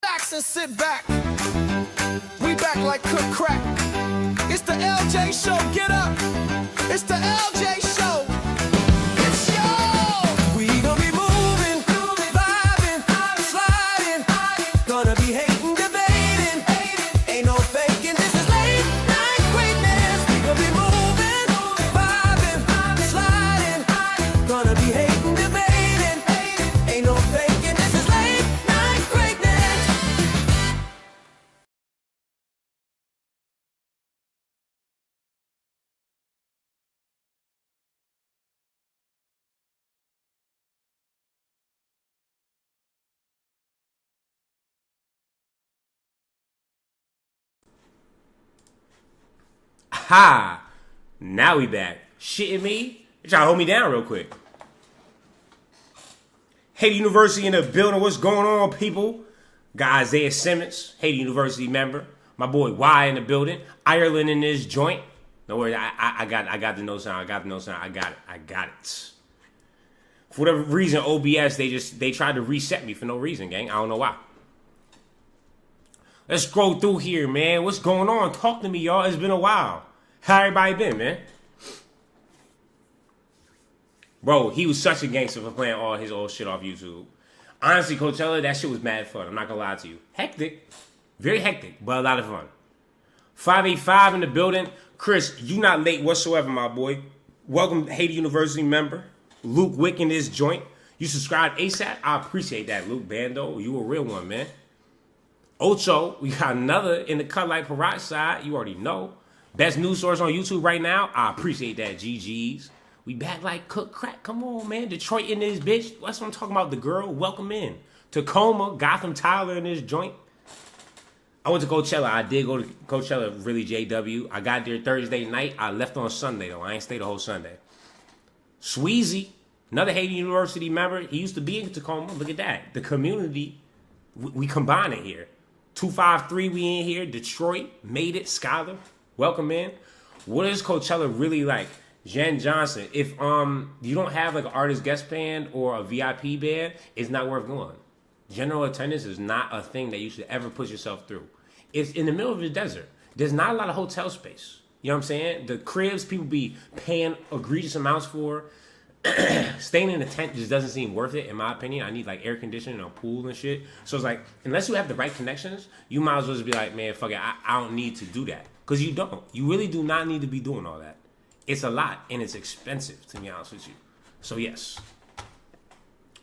Relax and sit back. We back like cook crack. It's the LJ show. Get up. It's the LJ show. It's yo. We gonna be moving, vibing, sliding. Gonna be hating, debating. Ain't no faking. This is late night greatness. We gonna be moving, vibing, sliding. Gonna be hating, debating. Ain't no faking. This is late night greatness. Ha! Now we back. Shitting me? You trying to hold me down real quick. Haiti University in the building. What's going on, people? Got Isaiah Simmons, Haiti University member. My boy Y in the building. Ireland in this joint. Don't worry, I got the no sound. I got it. For whatever reason, OBS, they tried to reset me for no reason, gang. I don't know why. Let's scroll through here, man. What's going on? Talk to me, y'all. It's been a while. How everybody been, man? Bro, he was such a gangster for playing all his old shit off YouTube. Honestly, Coachella, that shit was mad fun. I'm not gonna lie to you. Hectic. Very hectic, but a lot of fun. 585 in the building. Chris, you not late whatsoever, my boy. Welcome, Haiti University member. Luke Wick in this joint. You subscribed ASAP? I appreciate that, Luke Bando. You a real one, man. Ocho, we got another in the cut like Parage side. You already know. Best news source on YouTube right now. I appreciate that, GG's. We back like cook crack. Come on, man. Detroit in this bitch. That's what I'm talking about. The girl. Welcome in. Tacoma, Gotham, Tyler in this joint. I went to Coachella. I did go to Coachella, really, JW. I got there Thursday night. I left on Sunday, though. I ain't stayed the whole Sunday. Sweezy, another Haiti University member. He used to be in Tacoma. Look at that. The community, we combine it here. 253, we in here. Detroit, made it. Scholar, welcome in. What is Coachella really like? Jen Johnson, if you don't have like an artist guest band or a VIP band, it's not worth going. General attendance is not a thing that you should ever put yourself through. It's in the middle of the desert. There's not a lot of hotel space. You know what I'm saying? The cribs people be paying egregious amounts for. Staying in a tent just doesn't seem worth it, in my opinion. I need like air conditioning and a pool and shit. So it's like, unless you have the right connections, you might as well just be like, man, fuck it, I don't need to do that. Because you don't. You really do not need to be doing all that. It's a lot, and it's expensive, to be honest with you. So yes.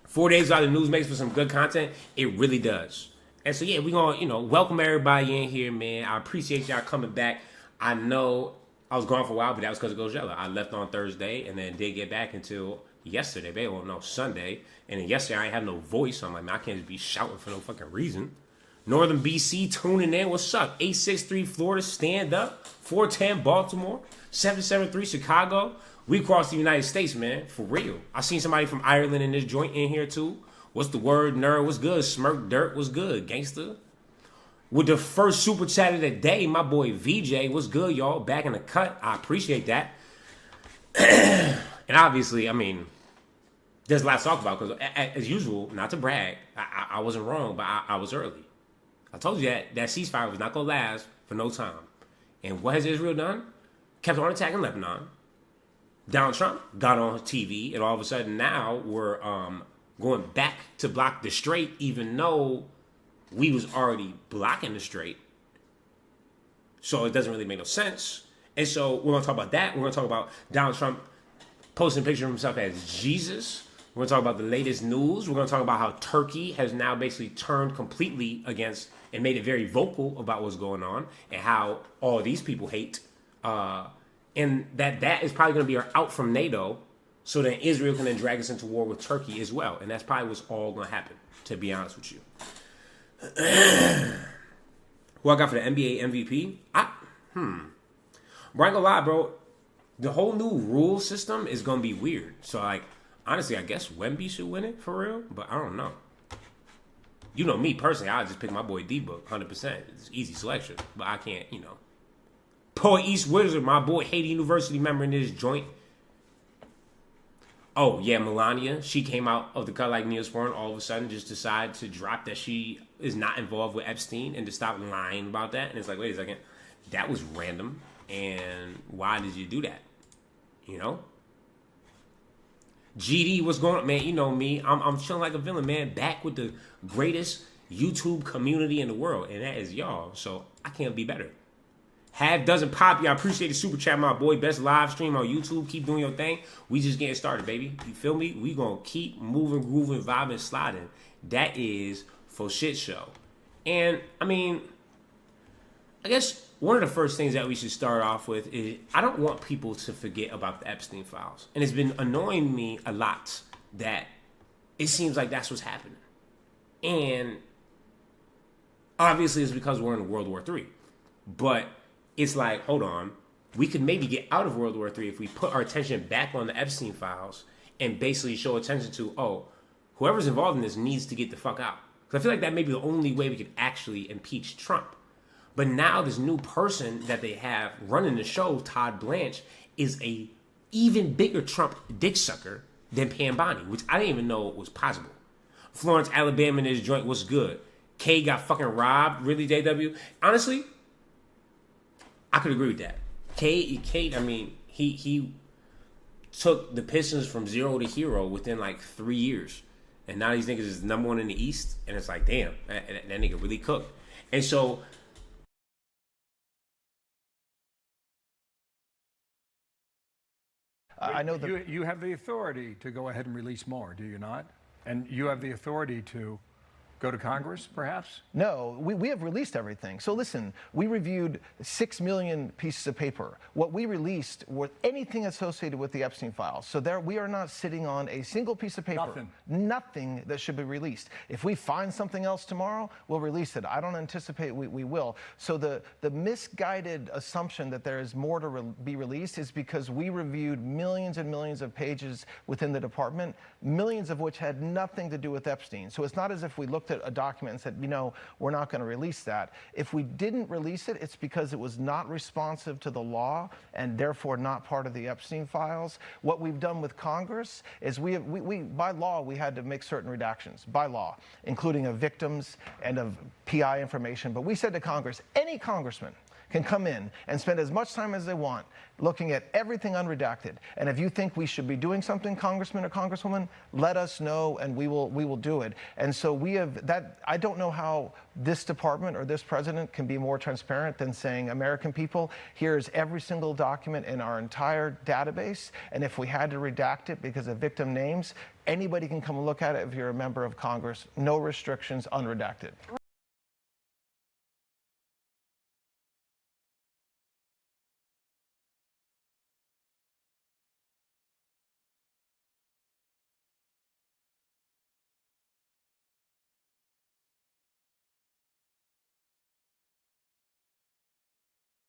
4 days out of the news makes for some good content. It really does. And so yeah, we're going to, welcome everybody in here, man. I appreciate y'all coming back. I know I was gone for a while, but that was because of Coachella. I left on Thursday and then didn't get back until yesterday, babe. Well, no, Sunday. And then yesterday I ain't have no voice. So I'm like, man, I can't just be shouting for no fucking reason. Northern BC tuning in. What's up? 863 Florida, stand up. 410 Baltimore. 773 Chicago. We crossed the United States, man. For real. I seen somebody from Ireland in this joint in here too. What's the word, nerd? What's good? Smirk Dirt. What's good? Gangster. With the first super chat of the day, my boy VJ. What's good, y'all? Back in the cut. I appreciate that. And obviously, I mean, there's a lot to talk about because, as usual, not to brag, I wasn't wrong, but I was early. I told you that ceasefire was not going to last for no time. And what has Israel done? Kept on attacking Lebanon. Donald Trump got on TV, and all of a sudden now we're going back to block the Strait, even though we was already blocking the Strait. So it doesn't really make no sense. And so we're going to talk about that. We're going to talk about Donald Trump posting a picture of himself as Jesus. We're going to talk about the latest news. We're going to talk about how Turkey has now basically turned completely against and made it very vocal about what's going on and how all these people hate. And that is probably going to be our out from NATO, so that Israel can then drag us into war with Turkey as well. And that's probably what's all going to happen, to be honest with you. Who I got for the NBA MVP? Bro, I ain't gonna lie, bro. The whole new rule system is going to be weird. So, like, honestly, I guess Wemby should win it for real, but I don't know. You know me personally, I'll just pick my boy D-Book, 100%. It's easy selection, but I can't, Poet East Wizard, my boy, Haiti University member in this joint. Oh, yeah, Melania, she came out of the cut like Neosporin, all of a sudden just decided to drop that she is not involved with Epstein and to stop lying about that. And it's like, wait a second, that was random. And why did you do that? You know? GD, what's going on? Man, you know me. I'm chilling like a villain, man. Back with the greatest YouTube community in the world. And that is y'all. So I can't be better. Half dozen poppy. I appreciate the super chat, my boy. Best live stream on YouTube. Keep doing your thing. We just getting started, baby. You feel me? We gonna keep moving, grooving, vibing, sliding. That is for shit show. And I mean, I guess one of the first things that we should start off with is I don't want people to forget about the Epstein files. And it's been annoying me a lot that it seems like that's what's happening. And obviously it's because we're in World War III. But it's like, hold on, we could maybe get out of World War III if we put our attention back on the Epstein files and basically show attention to, oh, whoever's involved in this needs to get the fuck out. Because I feel like that may be the only way we could actually impeach Trump. But now this new person that they have running the show, Todd Blanche, is a even bigger Trump dick sucker than Pam Bondi, which I didn't even know was possible. Florence, Alabama in his joint was good. Kay got fucking robbed. Really, JW? Honestly, I could agree with that. Kate, I mean, he took the Pistons from zero to hero within like 3 years. And now these niggas is number one in the East. And it's like, damn, that nigga really cooked. And so I know that you have the authority to go ahead and release more, do you not? And you have the authority to go to Congress, perhaps? No, we have released everything. So listen, we reviewed 6 million pieces of paper. What we released was anything associated with the Epstein files. So there, we are not sitting on a single piece of paper. Nothing that should be released. If we find something else tomorrow, we'll release it. I don't anticipate we will. So the misguided assumption that there is more to be released is because we reviewed millions and millions of pages within the department, millions of which had nothing to do with Epstein. So it's not as if we looked at a document and said, you know, we're not going to release that. If we didn't release it, it's because it was not responsive to the law and therefore not part of the Epstein files. What we've done with Congress is we by law, we had to make certain redactions, by law, including of victims and of PI information. But we said to Congress, any congressman can come in and spend as much time as they want looking at everything unredacted. And if you think we should be doing something, Congressman or Congresswoman, let us know and we will do it. And so we have that. I don't know how this department or this president can be more transparent than saying, American people, here's every single document in our entire database. And if we had to redact it because of victim names, anybody can come and look at it if you're a member of Congress. No restrictions, unredacted.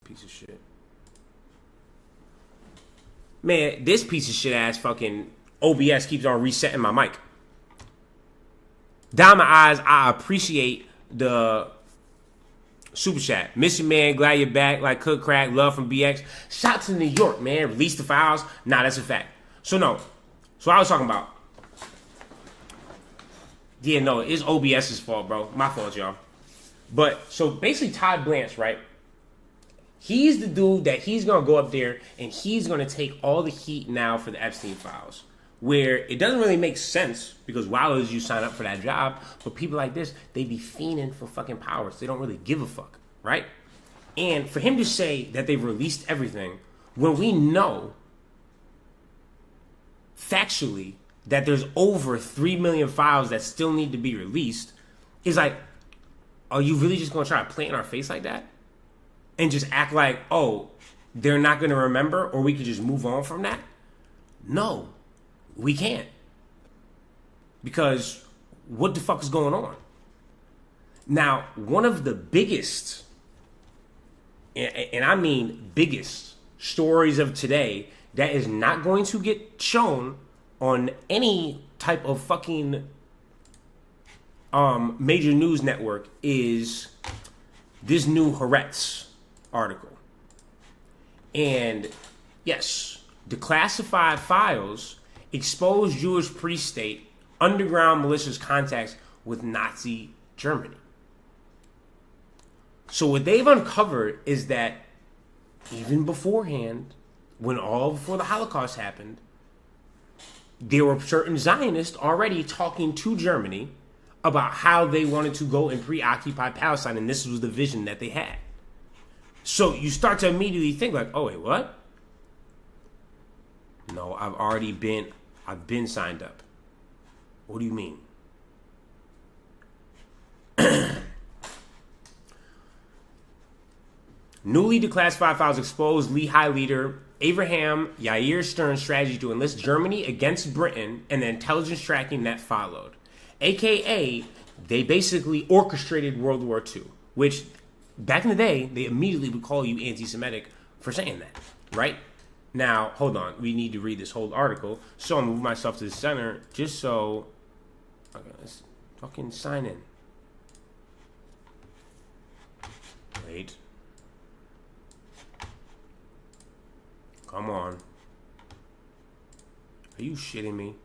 Piece of shit. Man, this piece of shit ass fucking OBS keeps on resetting my mic. Down my eyes, I appreciate the super chat. Miss you, man. Glad you're back. Like Cook Crack. Love from BX. Shout to New York, man. Release the files. Nah, that's a fact. So, no. So, I was talking about. Yeah, no. It's OBS's fault, bro. My fault, y'all. But, so, basically, Todd Blanche, right? He's the dude that he's going to go up there and he's going to take all the heat now for the Epstein files. Where it doesn't really make sense because why would you sign up for that job? But people like this, they be fiending for fucking powers. They don't really give a fuck, right? And for him to say that they've released everything when we know factually that there's over 3 million files that still need to be released is like, are you really just going to try to play in our face like that? And just act like, oh, they're not going to remember or we could just move on from that? No, we can't. Because what the fuck is going on? Now, one of the biggest, and I mean biggest, stories of today that is not going to get shown on any type of fucking major news network is this new Haaretz article. And yes, declassified files exposed Jewish pre-state underground militias contacts with Nazi Germany. So what they've uncovered is that even beforehand, before the Holocaust happened, there were certain Zionists already talking to Germany about how they wanted to go and preoccupy Palestine, and this was the vision that they had. So you start to immediately think like, oh wait, what? No, I've been signed up. What do you mean? Newly declassified files expose Lehigh leader Abraham Yair Stern's strategy to enlist Germany against Britain and the intelligence tracking that followed. AKA, they basically orchestrated World War II, which back in the day, they immediately would call you anti-Semitic for saying that, right? Now, hold on. We need to read this whole article. So I'm going to move myself to the center just so... Okay, let's fucking sign in. Wait. Come on. Are you shitting me?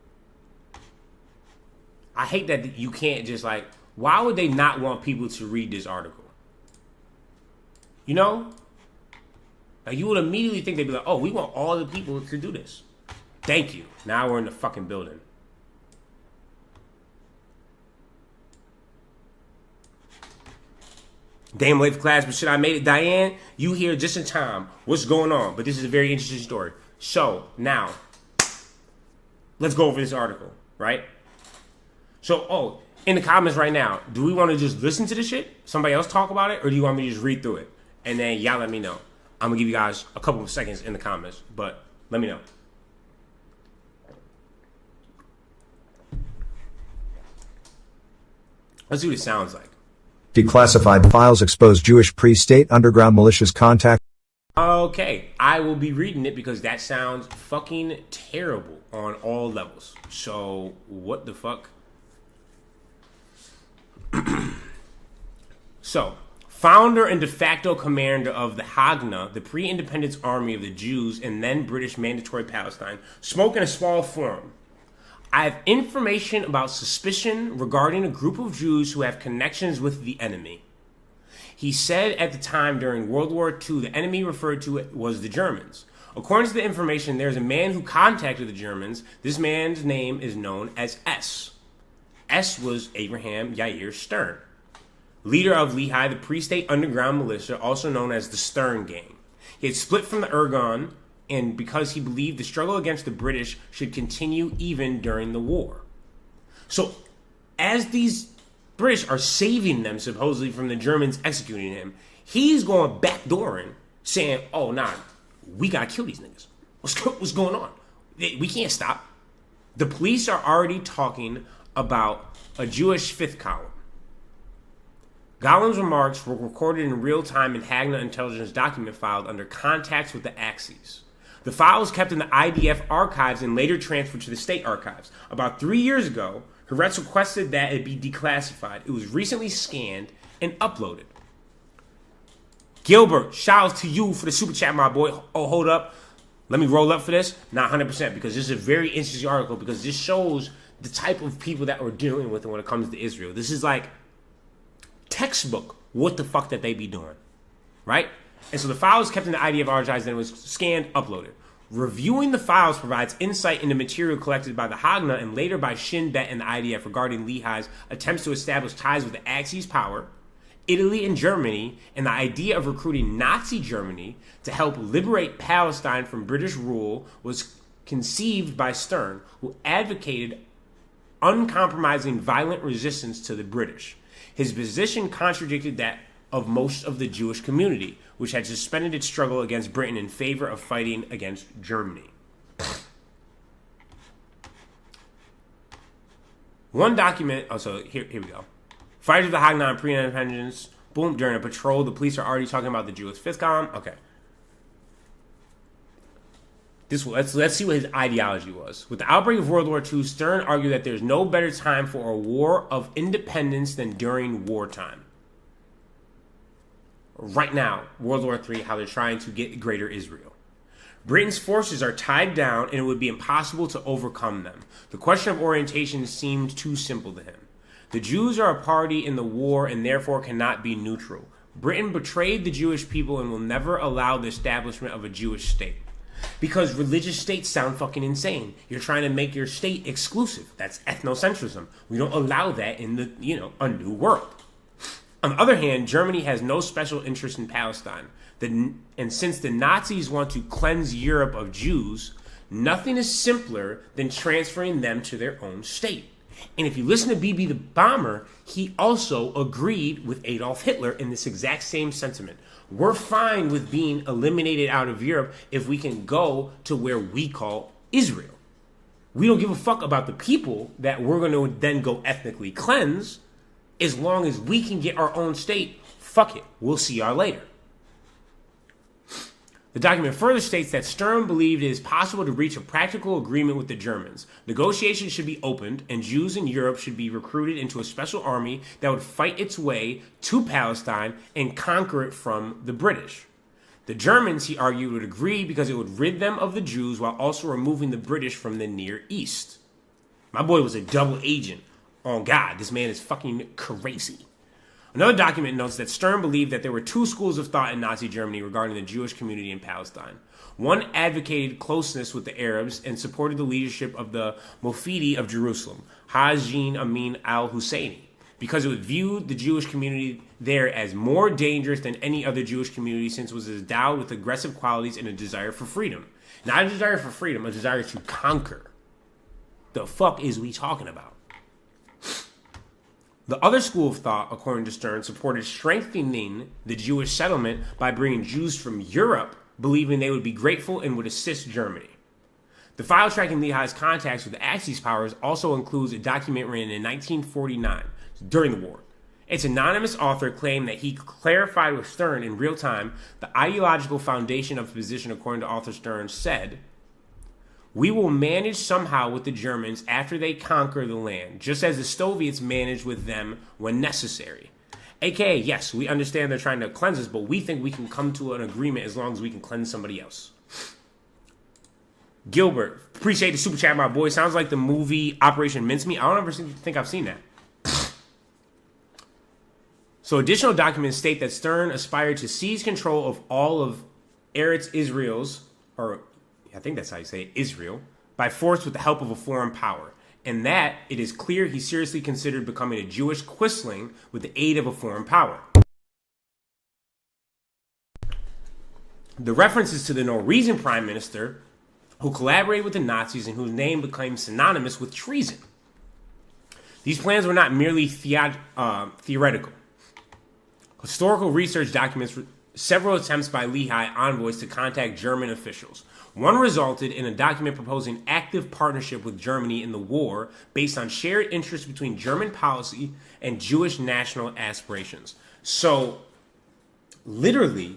I hate that you can't just like... Why would they not want people to read this article? You know? Like you would immediately think they'd be like, oh, we want all the people to do this. Thank you. Now we're in the fucking building. Damn late for class, but shit, I made it. Diane, you here just in time. What's going on? But this is a very interesting story. So, now, let's go over this article, right? So, in the comments right now, do we want to just listen to this shit? Somebody else talk about it? Or do you want me to just read through it? And then y'all let me know. I'm going to give you guys a couple of seconds in the comments, but let me know. Let's see what it sounds like. Declassified files expose Jewish pre-state underground militias contact. Okay, I will be reading it because that sounds fucking terrible on all levels. So, what the fuck? So, founder and de facto commander of the Haganah, the pre-independence army of the Jews and then British Mandatory Palestine, spoke in a small forum. I have information about suspicion regarding a group of Jews who have connections with the enemy. He said at the time during World War II, the enemy referred to it was the Germans. According to the information, there's a man who contacted the Germans. This man's name is known as S. S was Abraham Yair Stern, leader of Lehigh, the pre-state underground militia, also known as the Stern Gang. He had split from the Irgun, and because he believed the struggle against the British should continue even during the war. So, as these British are saving them, supposedly, from the Germans executing him, he's going backdooring, saying, oh, nah, we gotta kill these niggas. What's going on? We can't stop. The police are already talking about a Jewish fifth column. Gollum's remarks were recorded in real time in Haganah intelligence document filed under contacts with the Axis. The file was kept in the IDF archives and later transferred to the state archives. About 3 years ago, Haaretz requested that it be declassified. It was recently scanned and uploaded. Gilbert, shout out to you for the super chat, my boy. Oh, hold up. Let me roll up for this. Not 100%, because this is a very interesting article, because this shows the type of people that we're dealing with when it comes to Israel. This is like textbook what the fuck that they be doing, right? And so the file was kept in the IDF archives and it was scanned, uploaded. Reviewing the files provides insight into material collected by the Haganah and later by Shin Bet and the IDF regarding Lehigh's attempts to establish ties with the Axis power, Italy and Germany, and the idea of recruiting Nazi Germany to help liberate Palestine from British rule was conceived by Stern, who advocated uncompromising violent resistance to the British. His position contradicted that of most of the Jewish community, which had suspended its struggle against Britain in favor of fighting against Germany. One document, here we go. Fighters of the Haganah and pre-independence, boom, during a patrol, the police are already talking about the Jewish fifth column. Okay. Let's see what his ideology was. With the outbreak of World War II, Stern argued that there's no better time for a war of independence than during wartime. Right now, World War III, how they're trying to get greater Israel. Britain's forces are tied down and it would be impossible to overcome them. The question of orientation seemed too simple to him. The Jews are a party in the war and therefore cannot be neutral. Britain betrayed the Jewish people and will never allow the establishment of a Jewish state. Because religious states sound fucking insane. You're trying to make your state exclusive. That's ethnocentrism. We don't allow that in the, a new world. On the other hand, Germany has no special interest in Palestine. And since the Nazis want to cleanse Europe of Jews, nothing is simpler than transferring them to their own state. And if you listen to Bibi the Bomber, he also agreed with Adolf Hitler in this exact same sentiment. We're fine with being eliminated out of Europe if we can go to where we call Israel. We don't give a fuck about the people that we're going to then go ethnically cleanse. As long as we can get our own state, fuck it. We'll see y'all later. The document further states that Stern believed it is possible to reach a practical agreement with the Germans. Negotiations should be opened, and Jews in Europe should be recruited into a special army that would fight its way to Palestine and conquer it from the British. The Germans, he argued, would agree because it would rid them of the Jews while also removing the British from the Near East. My boy was a double agent. Oh God, this man is fucking crazy. Another document notes that Stern believed that there were two schools of thought in Nazi Germany regarding the Jewish community in Palestine. One advocated closeness with the Arabs and supported the leadership of the Mufti of Jerusalem, Hajjin Amin al-Husseini, because it would view the Jewish community there as more dangerous than any other Jewish community since it was endowed with aggressive qualities and a desire for freedom. Not a desire for freedom, a desire to conquer. The fuck is we talking about? The other school of thought, according to Stern, supported strengthening the Jewish settlement by bringing Jews from Europe, believing they would be grateful and would assist Germany. The file tracking Lehi's contacts with the Axis powers also includes a document written in 1949, during the war. Its anonymous author claimed that he clarified with Stern in real time the ideological foundation of the position. According to author Stern, said, "We will manage somehow with the Germans after they conquer the land, just as the Soviets managed with them when necessary. AKA, yes, we understand they're trying to cleanse us, but we think we can come to an agreement as long as we can cleanse somebody else." Gilbert, appreciate the super chat, my boy. Sounds like the movie Operation Mincemeat. I don't ever think I've seen that. So additional documents state that Stern aspired to seize control of all of Eretz Israel's, or I think that's how you say it, Israel, by force with the help of a foreign power. And that it is clear he seriously considered becoming a Jewish quisling with the aid of a foreign power. The references to the Norwegian prime minister who collaborated with the Nazis and whose name became synonymous with treason. These plans were not merely theoretical. Historical research documents several attempts by Lehi envoys to contact German officials. One resulted in a document proposing active partnership with Germany in the war based on shared interests between German policy and Jewish national aspirations. So, literally,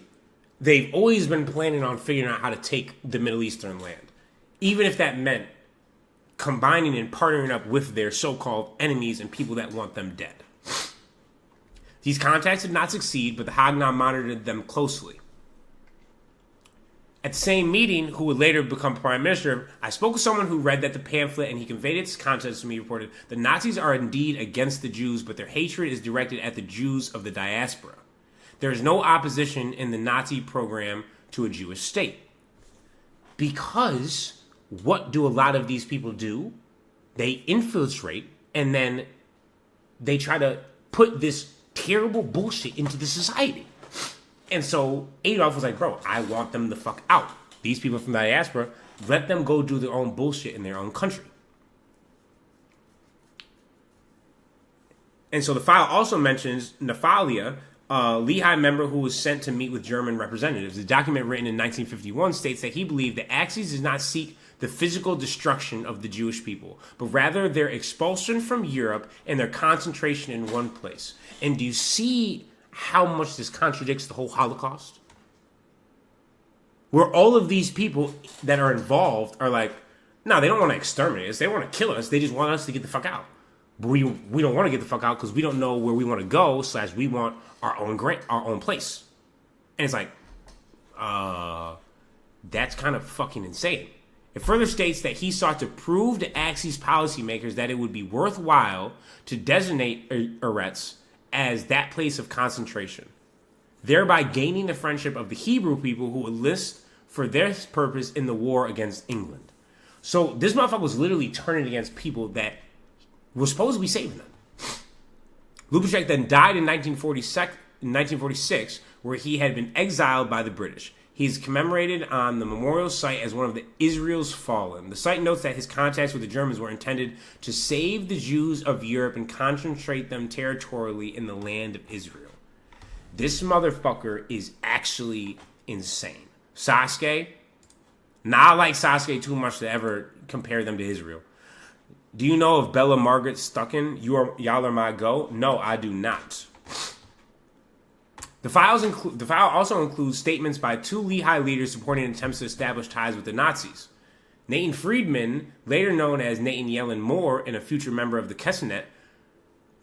they've always been planning on figuring out how to take the Middle Eastern land, even if that meant combining and partnering up with their so-called enemies and people that want them dead. These contacts did not succeed, but the Haganah monitored them closely. At the same meeting, who would later become prime minister, I spoke with someone who read that the pamphlet, and he conveyed its contents to me. Reported, the Nazis are indeed against the Jews, but their hatred is directed at the Jews of the diaspora. There is no opposition in the Nazi program to a Jewish state. Because what do a lot of these people do? They infiltrate, and then they try to put this terrible bullshit into the society. And so Adolf was like, bro, I want them the fuck out. These people from the diaspora, let them go do their own bullshit in their own country. And so the file also mentions Nephalia, a Lehi member who was sent to meet with German representatives. The document written in 1951 states that he believed the Axis did not seek the physical destruction of the Jewish people, but rather their expulsion from Europe and their concentration in one place. And do you see how much this contradicts the whole Holocaust? Where all of these people that are involved are like, no, they don't want to exterminate us. They want to kill us. They just want us to get the fuck out. But we don't want to get the fuck out because we don't know where we want to go, / we want our own place. And it's like, That's kind of fucking insane. It further states that he sought to prove to Axis policymakers that it would be worthwhile to designate Eretz as that place of concentration, thereby gaining the friendship of the Hebrew people who enlist for their purpose in the war against England. So this motherfucker was literally turning against people that were supposed to be saving them. Lubitschek then died in 1946, where he had been exiled by the British. He's commemorated on the memorial site as one of the Israel's fallen. The site notes that his contacts with the Germans were intended to save the Jews of Europe and concentrate them territorially in the land of Israel. This motherfucker is actually insane. Sasuke, not like Sasuke too much to ever compare them to Israel. Do you know of Bella Margaret Stucken? Y'all are my go? No, I do not. The file also includes statements by two Lehigh leaders supporting attempts to establish ties with the Nazis. Nathan Friedman, later known as Nathan Yellen Moore and a future member of the Kessenet,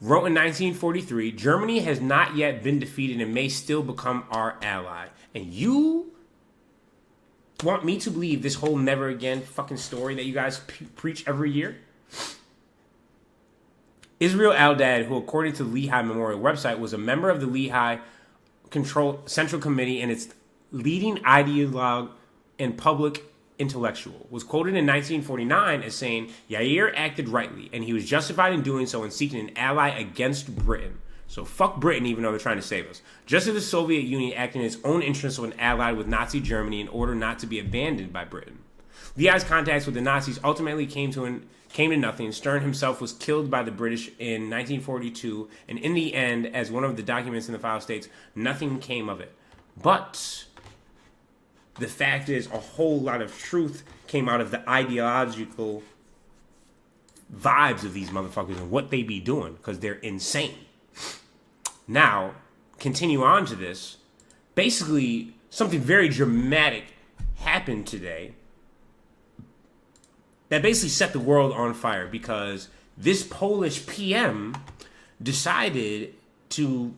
wrote in 1943, Germany has not yet been defeated and may still become our ally. And you want me to believe this whole never again fucking story that you guys preach every year? Israel Eldad, who according to the Lehigh Memorial website was a member of the Lehigh Central Committee and its leading ideologue and public intellectual, was quoted in 1949 as saying, Yair acted rightly, and he was justified in doing so and seeking an ally against Britain. So fuck Britain, even though they're trying to save us. Just as the Soviet Union acted in its own interest when allied with Nazi Germany in order not to be abandoned by Britain. Lehigh's contacts with the Nazis ultimately came to nothing. Stern himself was killed by the British in 1942, and in the end, as one of the documents in the file states, nothing came of it. But the fact is, a whole lot of truth came out of the ideological vibes of these motherfuckers and what they be doing, because they're insane. Now, continue on to this. Basically, something very dramatic happened today that basically set the world on fire, because this Polish PM decided to,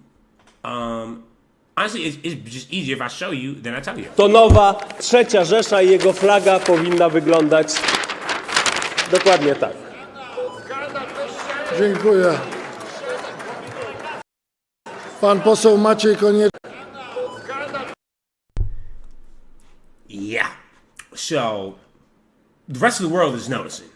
honestly, it's just easier if I show you than I tell you. To nowa trzecia Rzesza i jego flaga powinna wyglądać dokładnie tak. Dziękuję. Pan poseł Maciej Konieczny. Yeah. So, the rest of the world is noticing.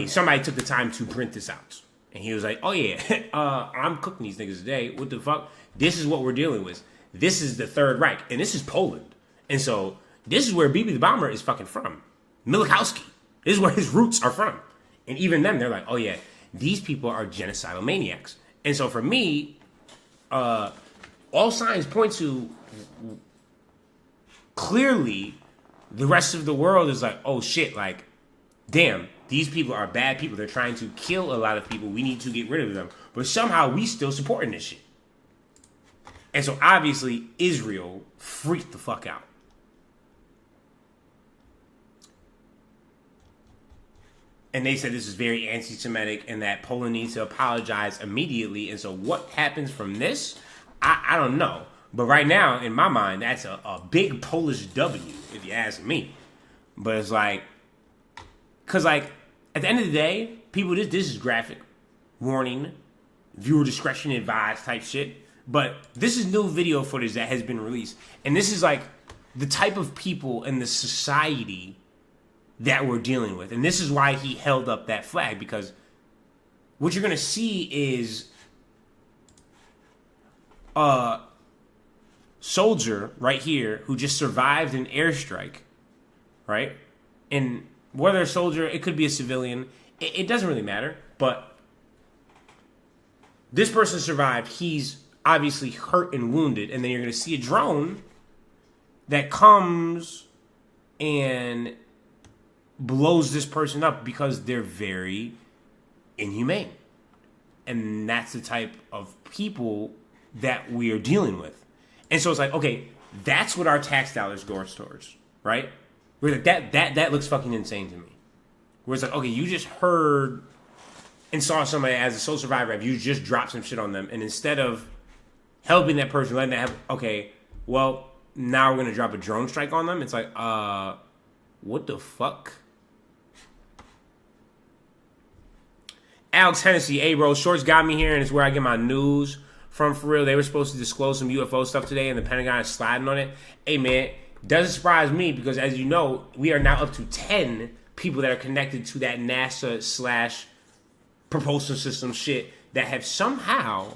Somebody took the time to print this out. And he was like, oh yeah, I'm cooking these niggas today. What the fuck? This is what we're dealing with. This is the Third Reich. And this is Poland. And so, this is where Bibi the Bomber is fucking from. Milikowski. This is where his roots are from. And even them, they're like, oh yeah, these people are genocidal maniacs. And so for me, all signs point to clearly the rest of the world is like, oh shit, like, damn, these people are bad people. They're trying to kill a lot of people. We need to get rid of them. But somehow we still supporting this shit. And so obviously Israel freaked the fuck out. And they said this is very anti-Semitic and that Poland needs to apologize immediately. And so what happens from this, I don't know. But right now, in my mind, that's a big Polish W, if you ask me. But it's like, because like, at the end of the day, people, this is graphic warning, viewer discretion advised type shit. But this is new video footage that has been released. And this is like the type of people in the society that we're dealing with. And this is why he held up that flag, because what you're going to see is a soldier right here who just survived an airstrike, right? And whether a soldier, it could be a civilian, it doesn't really matter. But this person survived. He's obviously hurt and wounded. And then you're going to see a drone that comes and blows this person up because they're very inhumane. And that's the type of people that we are dealing with. And so it's like, okay, that's what our tax dollars go towards, right? We're like, that looks fucking insane to me. Where it's like, okay, you just heard and saw somebody as a sole survivor, you just dropped some shit on them, and instead of helping that person, letting that happen, okay, well, now we're going to drop a drone strike on them. It's like, what the fuck? Alex Hennessy, hey bro, Shorts got me here, and it's where I get my news from for real. They were supposed to disclose some UFO stuff today, and the Pentagon is sliding on it. Hey man, doesn't surprise me because as you know, we are now up to 10 people that are connected to that NASA / propulsion system shit that have somehow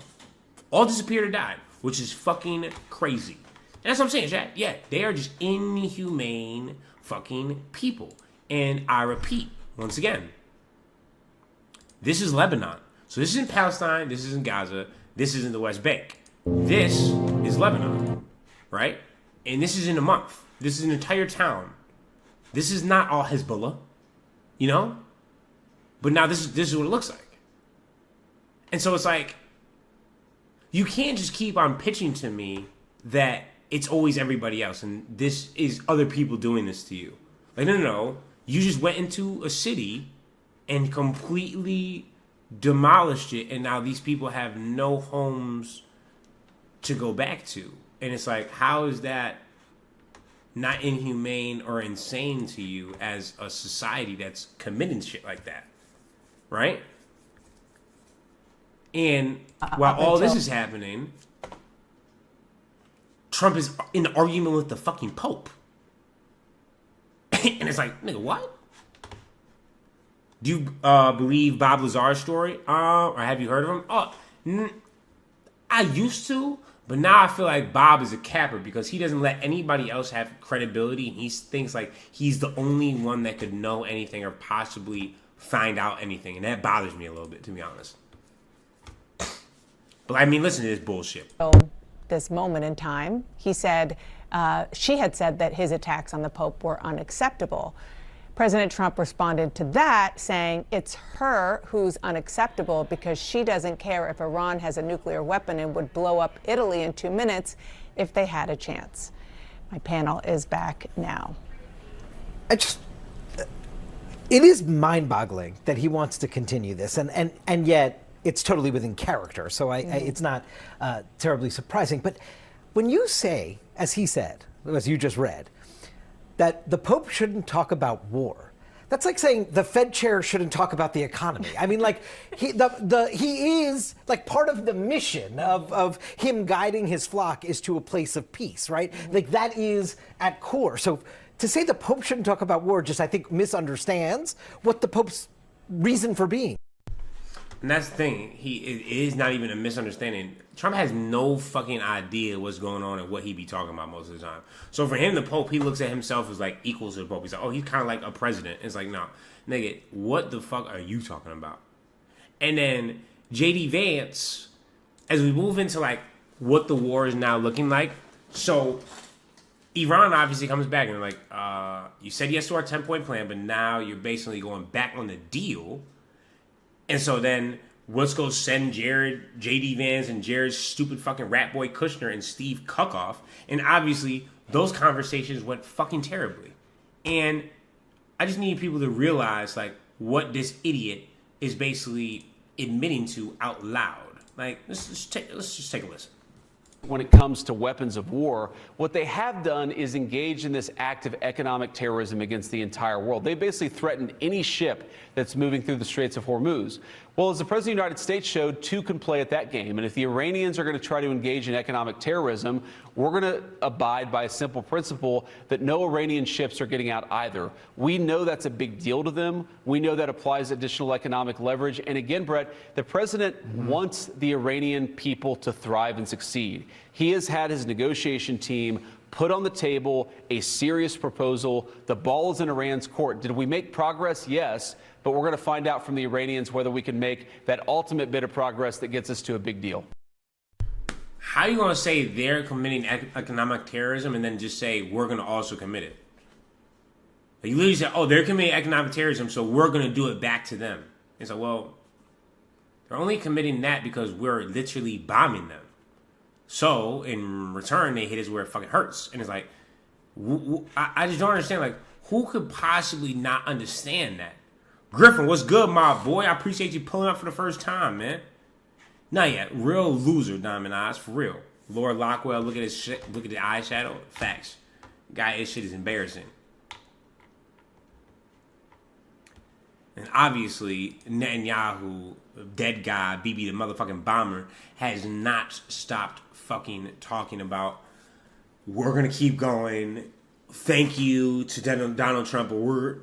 all disappeared or died, which is fucking crazy. And that's what I'm saying, chat. Yeah, they are just inhumane fucking people. And I repeat, once again, this is Lebanon. So this isn't Palestine, this isn't Gaza, this isn't the West Bank. This is Lebanon, right? And this is in a month. This is an entire town. This is not all Hezbollah, you know? But now this is what it looks like. And so it's like, you can't just keep on pitching to me that it's always everybody else and this is other people doing this to you. Like, no. You just went into a city and completely demolished it, and now these people have no homes to go back to. And it's like, how is that not inhumane or insane to you as a society that's committing shit like that? Right? And while all this is happening, Trump is in an argument with the fucking Pope. And it's like, nigga, what? Do you believe Bob Lazar's story? Or have you heard of him? I used to, but now I feel like Bob is a capper because he doesn't let anybody else have credibility. He thinks like he's the only one that could know anything or possibly find out anything. And that bothers me a little bit, to be honest. But I mean, listen to this bullshit. This moment in time, he said, she had said that his attacks on the Pope were unacceptable. President Trump responded to that, saying it's her who's unacceptable because she doesn't care if Iran has a nuclear weapon and would blow up Italy in 2 minutes if they had a chance. My panel is back now. It is mind-boggling that he wants to continue this, and yet it's totally within character, so it's not terribly surprising. But when you say, as he said, as you just read, that the Pope shouldn't talk about war, that's like saying the Fed chair shouldn't talk about the economy. I mean, like, he is, like, part of the mission of him guiding his flock is to a place of peace, right? Like, that is at core. So to say the Pope shouldn't talk about war just, I think, misunderstands what the Pope's reason for being. And that's the thing. It is not even a misunderstanding. Trump has no fucking idea what's going on and what he be talking about most of the time. So for him, the Pope, he looks at himself as like equal to the Pope. He's like, oh, he's kind of like a president. It's like, no, nigga, what the fuck are you talking about? And then J.D. Vance, as we move into like what the war is now looking like. So Iran obviously comes back and they're like, you said yes to our 10-point plan, but now you're basically going back on the deal. And so then let's go send J.D. Vance and Jared's stupid fucking rat boy Kushner and Steve Kukoff. And obviously those conversations went fucking terribly. And I just need people to realize like what this idiot is basically admitting to out loud. Like, let's just take a listen. When it comes to weapons of war, what they have done is engage in this act of economic terrorism against the entire world. They basically threatened any ship that's moving through the Straits of Hormuz. Well, as the President of the United States showed, two can play at that game. And if the Iranians are going to try to engage in economic terrorism, we're going to abide by a simple principle that no Iranian ships are getting out either. We know that's a big deal to them. We know that applies additional economic leverage. And again, Brett, the president wants the Iranian people to thrive and succeed. He has had his negotiation team put on the table a serious proposal. The ball is in Iran's court. Did we make progress? Yes. But we're going to find out from the Iranians whether we can make that ultimate bit of progress that gets us to a big deal. How are you going to say they're committing economic terrorism and then just say we're going to also commit it? Like, you literally say, oh, they're committing economic terrorism, so we're going to do it back to them. It's like, well, they're only committing that because we're literally bombing them. So, in return, they hit us where it fucking hurts. And it's like, I just don't understand, like, who could possibly not understand that? Griffin, what's good, my boy? I appreciate you pulling up for the first time, man. Not yet. Real loser, Diamond Eyes, for real. Lord Lockwell, look at his shit. Look at the eyeshadow. Facts. Guy, his shit is embarrassing. And obviously, Netanyahu, dead guy, Bibi the motherfucking bomber, has not stopped fucking talking about, we're going to keep going. Thank you to Donald Trump. We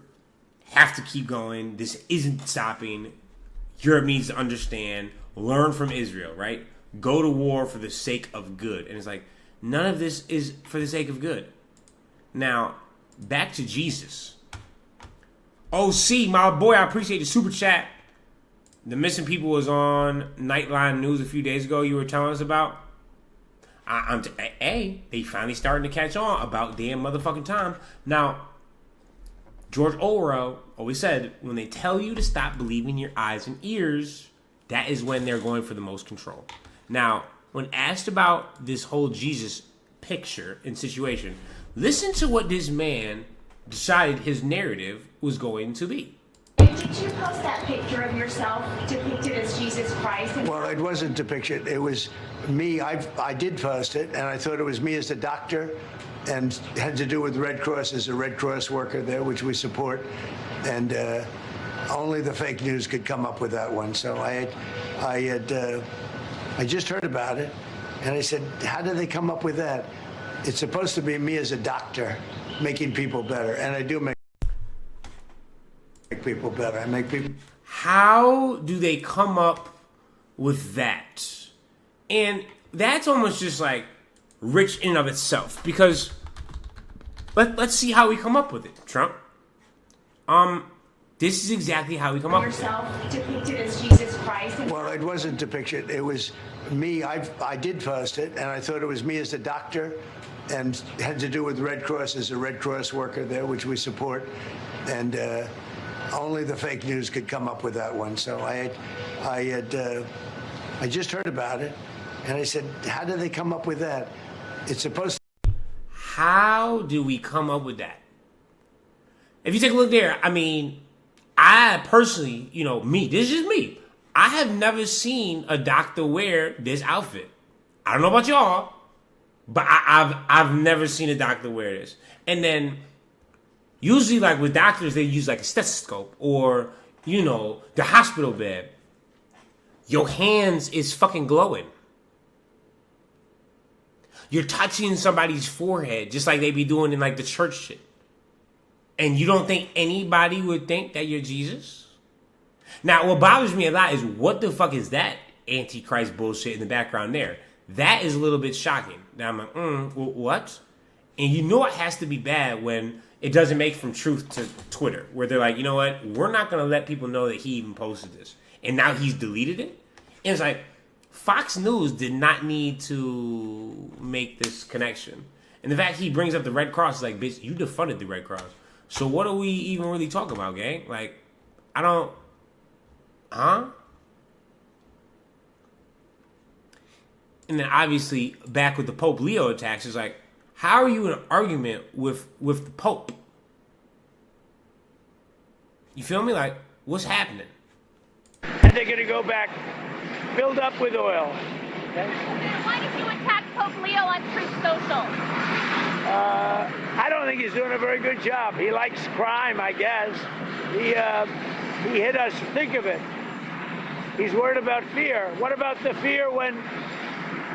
have to keep going. This isn't stopping. Europe needs to understand. Learn from Israel, right? Go to war for the sake of good. And it's like, none of this is for the sake of good. Now, back to Jesus. OC, my boy, I appreciate the super chat. The missing people was on Nightline News a few days ago. You were telling us about. They finally starting to catch on about damn motherfucking time. Now, George Orwell always said, when they tell you to stop believing your eyes and ears, that is when they're going for the most control. Now, when asked about this whole Jesus picture and situation, listen to what this man decided his narrative was going to be. Did you post that picture of yourself depicted as Jesus Christ? Well, it wasn't depicted. It was me. I did post it, and I thought it was me as a doctor, and had to do with Red Cross as a Red Cross worker there, which we support. And only the fake news could come up with that one. So I just heard about it, and I said, how did they come up with that? It's supposed to be me as a doctor making people better, and I do make people better. I make people. How do they come up with that? And that's almost just like rich in and of itself, because let's see how we come up with it, Trump. This is exactly how we come up with it. Yourself depicted as Jesus Christ. Well, it wasn't depicted. It was me. I did post it, and I thought it was me as a doctor, and had to do with Red Cross as a Red Cross worker there, which we support. And only the fake news could come up with that one. So I just heard about it, and I said, how did they come up with that? It's supposed to. How do we come up with that? If you take a look there, I mean, I personally, this is me. I have never seen a doctor wear this outfit. I don't know about y'all, but I've never seen a doctor wear this. And then usually, like with doctors, they use like a stethoscope or, the hospital bed. Your hands is fucking glowing. You're touching somebody's forehead just like they be doing in like the church shit. And you don't think anybody would think that you're Jesus? Now, what bothers me a lot is, what the fuck is that Antichrist bullshit in the background there? That is a little bit shocking. Now I'm like, what? And you know it has to be bad when it doesn't make from truth to Twitter, where they're like, you know what? We're not going to let people know that he even posted this. And now he's deleted it? And it's like, Fox News did not need to make this connection. And the fact he brings up the Red Cross is like, bitch, you defunded the Red Cross. So what are we even really talking about, gang? Like, I don't... Huh? And then obviously, back with the Pope Leo attacks, it's like, how are you in an argument with the Pope? You feel me? Like, what's happening? And they're going to go back filled up with oil. Okay? Why did you attack Pope Leo on Truth Social? I don't think he's doing a very good job. He likes crime, I guess. He hit us. Think of it. He's worried about fear. What about the fear when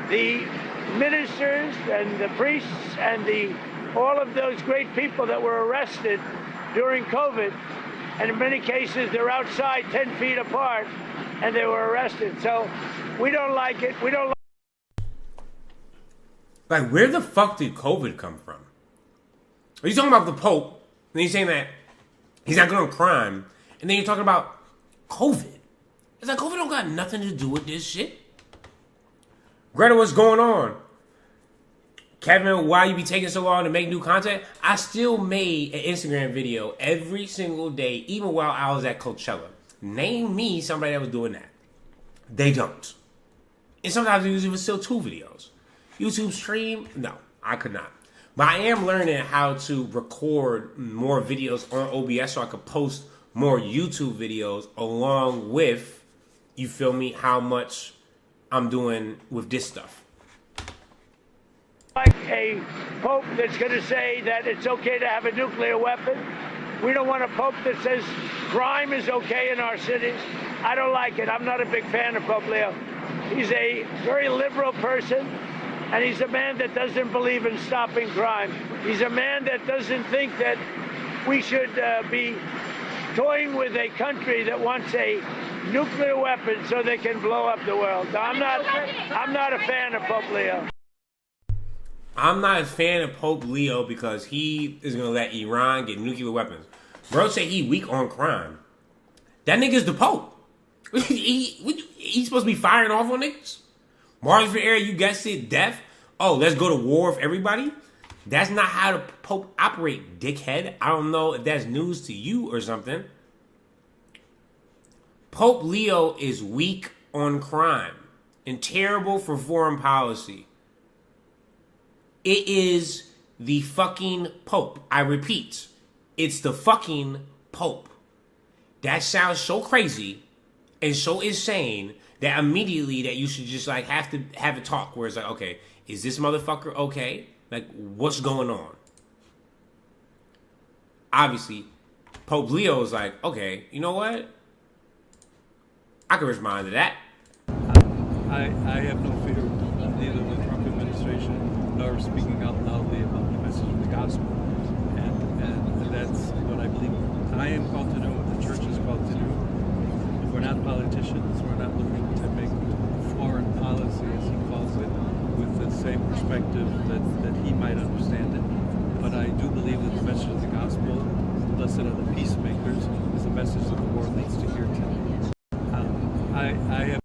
the ministers and the priests and all of those great people that were arrested during COVID, and in many cases they're outside 10 feet apart, and they were arrested. So we don't like it. We don't like, where the fuck did COVID come from? Are you talking about the Pope, and then you're saying that he's not good on crime, and then you're talking about COVID? It's like, COVID don't got nothing to do with this shit. Greta, what's going on? Kevin, why you be taking so long to make new content? I still made an Instagram video every single day, even while I was at Coachella. Name me somebody that was doing that. They don't. And sometimes it was still 2 videos. YouTube stream? No, I could not. But I am learning how to record more videos on OBS so I could post more YouTube videos along with, you feel me, how much I'm doing with this stuff. a pope that's going to say that it's okay to have a nuclear weapon. We don't want a pope that says crime is okay in our cities. I don't like it. I'm not a big fan of Pope Leo. He's a very liberal person, and he's a man that doesn't believe in stopping crime. He's a man that doesn't think that we should be toying with a country that wants a nuclear weapon so they can blow up the world. I'm not a fan of Pope Leo. I'm not a fan of Pope Leo because he is going to let Iran get nuclear weapons. Bro say he weak on crime. That nigga's the Pope. He's supposed to be firing off on niggas? Martin for air, you guessed it, death? Oh, let's go to war with everybody? That's not how the Pope operate, dickhead. I don't know if that's news to you or something. Pope Leo is weak on crime and terrible for foreign policy. It is the fucking Pope. I repeat, it's the fucking Pope. That sounds so crazy and so insane that immediately that you should just like have to have a talk where it's like, okay, is this motherfucker okay? Like, what's going on? Obviously, Pope Leo is like, okay, you know what? I can respond to that. I have no fear of neither the Trump administration nor speaking out loudly about the message of the gospel. And that's what I believe. I am called to do what the church is called to do. We're not politicians. We're not looking to make foreign policy, as he calls it, with the same perspective that he might understand it. But I do believe that the message of the gospel, blessed are the peacemakers, is the message that the world needs to hear today. I have.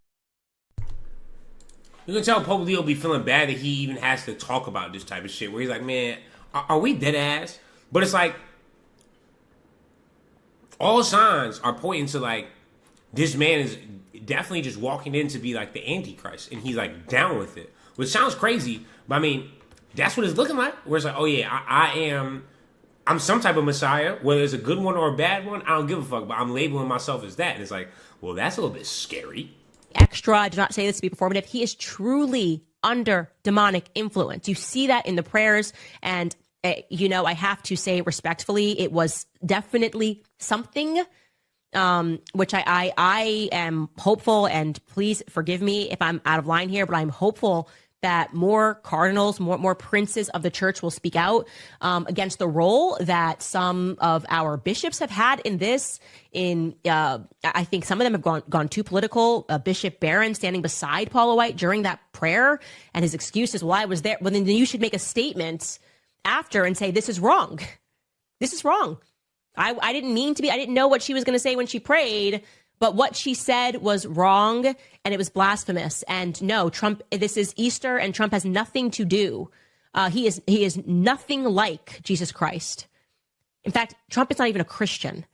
You can tell Pope Leo be feeling bad that he even has to talk about this type of shit. Where he's like, man, are we dead ass? But it's like, all signs are pointing to like, this man is definitely just walking in to be like the Antichrist. And he's like down with it. Which sounds crazy, but I mean, that's what it's looking like. Where it's like, oh yeah, I'm some type of Messiah. Whether it's a good one or a bad one, I don't give a fuck. But I'm labeling myself as that. And it's like, well, that's a little bit scary. Extra, I do not say this to be performative. He is truly under demonic influence. You see that in the prayers. And, I have to say respectfully, it was definitely something which I am hopeful, and please forgive me if I'm out of line here, but I'm hopeful that more cardinals, more princes of the church will speak out against the role that some of our bishops have had in this. I think some of them have gone too political. Bishop Barron standing beside Paula White during that prayer, and his excuse is, well, I was there. Well, then you should make a statement after and say, this is wrong. This is wrong. I didn't mean to be. I didn't know what she was going to say when she prayed. But what she said was wrong, and it was blasphemous. And no, Trump, this is Easter, and Trump has nothing to do. He is nothing like Jesus Christ. In fact, Trump is not even a Christian.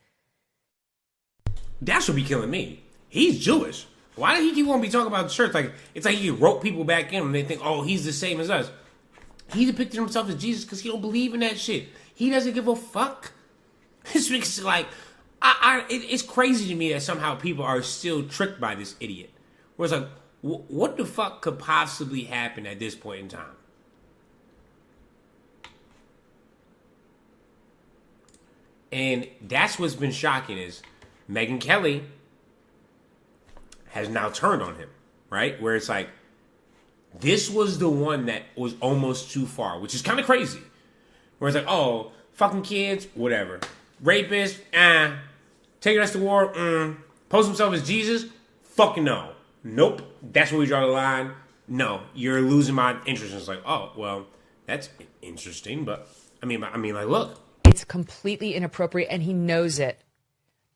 That should be killing me. He's Jewish. Why did he keep on be talking about the church? Like, it's like he rope people back in and they think, oh, he's the same as us. He depicted himself as Jesus because he don't believe in that shit. He doesn't give a fuck. It's like, it's crazy to me that somehow people are still tricked by this idiot. Where it's like, what the fuck could possibly happen at this point in time? And that's what's been shocking is Megyn Kelly has now turned on him, right? Where it's like, this was the one that was almost too far, which is kind of crazy. Where it's like, oh, fucking kids, whatever. Rapist, taking us to war, post himself as Jesus, fucking no. Nope, that's where we draw the line. No, you're losing my interest. And it's like, oh, well, that's interesting, but I mean, like, look. It's completely inappropriate, and he knows it.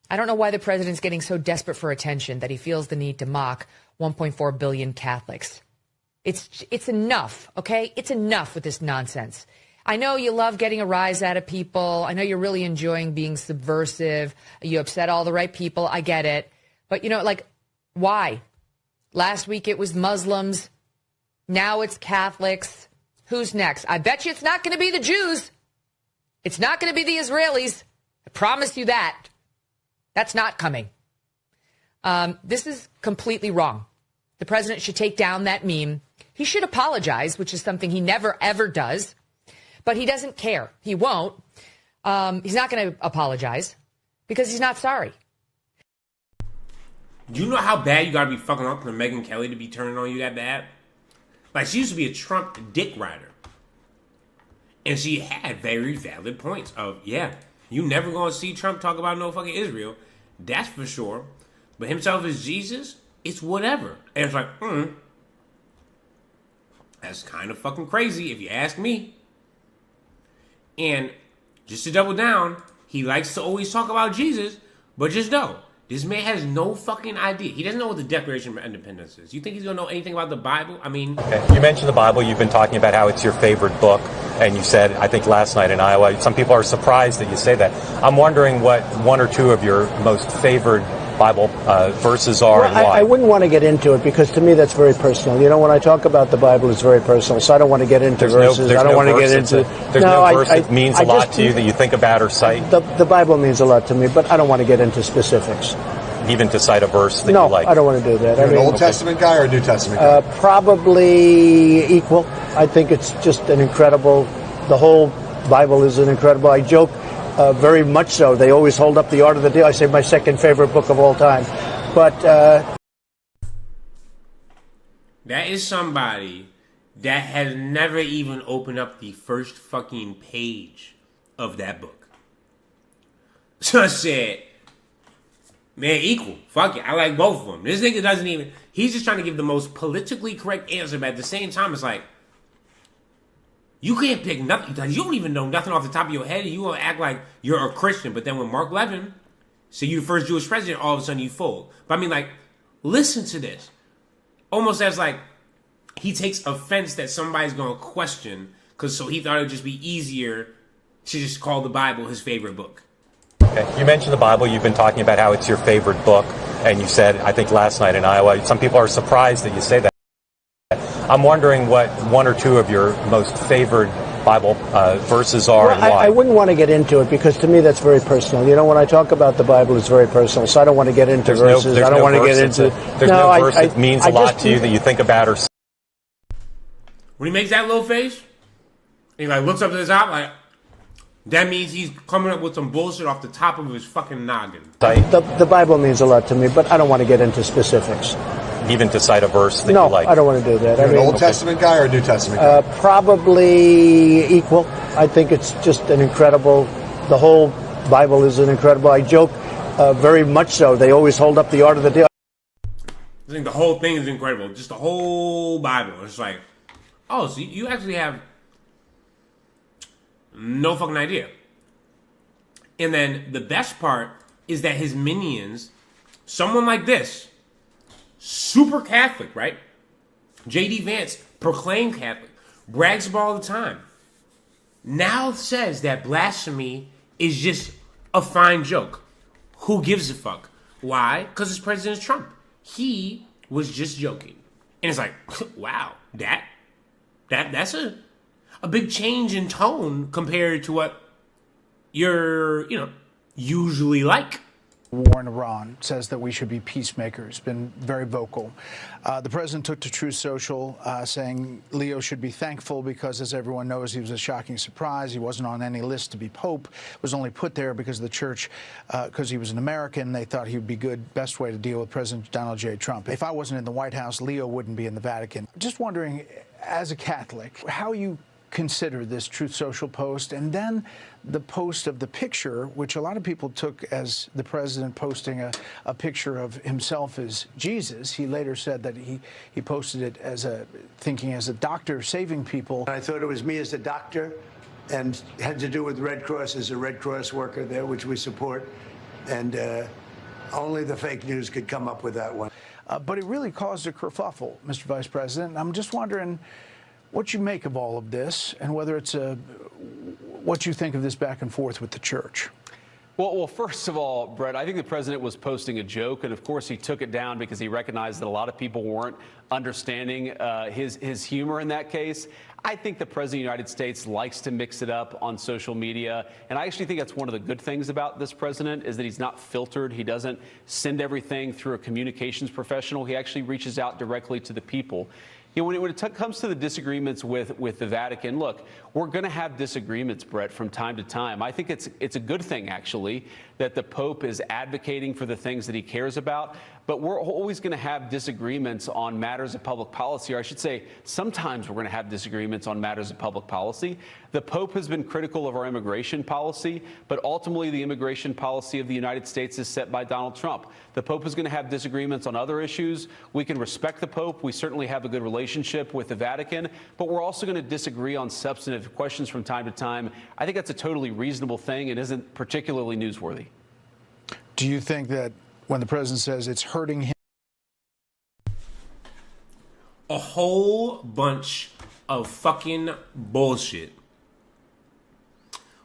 I don't know why the president's getting so desperate for attention that he feels the need to mock 1.4 billion Catholics. It's enough, okay? It's enough with this nonsense. I know you love getting a rise out of people. I know you're really enjoying being subversive. You upset all the right people. I get it. But, why? Last week it was Muslims. Now it's Catholics. Who's next? I bet you it's not going to be the Jews. It's not going to be the Israelis. I promise you that. That's not coming. This is completely wrong. The president should take down that meme. He should apologize, which is something he never, ever does. But he doesn't care. He won't. He's not going to apologize because he's not sorry. Do you know how bad you gotta be fucking up for Megyn Kelly to be turning on you that bad? Like, she used to be a Trump dick rider. And she had very valid points of, yeah, you never gonna see Trump talk about no fucking Israel. That's for sure. But himself as Jesus, it's whatever. And it's like, that's kind of fucking crazy if you ask me. And just to double down, he likes to always talk about Jesus, but just know, this man has no fucking idea. He doesn't know what the Declaration of Independence is. You think he's going to know anything about the Bible? I mean... Okay. You mentioned the Bible. You've been talking about how it's your favorite book. And you said, I think last night in Iowa, some people are surprised that you say that. I'm wondering what one or two of your most favorite Bible verses are and why. I wouldn't want to get into it because to me that's very personal. You know, when I talk about the Bible, it's very personal. So I don't want to get into verses. I don't want to get into... There's no verse that means a lot to you that you think about or cite? The Bible means a lot to me, but I don't want to get into specifics. Even to cite a verse that you like? No, I don't want to do that. You're an Old Testament guy or a New Testament guy? Probably equal. I think it's just an incredible... The whole Bible is an incredible... I joke very much so. They always hold up the Art of the Deal. I say my second favorite book of all time. But... that is somebody that has never even opened up the first fucking page of that book. So I said... Man, equal. Fuck it. I like both of them. This nigga doesn't even... He's just trying to give the most politically correct answer, but at the same time, it's like... You can't pick nothing. You don't even know nothing off the top of your head, and you want to act like you're a Christian. But then when Mark Levin said you're the first Jewish president, all of a sudden you fold. But I mean, like, listen to this. Almost as like, he takes offense that somebody's going to question, because so he thought it would just be easier to just call the Bible his favorite book. Okay. You mentioned the Bible. You've been talking about how it's your favorite book. And you said, I think last night in Iowa, some people are surprised that you say that. I'm wondering what one or two of your most favorite Bible verses are and why. I wouldn't want to get into it because to me that's very personal. You know, when I talk about the Bible, it's very personal. So I don't want to get into verses. I don't want to get into... There's no verse that means a lot to you that you think about or... When he makes that little face, he like looks up to the top, like, that means he's coming up with some bullshit off the top of his fucking noggin. The Bible means a lot to me, but I don't want to get into specifics. Even to cite a verse that you like? No, I don't want to do that. You're an Old Testament guy or a New Testament guy? Probably equal. I think it's just an incredible... The whole Bible is an incredible... I joke very much so. They always hold up the Art of the Deal. I think the whole thing is incredible. Just the whole Bible. It's like, oh, so you actually have no fucking idea. And then the best part is that his minions, someone like this, super Catholic, right? J.D. Vance, proclaimed Catholic, brags about all the time, now says that blasphemy is just a fine joke. Who gives a fuck? Why? Because it's President Trump. He was just joking. And it's like, wow, that's a big change in tone compared to what you're, usually like. War in Iran says that we should be peacemakers, been very vocal. The president took to Truth Social saying Leo should be thankful because, as everyone knows, he was a shocking surprise. He wasn't on any list to be pope, was only put there because of the church, because he was an American. They thought he would be good, best way to deal with President Donald J. Trump. If I wasn't in the White House, Leo wouldn't be in the Vatican. Just wondering, as a Catholic, how you consider this Truth Social post, and then the post of the picture, which a lot of people took as the president posting a picture of himself as Jesus. He later said that he posted it as thinking as a doctor saving people. I thought it was me as a doctor, and had to do with Red Cross as a Red Cross worker there, which we support, and only the fake news could come up with that one. But it really caused a kerfuffle, Mr. Vice President. I'm just wondering what you make of all of this, and whether it's what you think of this back and forth with the church. Well, first of all, Brett, I think the president was posting a joke, and of course he took it down because he recognized that a lot of people weren't understanding his humor in that case. I think the president of the United States likes to mix it up on social media, and I actually think that's one of the good things about this president is that he's not filtered. He doesn't send everything through a communications professional. He actually reaches out directly to the people. You know, when it comes to the disagreements with the Vatican, look, we're going to have disagreements, Brett, from time to time. I think it's a good thing, actually, that the Pope is advocating for the things that he cares about. But we're always going to have disagreements on matters of public policy, or I should say, sometimes we're going to have disagreements on matters of public policy. The Pope has been critical of our immigration policy, but ultimately the immigration policy of the United States is set by Donald Trump. The Pope is going to have disagreements on other issues. We can respect the Pope. We certainly have a good relationship with the Vatican, but we're also going to disagree on substantive questions from time to time. I think that's a totally reasonable thing and isn't particularly newsworthy. Do you think that when the president says it's hurting him? A whole bunch of fucking bullshit.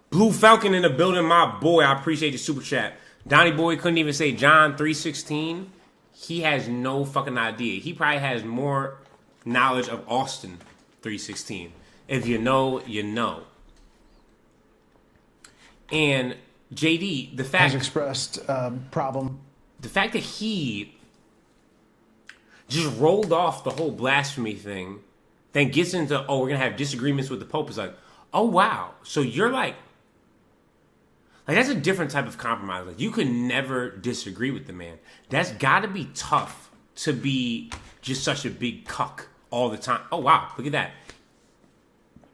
Blue Falcon in the building, my boy. I appreciate the super chat. Donnie Boy couldn't even say John 3:16. He has no fucking idea. He probably has more knowledge of Austin 3:16. If you know, you know. And JD, the fact has expressed problem. The fact that he just rolled off the whole blasphemy thing, then gets into, oh, we're going to have disagreements with the Pope, is like, oh, wow. So you're like that's a different type of compromise. Like, you could never disagree with the man. That's got to be tough to be just such a big cuck all the time. Oh, wow. Look at that.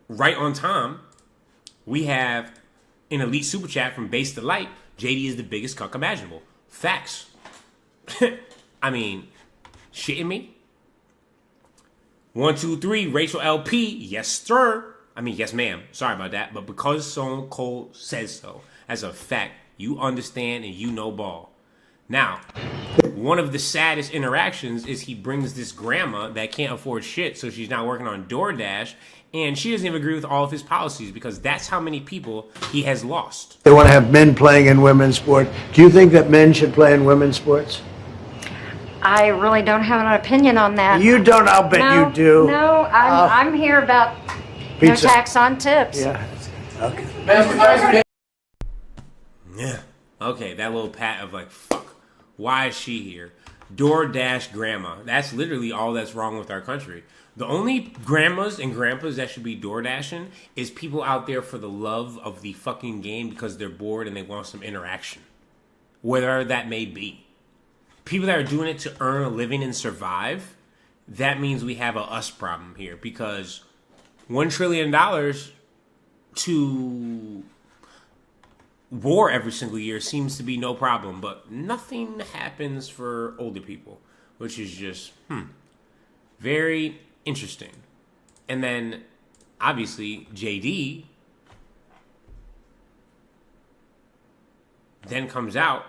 Right on time, we have an elite super chat from Base to Light. JD is the biggest cuck imaginable. Facts. I mean, shitting me? 1, 2, 3, Rachel LP. Yes, sir. I mean, yes, ma'am. Sorry about that. But because Stone Cold says so, as a fact, you understand and you know ball. Now, one of the saddest interactions is he brings this grandma that can't afford shit, so she's not working on DoorDash, and she doesn't even agree with all of his policies because that's how many people he has lost. They want to have men playing in women's sport. Do you think that men should play in women's sports? I really don't have an opinion on that. You don't? I'll bet you do. No, I'm here about Pizza. no tax on tips. Yeah. Okay. Yeah. Okay, that little pat of like, fuck, why is she here? DoorDash grandma. That's literally all that's wrong with our country. The only grandmas and grandpas that should be DoorDashing is people out there for the love of the fucking game because they're bored and they want some interaction. Whatever that may be. People that are doing it to earn a living and survive, that means we have a us problem here because $1 trillion to war every single year seems to be no problem, but nothing happens for older people, which is just, very interesting. And then, obviously, JD then comes out.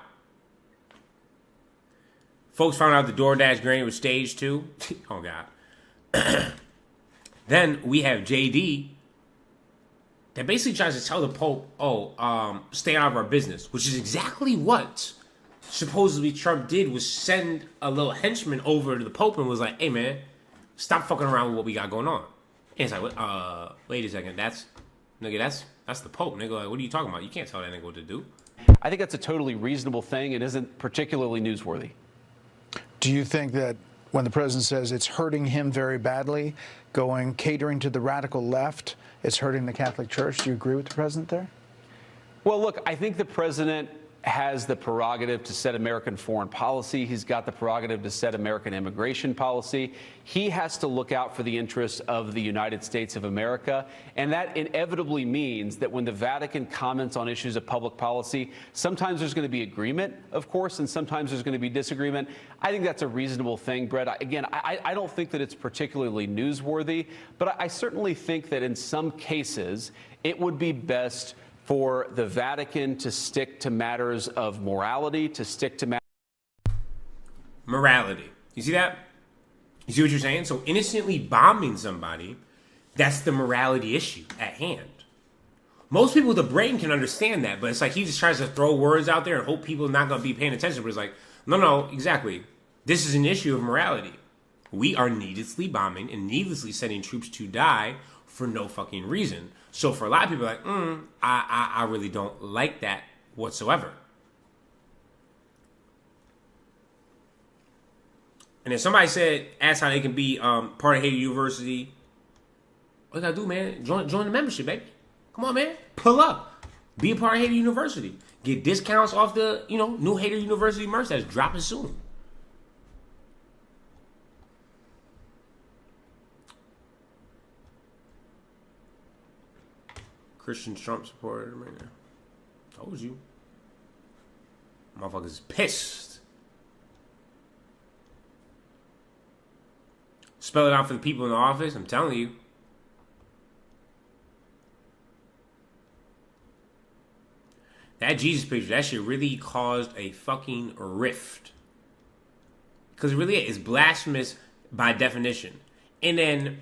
Folks found out the DoorDash granny was staged too. Oh, God. Then we have JD that basically tries to tell the Pope, stay out of our business, which is exactly what supposedly Trump did, was send a little henchman over to the Pope and was like, hey, man, stop fucking around with what we got going on. And it's like, wait a second, that's the Pope, nigga. Like, what are you talking about? You can't tell that nigga what to do. I think that's a totally reasonable thing. It isn't particularly newsworthy. Do you think that when the president says it's hurting him very badly, catering to the radical left, it's hurting the Catholic Church? Do you agree with the president there? Well, look, I think the president has the prerogative to set American foreign policy. He's got the prerogative to set American immigration policy. He has to look out for the interests of the United States of America. And that inevitably means that when the Vatican comments on issues of public policy, sometimes there's going to be agreement, of course, and sometimes there's going to be disagreement. I think that's a reasonable thing, Brett. I don't think that it's particularly newsworthy, but I certainly think that in some cases it would be best for the Vatican to stick to matters of morality, to stick to morality. You see that? You see what you're saying? So innocently bombing somebody, that's the morality issue at hand. Most people with a brain can understand that, but it's like he just tries to throw words out there and hope people are not going to be paying attention. But it's like, no, exactly. This is an issue of morality. We are needlessly bombing and needlessly sending troops to die for no fucking reason. So for a lot of people, like, I really don't like that whatsoever. And then somebody asked how they can be part of Haiti University. What you gotta do, man? Join the membership, baby. Come on, man. Pull up. Be a part of Haiti University. Get discounts off the, new Haiti University merch that's dropping soon. Christian Trump supporter right now. Told you. Motherfuckers is pissed. Spell it out for the people in the office. I'm telling you. That Jesus picture, that shit really caused a fucking rift. Because it really is blasphemous by definition. And then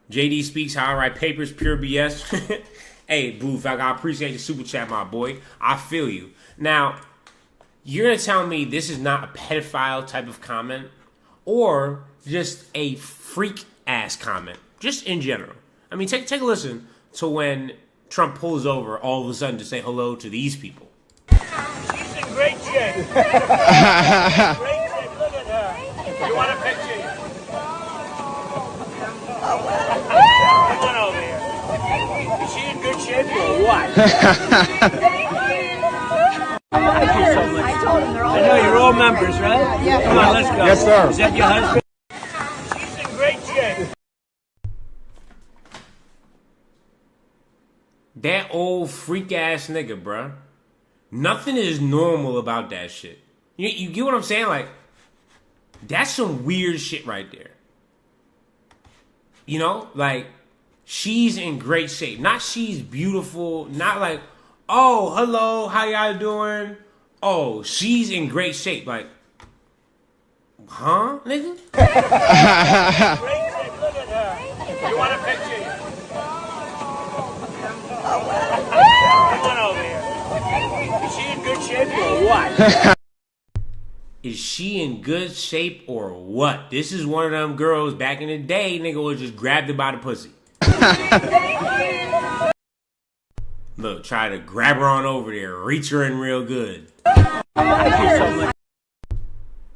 JD speaks how I write papers, pure BS. Hey, Booth, I appreciate your super chat, my boy. I feel you. Now, you're going to tell me this is not a pedophile type of comment or just a freak-ass comment, just in general. I mean, take a listen to when Trump pulls over all of a sudden to say hello to these people. She's in great shape. Great shape. Look at her. You want a picture? Come on over here. Is she in good shape or what? Thank you so much. I know you're all members, right? Yeah. Come on, let's go. Yes, sir. Is that your husband? She's in great shape. That old freak ass nigga, bruh. Nothing is normal about that shit. You get what I'm saying? Like, that's some weird shit right there. Like, she's in great shape. Not she's beautiful. Not like, oh, hello, how y'all doing? Oh, she's in great shape. Like, huh, nigga? Great shape. Look at her. You want a picture? Come on over here. Is she in good shape or what? Is she in good shape or what? This is one of them girls back in the day, nigga, was just grabbed her by the pussy. Look, try to grab her on over there, reach her in real good. Thank you so much.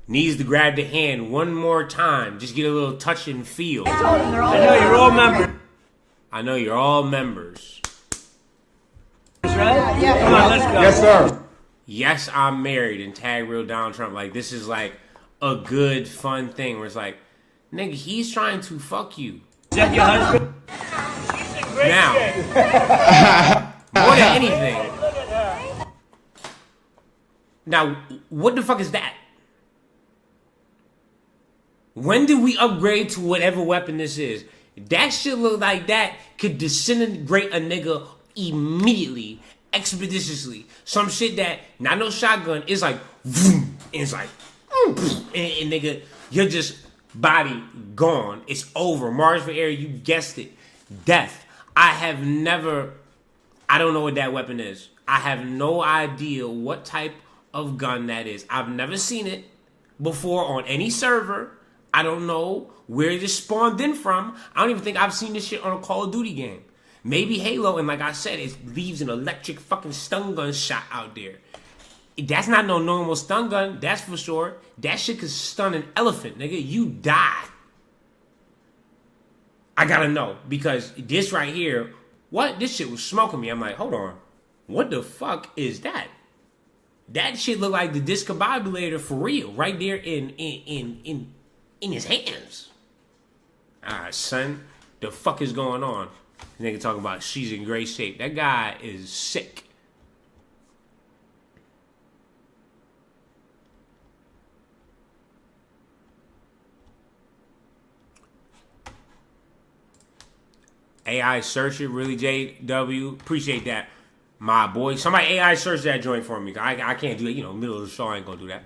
Needs to grab the hand one more time, just get a little touch and feel. I know you're all members. I know you're all members. Right? Yeah. Come on, let's go. Yes, sir. Yes, I'm married, and tag real Donald Trump. Like, this is like a good, fun thing where it's like, nigga, he's trying to fuck you. Is that your husband? She's in great Now, more than anything. Look at her. Now, what the fuck is that? When did we upgrade to whatever weapon this is? That shit look like that could disintegrate a nigga immediately, expeditiously. Some shit that, not no shotgun, it's like, vroom, and it's like, and nigga, you're just body gone. It's over. March for air, you guessed it. Death. I don't know what that weapon is. I have no idea what type of gun that is. I've never seen it before on any server. I don't know where this spawned in from. I don't even think I've seen this shit on a Call of Duty game. Maybe Halo, and like I said, it leaves an electric fucking stun gun shot out there. That's not no normal stun gun, that's for sure. That shit could stun an elephant, nigga. You die. I gotta know, because this right here, what? This shit was smoking me. I'm like, hold on. What the fuck is that? That shit look like the discombobulator for real, right there in his hands. Alright, son. The fuck is going on? Nigga talking about she's in great shape. That guy is sick. AI search it, really, JW? Appreciate that, my boy. Somebody AI search that joint for me. I can't do it. Middle of the show, I ain't gonna do that.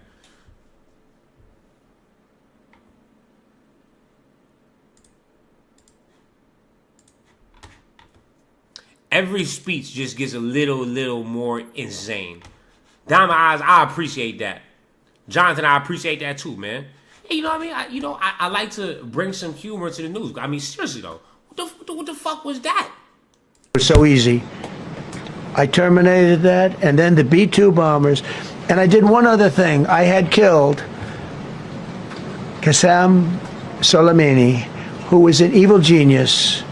Every speech just gets a little more insane. Diamond Eyes, I appreciate that. Jonathan, I appreciate that too, man. Hey, you know what I mean? I like to bring some humor to the news. I mean, seriously though, what the fuck was that? It was so easy. I terminated that, and then the B-2 bombers. And I did one other thing. I had killed Qasem Soleimani, who was an evil genius.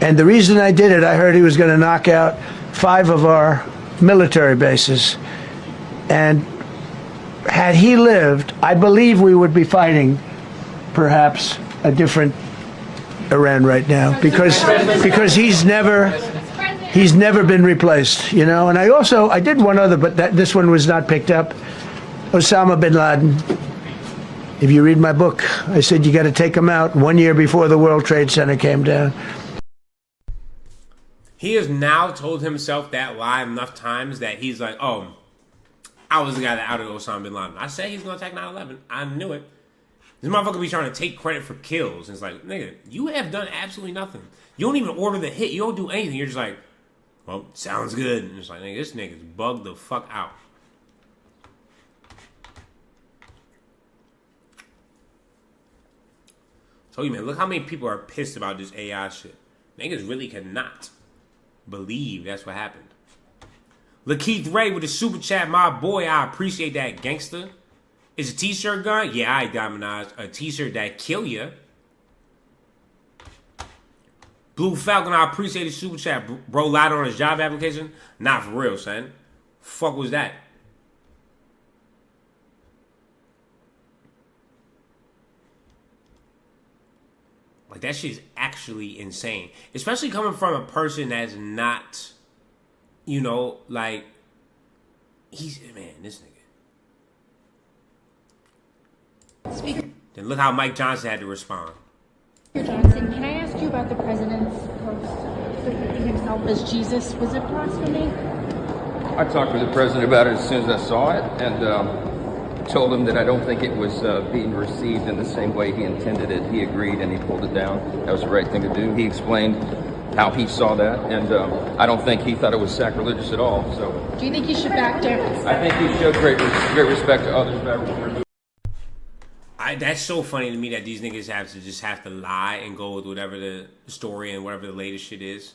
And the reason I did it, I heard he was going to knock out 5 of our military bases. And had he lived, I believe we would be fighting perhaps a different Iran right now, because he's never been replaced, you know. And I did one other, but this one was not picked up. Osama bin Laden. If you read my book, I said you got to take him out 1 year before the World Trade Center came down. He has now told himself that lie enough times that he's like, oh, I was the guy that outed Osama bin Laden. I said he's going to attack 9/11. I knew it. This motherfucker be trying to take credit for kills. And it's like, nigga, you have done absolutely nothing. You don't even order the hit. You don't do anything. You're just like, well, sounds good. And it's like, nigga, this nigga's bugged the fuck out. Told you, man, look how many people are pissed about this AI shit. Niggas really cannot believe that's what happened. Lakeith Ray with the super chat, my boy, I appreciate that, gangster. Is a t-shirt gun? Yeah, I Diamond a t-shirt that kill ya. Blue Falcon, I appreciate the super chat. Bro lied on his job application? Not for real, son. Fuck was that? Like, that shit is actually insane. Especially coming from a person that's not, you know, like, man, this nigga. Speaker Then look how Mike Johnson had to respond. Johnson, can I ask you about the president's post depicting himself as Jesus? Was it blasphemy? I talked with the president about it as soon as I saw it, and told him that I don't think it was being received in the same way he intended it. He agreed and he pulled it down. That was the right thing to do. He explained how he saw that, and I don't think he thought it was sacrilegious at all. So, do you think he should back down? I think he showed great respect to others. That's so funny to me that these niggas have to lie and go with whatever the story and whatever the latest shit is.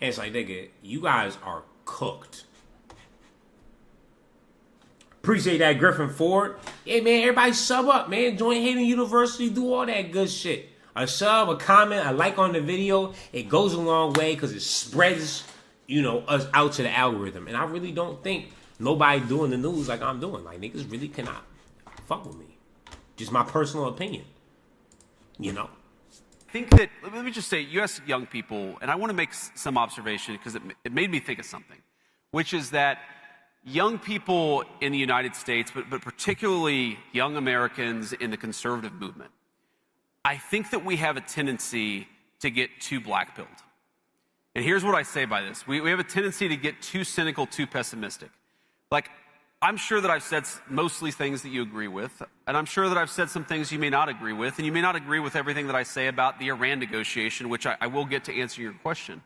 And it's like, nigga, you guys are cooked. Appreciate that, Griffin Ford. Yeah, man, everybody sub up, man. Join Hayden University, do all that good shit. A sub, a comment, a like on the video. It goes a long way because it spreads, you know, us out to the algorithm. And I really don't think nobody doing the news like I'm doing. Like, niggas really cannot fuck with me. Just my personal opinion, you know. I think that, let me just say, U.S. young people, and I want to make some observation because it made me think of something, which is that young people in the United States, but particularly young Americans in the conservative movement, I think that we have a tendency to get too black-pilled. And here's what I say by this. We have a tendency to get too cynical, too pessimistic. Like, I'm sure that I've said mostly things that you agree with, and I'm sure that I've said some things you may not agree with, and you may not agree with everything that I say about the Iran negotiation, which I will get to answer your question.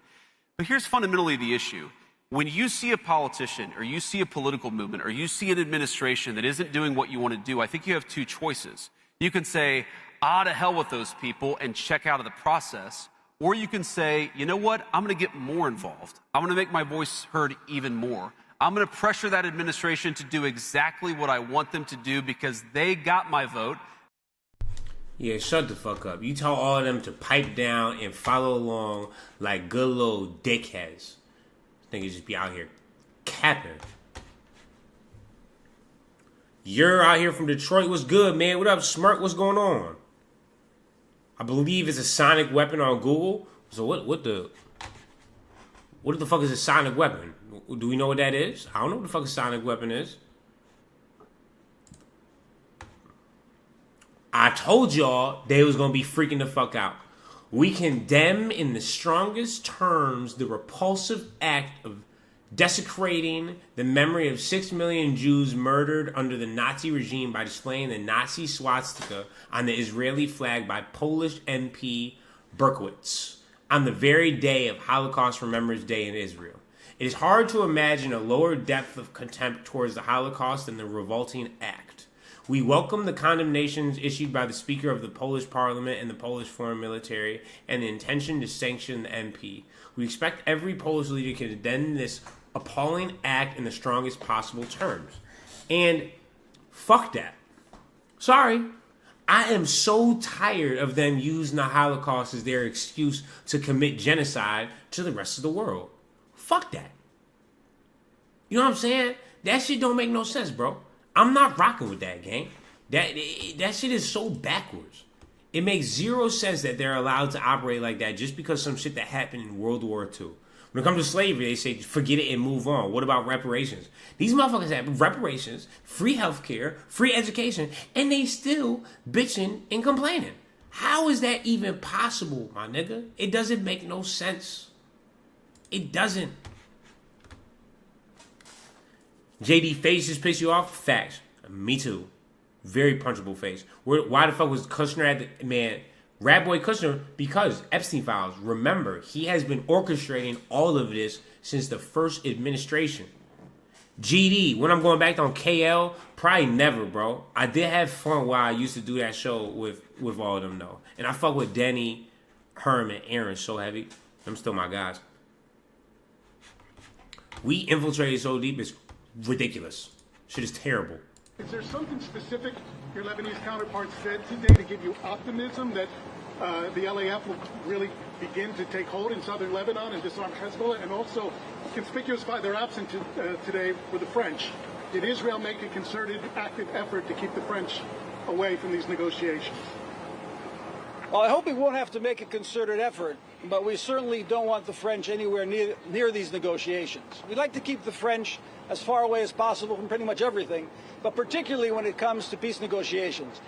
But here's fundamentally the issue. When you see a politician, or you see a political movement, or you see an administration that isn't doing what you want to do, I think you have two choices. You can say, to hell with those people, and check out of the process. Or you can say, you know what, I'm going to get more involved. I'm going to make my voice heard even more. I'm going to pressure that administration to do exactly what I want them to do because they got my vote. Yeah, shut the fuck up. You tell all of them to pipe down and follow along like good little dickheads. Niggas just be out here capping. You're out here from Detroit. What's good, man? What up, Smirk? What's going on? I believe it's a sonic weapon on Google. So what the fuck is a sonic weapon? Do we know what that is? I don't know what the fuck a sonic weapon is. I told y'all they was gonna be freaking the fuck out. We condemn in the strongest terms the repulsive act of desecrating the memory of 6 million Jews murdered under the Nazi regime by displaying the Nazi swastika on the Israeli flag by Polish MP Berkowitz on the very day of Holocaust Remembrance Day in Israel. It is hard to imagine a lower depth of contempt towards the Holocaust than the revolting act. We welcome the condemnations issued by the Speaker of the Polish Parliament and the Polish Foreign Military and the intention to sanction the MP. We expect every Polish leader to condemn this appalling act in the strongest possible terms. And fuck that. Sorry. I am so tired of them using the Holocaust as their excuse to commit genocide to the rest of the world. Fuck that. You know what I'm saying? That shit don't make no sense, bro. I'm not rocking with that, gang. That shit is so backwards. It makes zero sense that they're allowed to operate like that just because some shit that happened in World War II. When it comes to slavery, they say forget it and move on. What about reparations? These motherfuckers have reparations, free healthcare, free education, and they still bitching and complaining. How is that even possible, my nigga? It doesn't make no sense. It doesn't. JD faces piss you off? Facts. Me too. Very punchable face. Why the fuck was Kushner at the... Man, Rat Boy Kushner, because Epstein files. Remember, he has been orchestrating all of this since the first administration. GD, when I'm going back on KL, probably never, bro. I did have fun while I used to do that show with all of them, though. And I fuck with Denny, Herm, and Aaron so heavy. I'm still my guys. We infiltrated so deep, it's ridiculous. Shit is terrible. Is there something specific your Lebanese counterpart said today to give you optimism that the LAF will really begin to take hold in southern Lebanon and disarm Hezbollah? And also, conspicuous by their absence today were the French. Did Israel make a concerted, active effort to keep the French away from these negotiations? Well, I hope we won't have to make a concerted effort, but we certainly don't want the French anywhere near these negotiations. We'd like to keep the French as far away as possible from pretty much everything, but particularly when it comes to peace negotiations.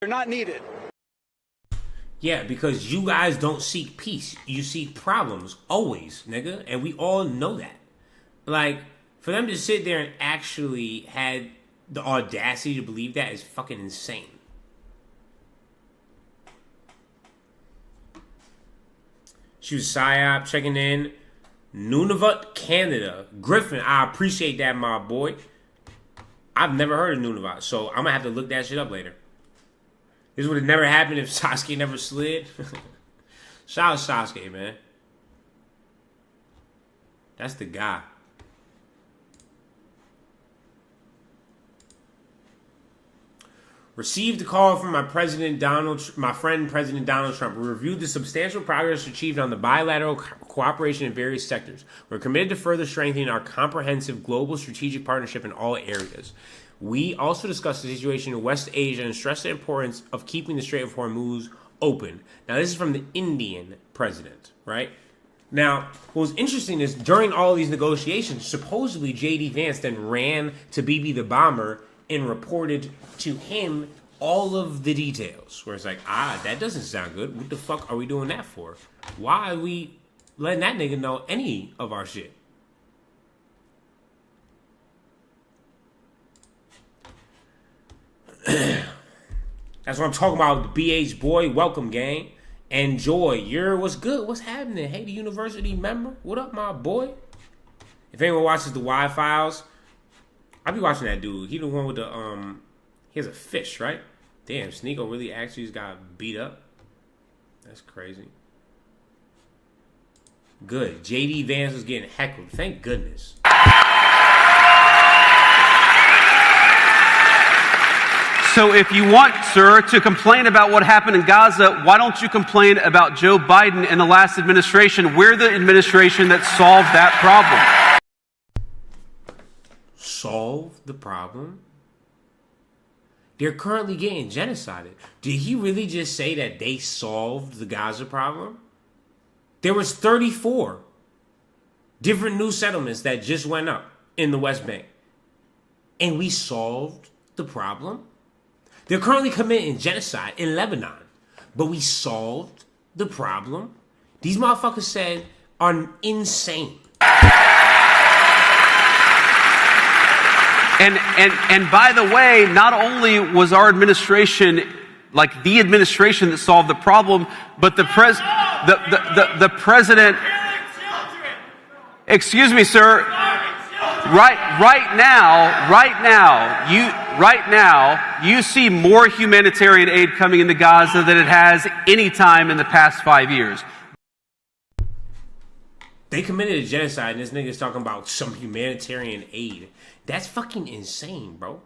They're not needed. Yeah, because you guys don't seek peace. You seek problems, always, nigga. And we all know that. Like, for them to sit there and actually had the audacity to believe that is fucking insane. She was PSYOP checking in. Nunavut, Canada. Griffin, I appreciate that, my boy. I've never heard of Nunavut, so I'm going to have to look that shit up later. This would have never happened if Sasuke never slid. Shout out Sasuke, man. That's the guy. Received a call from my friend President Donald Trump. We reviewed the substantial progress achieved on the bilateral cooperation in various sectors. We're committed to further strengthening our comprehensive global strategic partnership in all areas. We also discussed the situation in West Asia and stressed the importance of keeping the Strait of Hormuz open. Now, this is from the Indian president, right? Now, what was interesting is during all of these negotiations, supposedly J.D. Vance then ran to Bibi the bomber and reported to him all of the details. Where it's like, that doesn't sound good. What the fuck are we doing that for? Why are we letting that nigga know any of our shit? That's what I'm talking about. The BH boy, welcome, gang. Enjoy. What's good? What's happening? Hey, the university member. What up, my boy? If anyone watches the Y-Files, I be watching that dude. He the one with the he has a fish, right? Damn, Sneeko really actually just got beat up. That's crazy. Good. JD Vance was getting heckled. Thank goodness. So if you want, sir, to complain about what happened in Gaza, why don't you complain about Joe Biden and the last administration? We're the administration that solved that problem. Solve the problem? They're currently getting genocided. Did he really just say that they solved the Gaza problem? There was 34 different new settlements that just went up in the West Bank. And we solved the problem? They're currently committing genocide in Lebanon. But we solved the problem? These motherfuckers said are insane. And by the way, not only was our administration like the administration that solved the problem, but the president. Excuse me, sir. Right now, you see more humanitarian aid coming into Gaza than it has any time in the past 5 years. They committed a genocide, and this nigga's talking about some humanitarian aid. That's fucking insane, bro.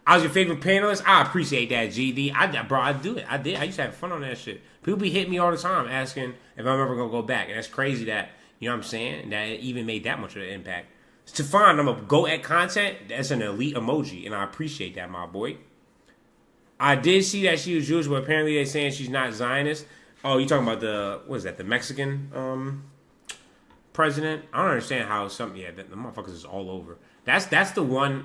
I was your favorite panelist. I appreciate that, GD. Bro, I do it. I did. I used to have fun on that shit. People be hitting me all the time asking if I'm ever going to go back. And that's crazy that, you know what I'm saying, that it even made that much of an impact. Stefan, I'm a go at content. That's an elite emoji, and I appreciate that, my boy. I did see that she was Jewish, but apparently they're saying she's not Zionist. Oh, you talking about the, what is that, the Mexican president? I don't understand how the motherfuckers is all over. That's the one,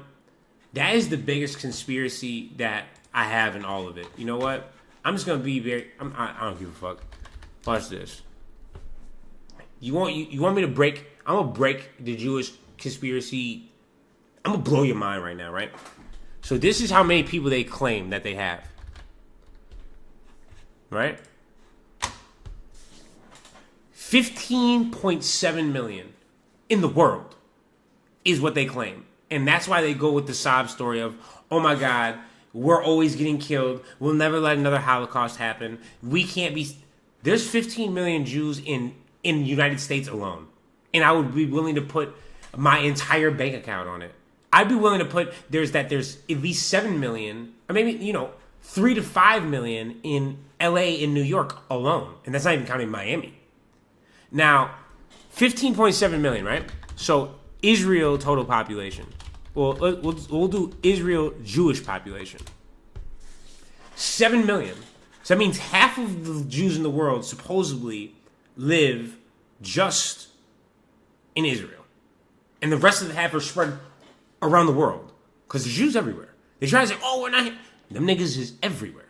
that is the biggest conspiracy that I have in all of it. You know what? I'm just going to be very, I don't give a fuck. Watch this. You want me to break, I'm going to break the Jewish conspiracy. I'm going to blow your mind right now, right? So this is how many people they claim that they have. Right? 15.7 million in the world is what they claim. And that's why they go with the sob story of, oh my God, we're always getting killed. We'll never let another Holocaust happen. We can't be... There's 15 million Jews in the United States alone. And I would be willing to put my entire bank account on it. I'd be willing to put there's at least 7 million, or maybe, 3 to 5 million in LA and New York alone. And that's not even counting Miami. Now, 15.7 million, right? So Israel total population. Well, we'll do Israel Jewish population. 7 million. So that means half of the Jews in the world supposedly live just in Israel. And the rest of the half are spread around the world. Because there's Jews everywhere. They try to say, oh, we're not here. Them niggas is everywhere.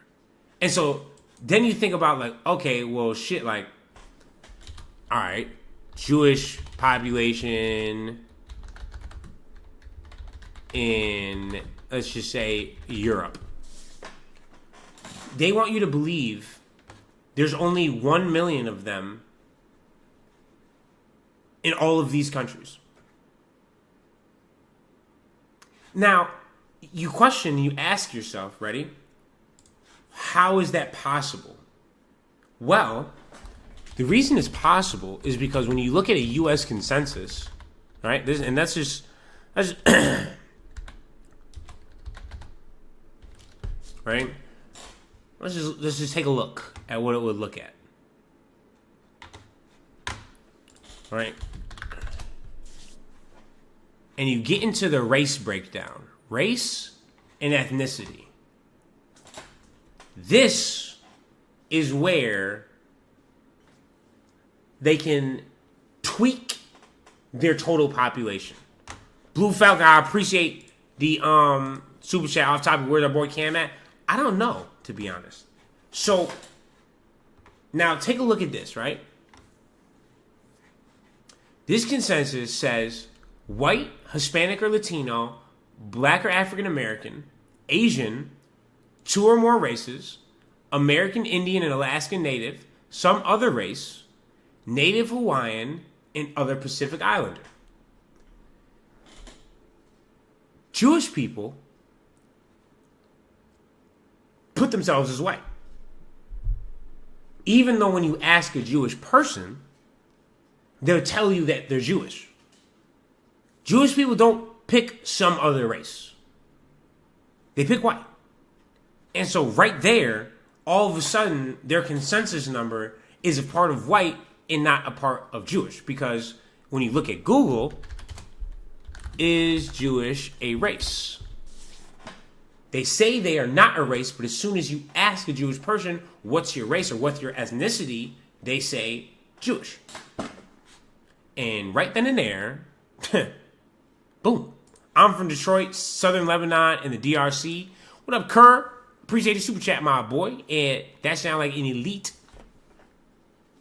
And so then you think about like, okay, well, shit, like, all right, Jewish population in, let's just say, Europe. They want you to believe there's only 1 million of them in all of these countries. Now, you question, you ask yourself, ready? How is that possible? Well, the reason it's possible is because when you look at a U.S. consensus, right? That's right? Let's just take a look at what it would look at. Right? And you get into the race breakdown. Race and ethnicity. This is where they can tweak their total population. Blue Falcon, I appreciate the super chat off topic. Where's our boy Cam at? I don't know, to be honest. So, now take a look at this, right? This consensus says white, Hispanic or Latino, black or African American, Asian, 2 or more races, American Indian and Alaskan Native, some other race, Native Hawaiian, and other Pacific Islander. Jewish people put themselves as white. Even though when you ask a Jewish person, they'll tell you that they're Jewish. Jewish people don't pick some other race. They pick white. And so right there, all of a sudden, their consensus number is a part of white and not a part of Jewish. Because when you look at Google, is Jewish a race? They say they are not a race, but as soon as you ask a Jewish person, what's your race or what's your ethnicity, they say Jewish. And right then and there, boom. I'm from Detroit, Southern Lebanon, and the DRC. What up, Kerr? Appreciate the super chat, my boy. And that sounds like an elite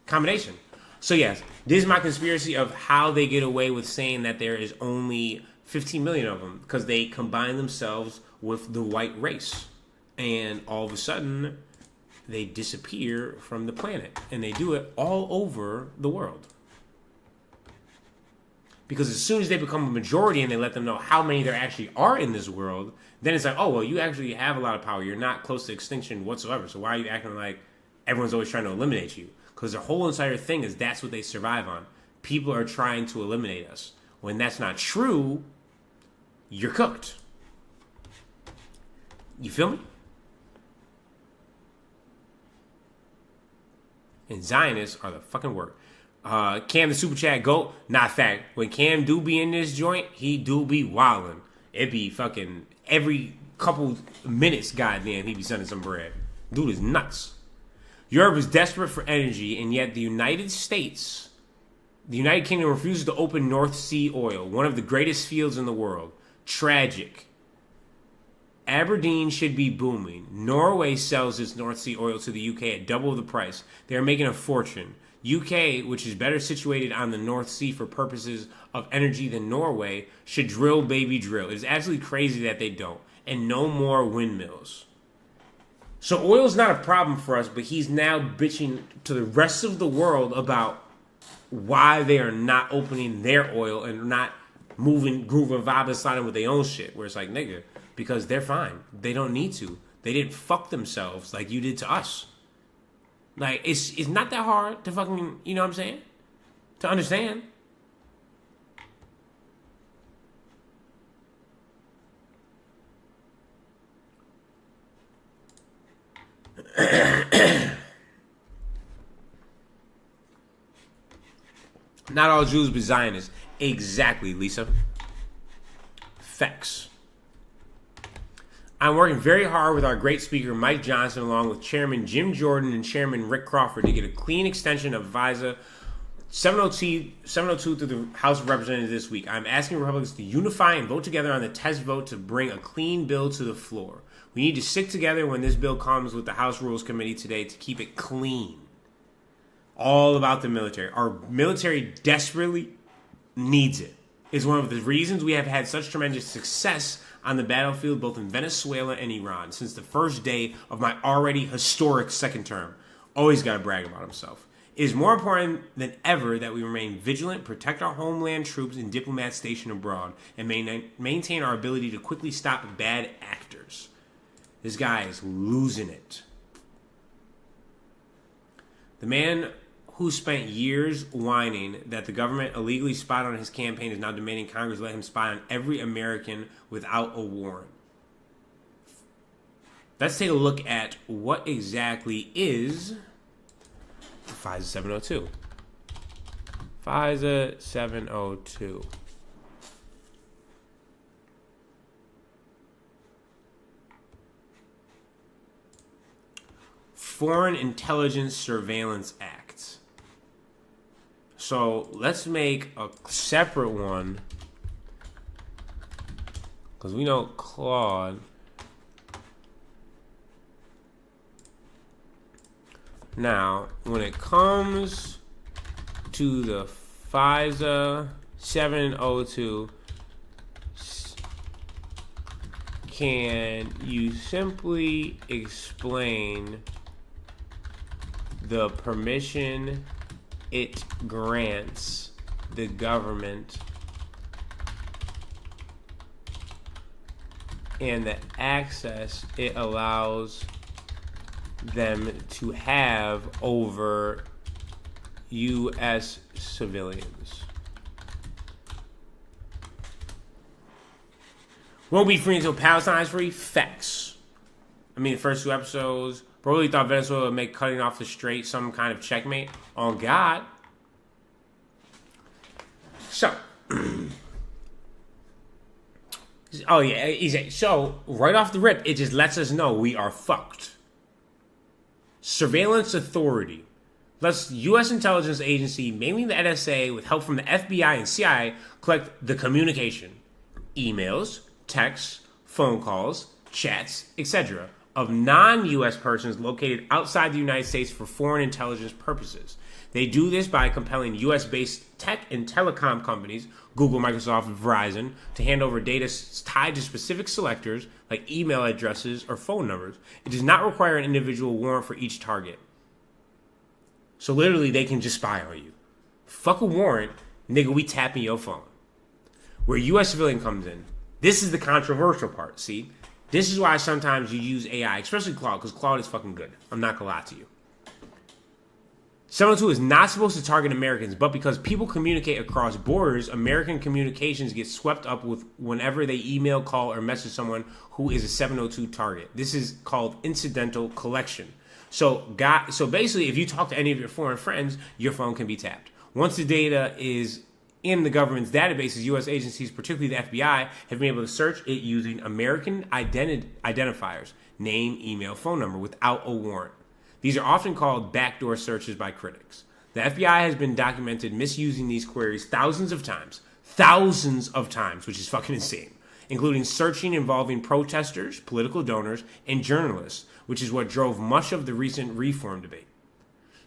combination. So yes, this is my conspiracy of how they get away with saying that there is only 15 million of them, because they combine themselves with the white race. And all of a sudden, they disappear from the planet. And they do it all over the world. Because as soon as they become a majority and they let them know how many there actually are in this world, then it's like, oh, well, you actually have a lot of power. You're not close to extinction whatsoever. So why are you acting like everyone's always trying to eliminate you? Because their whole entire thing is that's what they survive on. people are trying to eliminate us. When that's not true, you're cooked. You feel me? And Zionists are the fucking word. Cam the super chat goat, not fact. When Cam do be in this joint, he do be wildin'. It be fucking every couple minutes, goddamn, he be sending some bread. Dude is nuts. Europe is desperate for energy, and yet the United Kingdom refuses to open North Sea oil, one of the greatest fields in the world. Tragic. Aberdeen should be booming. Norway sells its North Sea oil to the UK at double the price. They are making a fortune. UK, which is better situated on the North Sea for purposes of energy than Norway, should drill, baby, drill. It is absolutely crazy that they don't. And no more windmills. So oil's not a problem for us, but he's now bitching to the rest of the world about why they are not opening their oil and not moving, grooving, vibing, sliding with their own shit. Where it's like, nigga, because they're fine. They don't need to. They didn't fuck themselves like you did to us. Like, it's not that hard to fucking, you know what I'm saying? To understand. Not all Jews be Zionists. Exactly, Lisa. Facts. I'm working very hard with our great speaker, Mike Johnson, along with Chairman Jim Jordan and Chairman Rick Crawford to get a clean extension of FISA 702 through the House of Representatives this week. I'm asking Republicans to unify and vote together on the test vote to bring a clean bill to the floor. We need to stick together when this bill comes with the House Rules Committee today to keep it clean. All about the military. Our military desperately needs it. It's one of the reasons we have had such tremendous success on the battlefield, both in Venezuela and Iran, since the first day of my already historic second term. Always got to brag about himself. It is more important than ever that we remain vigilant, protect our homeland troops and diplomats stationed abroad, and maintain our ability to quickly stop bad actors. This guy is losing it. The man who spent years whining that the government illegally spied on his campaign is now demanding Congress let him spy on every American without a warrant. Let's take a look at what exactly is FISA 702. FISA 702. Foreign Intelligence Surveillance Act. So let's make a separate one, because we know Claude. Now, when it comes to the FISA 702, can you simply explain the permission it grants the government and the access it allows them to have over U.S. civilians? Won't be free until Palestine is free? Facts. I mean, the first two episodes, bro really thought Venezuela would make cutting off the Strait some kind of checkmate on God. So, oh yeah, so right off the rip, it just lets us know we are fucked. Surveillance authority lets U.S. intelligence agency, mainly the NSA, with help from the FBI and CIA, collect the communication, emails, texts, phone calls, chats, etc., of non-U.S. persons located outside the United States for foreign intelligence purposes. They do this by compelling U.S.-based tech and telecom companies, Google, Microsoft, and Verizon, to hand over data tied to specific selectors, like email addresses or phone numbers. It does not require an individual warrant for each target. So literally, they can just spy on you. Fuck a warrant, nigga, we tapping your phone. Where U.S. civilian comes in, this is the controversial part, see? This is why sometimes you use AI, especially Claude, because Claude is fucking good. I'm not gonna lie to you. 702 is not supposed to target Americans, but because people communicate across borders, American communications get swept up with whenever they email, call, or message someone who is a 702 target. This is called incidental collection. So basically, if you talk to any of your foreign friends, your phone can be tapped. Once the data is in the government's databases, U.S. agencies, particularly the FBI, have been able to search it using American identifiers, name, email, phone number, without a warrant. These are often called backdoor searches by critics. The FBI has been documented misusing these queries thousands of times, which is fucking insane, including searching involving protesters, political donors, and journalists, which is what drove much of the recent reform debate.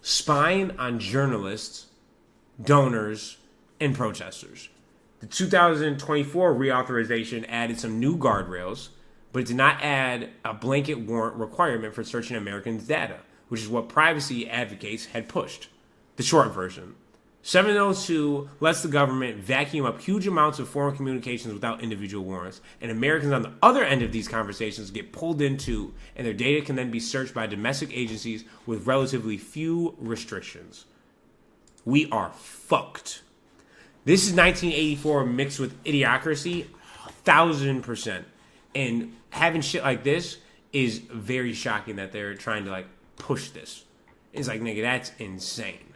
Spying on journalists, donors, and protesters. The 2024 reauthorization added some new guardrails, but it did not add a blanket warrant requirement for searching Americans' data, which is what privacy advocates had pushed. The short version. 702 lets the government vacuum up huge amounts of foreign communications without individual warrants, and Americans on the other end of these conversations get pulled into, and their data can then be searched by domestic agencies with relatively few restrictions. We are fucked. This is 1984 mixed with idiocracy, 1,000%. And having shit like this is very shocking that they're trying to like push this. It's like, nigga, that's insane.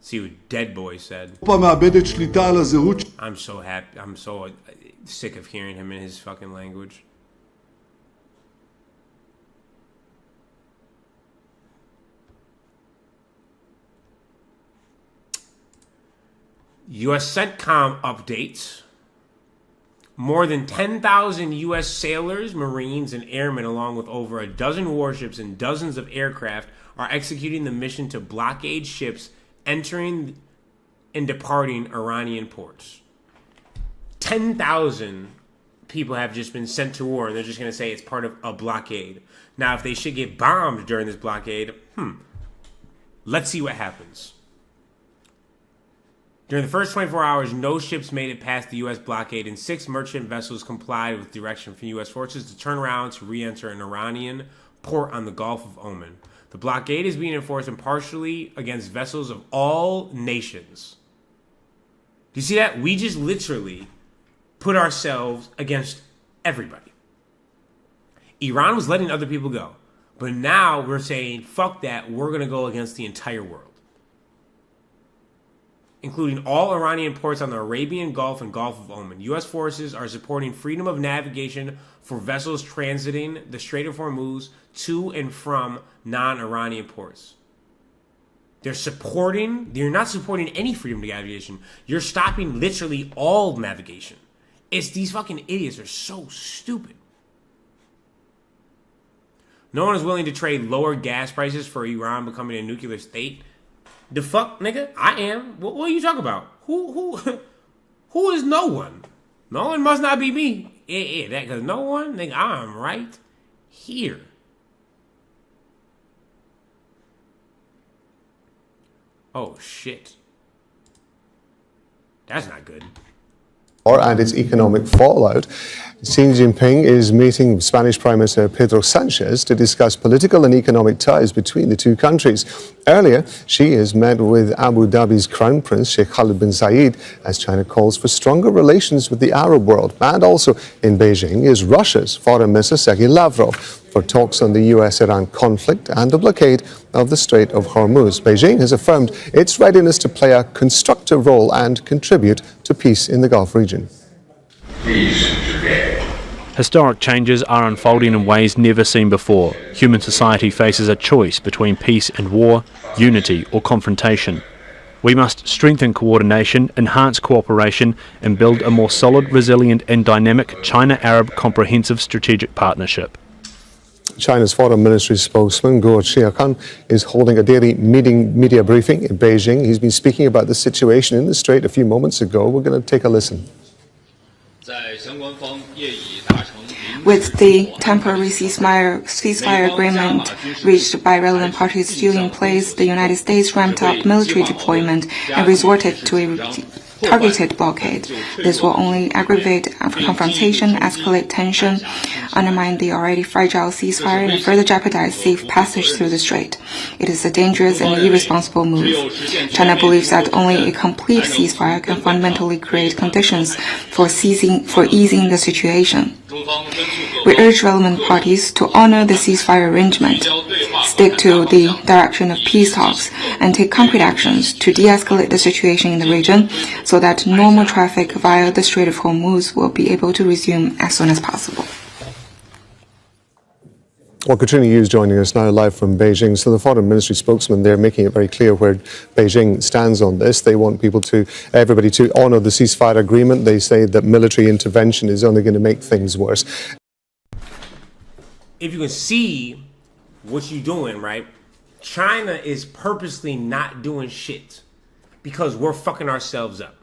See what Dead Boy said. I'm so happy. I'm so sick of hearing him in his fucking language. U.S. CENTCOM updates. More than 10,000 U.S. sailors, Marines, and airmen, along with over a dozen warships and dozens of aircraft, are executing the mission to blockade ships entering and departing Iranian ports. 10,000 people have just been sent to war, and they're just going to say it's part of a blockade. Now, if they should get bombed during this blockade, let's see what happens. During the first 24 hours, no ships made it past the U.S. blockade, and 6 merchant vessels complied with direction from U.S. forces to turn around to re-enter an Iranian port on the Gulf of Oman. The blockade is being enforced impartially against vessels of all nations. Do you see that? We just literally put ourselves against everybody. Iran was letting other people go, but now we're saying, fuck that, we're going to go against the entire world, including all Iranian ports on the Arabian Gulf and Gulf of Oman. U.S. forces are supporting freedom of navigation for vessels transiting the Strait of Hormuz to and from non-Iranian ports. They're not supporting any freedom of navigation. You're stopping literally all navigation. These fucking idiots are so stupid. No one is willing to trade lower gas prices for Iran becoming a nuclear state. The fuck, nigga? I am. What are you talking about? Who is no one? No one must not be me. Yeah, that because no one, nigga, I'm right here. Oh shit. That's not good. And its economic fallout. Xi Jinping is meeting Spanish Prime Minister Pedro Sanchez to discuss political and economic ties between the two countries. Earlier, Xi has met with Abu Dhabi's Crown Prince Sheikh Khalid bin Zayed as China calls for stronger relations with the Arab world. And also in Beijing is Russia's Foreign Minister Sergei Lavrov for talks on the US-Iran conflict and the blockade of the Strait of Hormuz. Beijing has affirmed its readiness to play a constructive role and contribute to peace in the Gulf region. Historic changes are unfolding in ways never seen before. Human society faces a choice between peace and war, unity or confrontation. We must strengthen coordination, enhance cooperation and build a more solid, resilient and dynamic China-Arab comprehensive strategic partnership. China's Foreign Ministry spokesman, Guo Xiaokan, is holding a daily media briefing in Beijing. He's been speaking about the situation in the Strait a few moments ago. We're going to take a listen. With the temporary ceasefire agreement reached by relevant parties still in place, the United States ramped up military deployment and resorted to a targeted blockade. This will only aggravate confrontation, escalate tension, undermine the already fragile ceasefire and further jeopardize safe passage through the Strait. It is a dangerous and irresponsible move. China believes that only a complete ceasefire can fundamentally create conditions for easing the situation. We urge relevant parties to honor the ceasefire arrangement, stick to the direction of peace talks, and take concrete actions to de-escalate the situation in the region so that normal traffic via the Strait of Hormuz will be able to resume as soon as possible. Well, Katrina Yu is joining us now live from Beijing. So the Foreign Ministry spokesman, they're making it very clear where Beijing stands on this. They want everybody to honour the ceasefire agreement. They say that military intervention is only going to make things worse. If you can see what you're doing, right? China is purposely not doing shit because we're fucking ourselves up.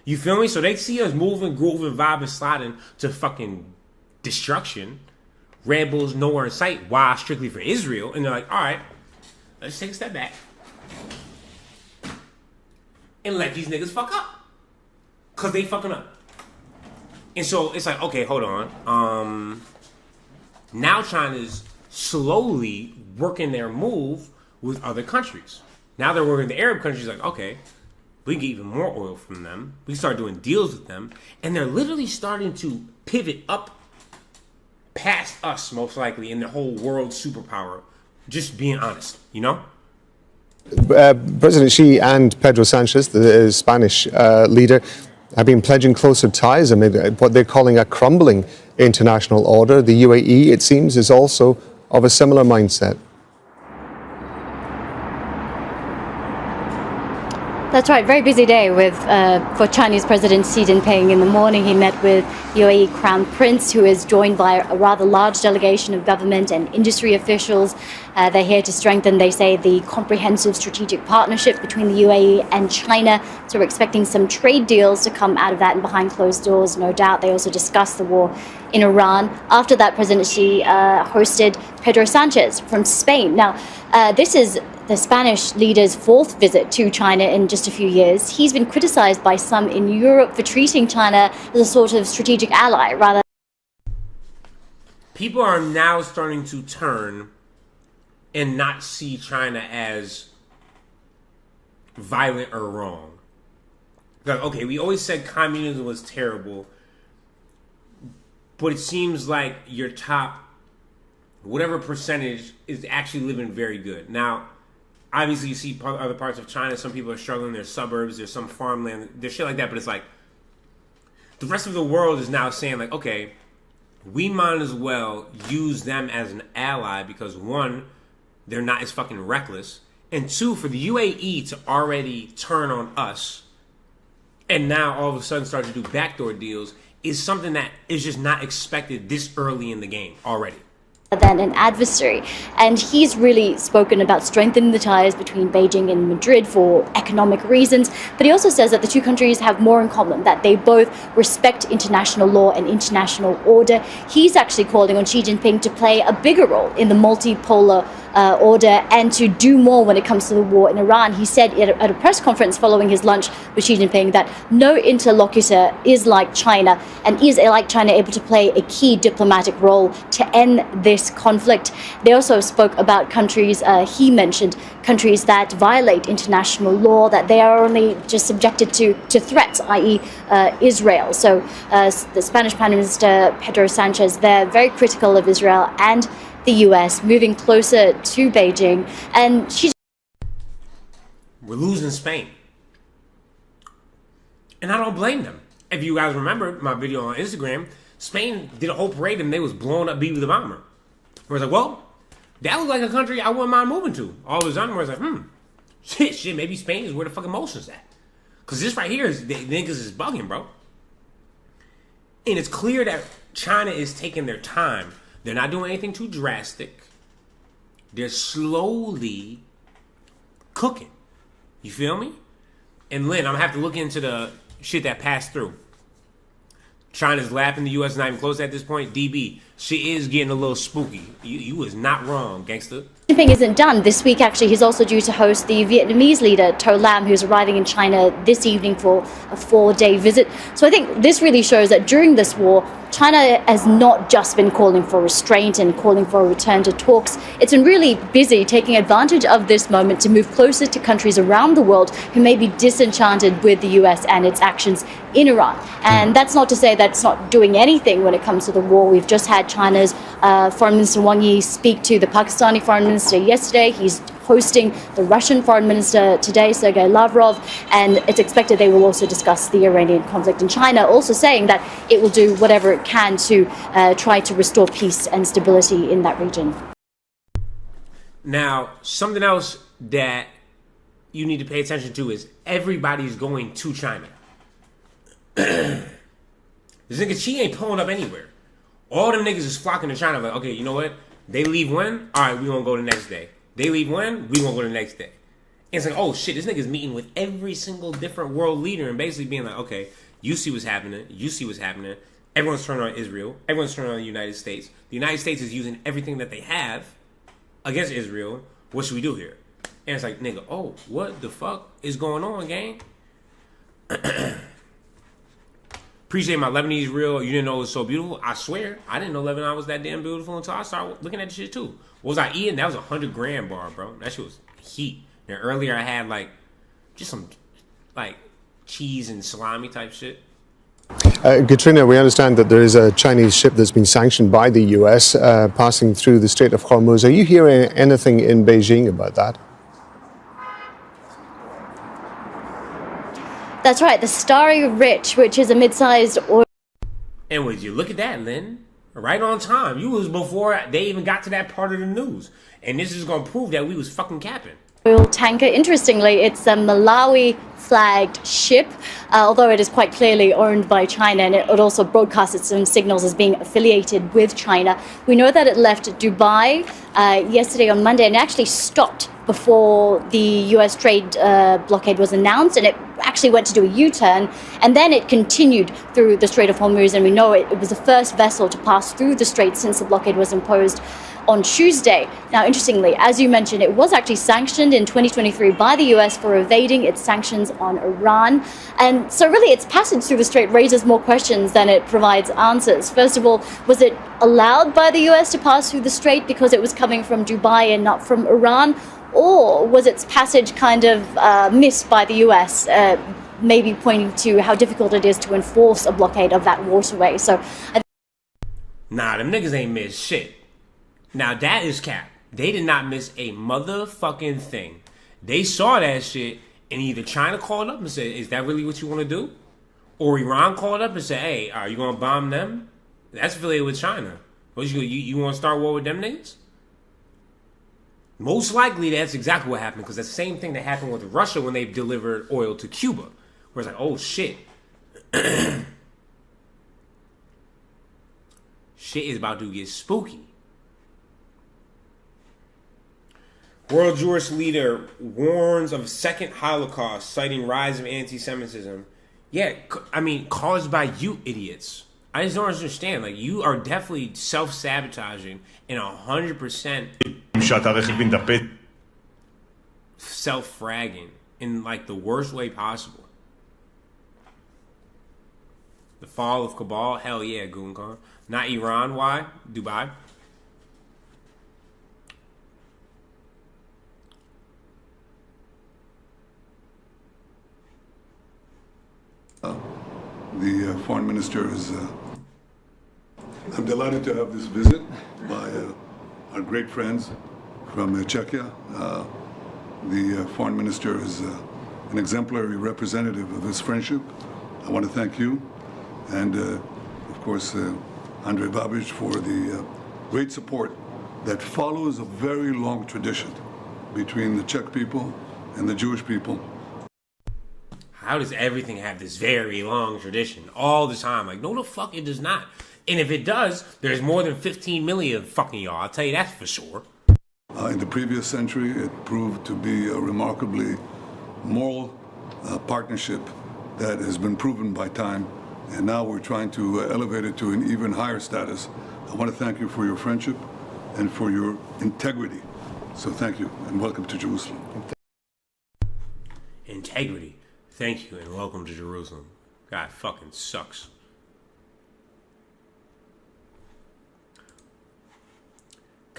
You feel me? So they see us moving, grooving, vibing, sliding to fucking destruction. Red Bull's nowhere in sight. Why? Strictly for Israel. And they're like, all right, let's take a step back and let these niggas fuck up. Because they fucking up. And so it's like, okay, hold on. Now China's slowly working their move with other countries. Now they're working the Arab countries like, okay, we can get even more oil from them. We start doing deals with them. And they're literally starting to pivot up past us, most likely, in the whole world superpower. Just being honest, you know? President Xi and Pedro Sanchez, the Spanish leader, have been pledging closer ties amid what they're calling a crumbling international order. The UAE, it seems, is also of a similar mindset. That's right. Very busy day for Chinese President Xi Jinping. In the morning, he met with UAE Crown Prince, who is joined by a rather large delegation of government and industry officials. They're here to strengthen, they say, the comprehensive strategic partnership between the UAE and China. So we're expecting some trade deals to come out of that, and behind closed doors, no doubt. They also discussed the war in Iran. After that, President Xi hosted Pedro Sanchez from Spain. Now, this is the Spanish leader's fourth visit to China in just a few years. He's been criticized by some in Europe for treating China as a sort of strategic ally, rather. People are now starting to turn and not see China as violent or wrong. Like, okay, we always said communism was terrible, but it seems like your top, whatever percentage, is actually living very good. Now, obviously, you see other parts of China, some people are struggling. There's suburbs, there's some farmland, there's shit like that. But it's like the rest of the world is now saying, like, okay, we might as well use them as an ally because, one, they're not as fucking reckless. And two, for the UAE to already turn on us and now all of a sudden start to do backdoor deals is something that is just not expected this early in the game already. Than an adversary. And he's really spoken about strengthening the ties between Beijing and Madrid for economic reasons. But he also says that the two countries have more in common, that they both respect international law and international order. He's actually calling on Xi Jinping to play a bigger role in the multipolar order and to do more when it comes to the war in Iran. He said at a press conference following his lunch with Xi Jinping that no interlocutor is like China, and is like China able to play a key diplomatic role to end this conflict. They also spoke about countries, he mentioned countries that violate international law, that they are only just subjected to threats, i.e. Israel. So the Spanish Prime Minister Pedro Sanchez, they're very critical of Israel and the US, moving closer to Beijing. And we're losing Spain. And I don't blame them. If you guys remember my video on Instagram, Spain did a whole parade and they was blowing up Bibi the bomber. Where it's like, well, that looks like a country I wouldn't mind moving to. All of a sudden, where it's like, shit, maybe Spain is where the fucking motion's at. Because this right here is, the niggas is bugging, bro. And it's clear that China is taking their time. They're not doing anything too drastic. They're slowly cooking. You feel me? And Lynn, I'm going to have to look into the shit that passed through. China's lapping the U.S. not even close at this point. DB, she is getting a little spooky. You was not wrong, gangster. Jinping isn't done. This week, actually, he's also due to host the Vietnamese leader, To Lam, who's arriving in China this evening for a 4-day visit. So I think this really shows that during this war, China has not just been calling for restraint and calling for a return to talks. It's been really busy taking advantage of this moment to move closer to countries around the world who may be disenchanted with the US and its actions in Iran. And that's not to say that it's not doing anything when it comes to the war. We've just had China's Foreign Minister Wang Yi speak to the Pakistani Foreign Minister yesterday. He's hosting the Russian Foreign Minister today, Sergei Lavrov, and it's expected they will also discuss the Iranian conflict in China, also saying that it will do whatever it can to try to restore peace and stability in that region. Now, something else that you need to pay attention to is everybody's going to China. This nigga Xi ain't pulling up anywhere. All them niggas is flocking to China like, okay, you know what? They leave when? All right, we gonna go the next day. They leave when? We gonna go the next day. And it's like, oh shit, this nigga's meeting with every single different world leader and basically being like, okay, you see what's happening. You see what's happening. Everyone's turning on Israel. Everyone's turning on the United States. The United States is using everything that they have against Israel. What should we do here? And it's like, nigga, oh, what the fuck is going on, gang? Appreciate my Lebanese reel. You didn't know it was so beautiful. I swear, I didn't know Lebanon was that damn beautiful until I started looking at the shit too. What was I eating? That was a 100-gram bar, bro. That shit was heat. And earlier I had like just some like cheese and salami type shit. Katrina, we understand that there is a Chinese ship that's been sanctioned by the US passing through the Strait of Hormuz. Are you hearing anything in Beijing about that? That's right, the Starry Rich, which is a mid-sized oil. And would you look at that, Lynn? Right on time. You was before they even got to that part of the news. And this is going to prove that we was fucking capping. Oil tanker. Interestingly, it's a Malawi-flagged ship, although it is quite clearly owned by China, and it also broadcasts some signals as being affiliated with China. We know that it left Dubai yesterday on Monday and actually stopped before the US trade blockade was announced, and it actually went to do a U-turn, and then it continued through the Strait of Hormuz, and we know it was the first vessel to pass through the strait since the blockade was imposed on Tuesday. Now, interestingly, as you mentioned, it was actually sanctioned in 2023 by the US for evading its sanctions on Iran. And so really its passage through the strait raises more questions than it provides answers. First of all, was it allowed by the US to pass through the strait because it was coming from Dubai and not from Iran? Or was its passage kind of missed by the US, maybe pointing to how difficult it is to enforce a blockade of that waterway? So, nah, them niggas ain't missed shit. Now that is cap. They did not miss a motherfucking thing. They saw that shit and either China called up and said, is that really what you want to do? Or Iran called up and said, hey, are you going to bomb them? That's affiliated with China. What, you want to start war with them niggas? Most likely that's exactly what happened, because that's the same thing that happened with Russia when they delivered oil to Cuba. Where it's like, oh shit. Shit is about to get spooky. World Jewish leader warns of second Holocaust, citing rise of anti-Semitism. Yeah, I mean, caused by you idiots. I just don't understand. Like, you are definitely self-sabotaging and 100% self-fragging in, like, the worst way possible. The fall of Cabal? Hell yeah, Goonkan. Not Iran. Why? Dubai. The foreign minister is, I'm delighted to have this visit by our great friends from Czechia. The foreign minister is an exemplary representative of this friendship. I want to thank you and, of course, Andrej Babiš for the great support that follows a very long tradition between the Czech people and the Jewish people. How does everything have this very long tradition all the time? Like, no, the fuck it does not. And if it does, there's more than 15 million fucking y'all. I'll tell you that for sure. In the previous century, it proved to be a remarkably moral partnership that has been proven by time. And now we're trying to elevate it to an even higher status. I want to thank you for your friendship and for your integrity. So thank you and welcome to Jerusalem. Integrity. Thank you and welcome to Jerusalem. God fucking sucks.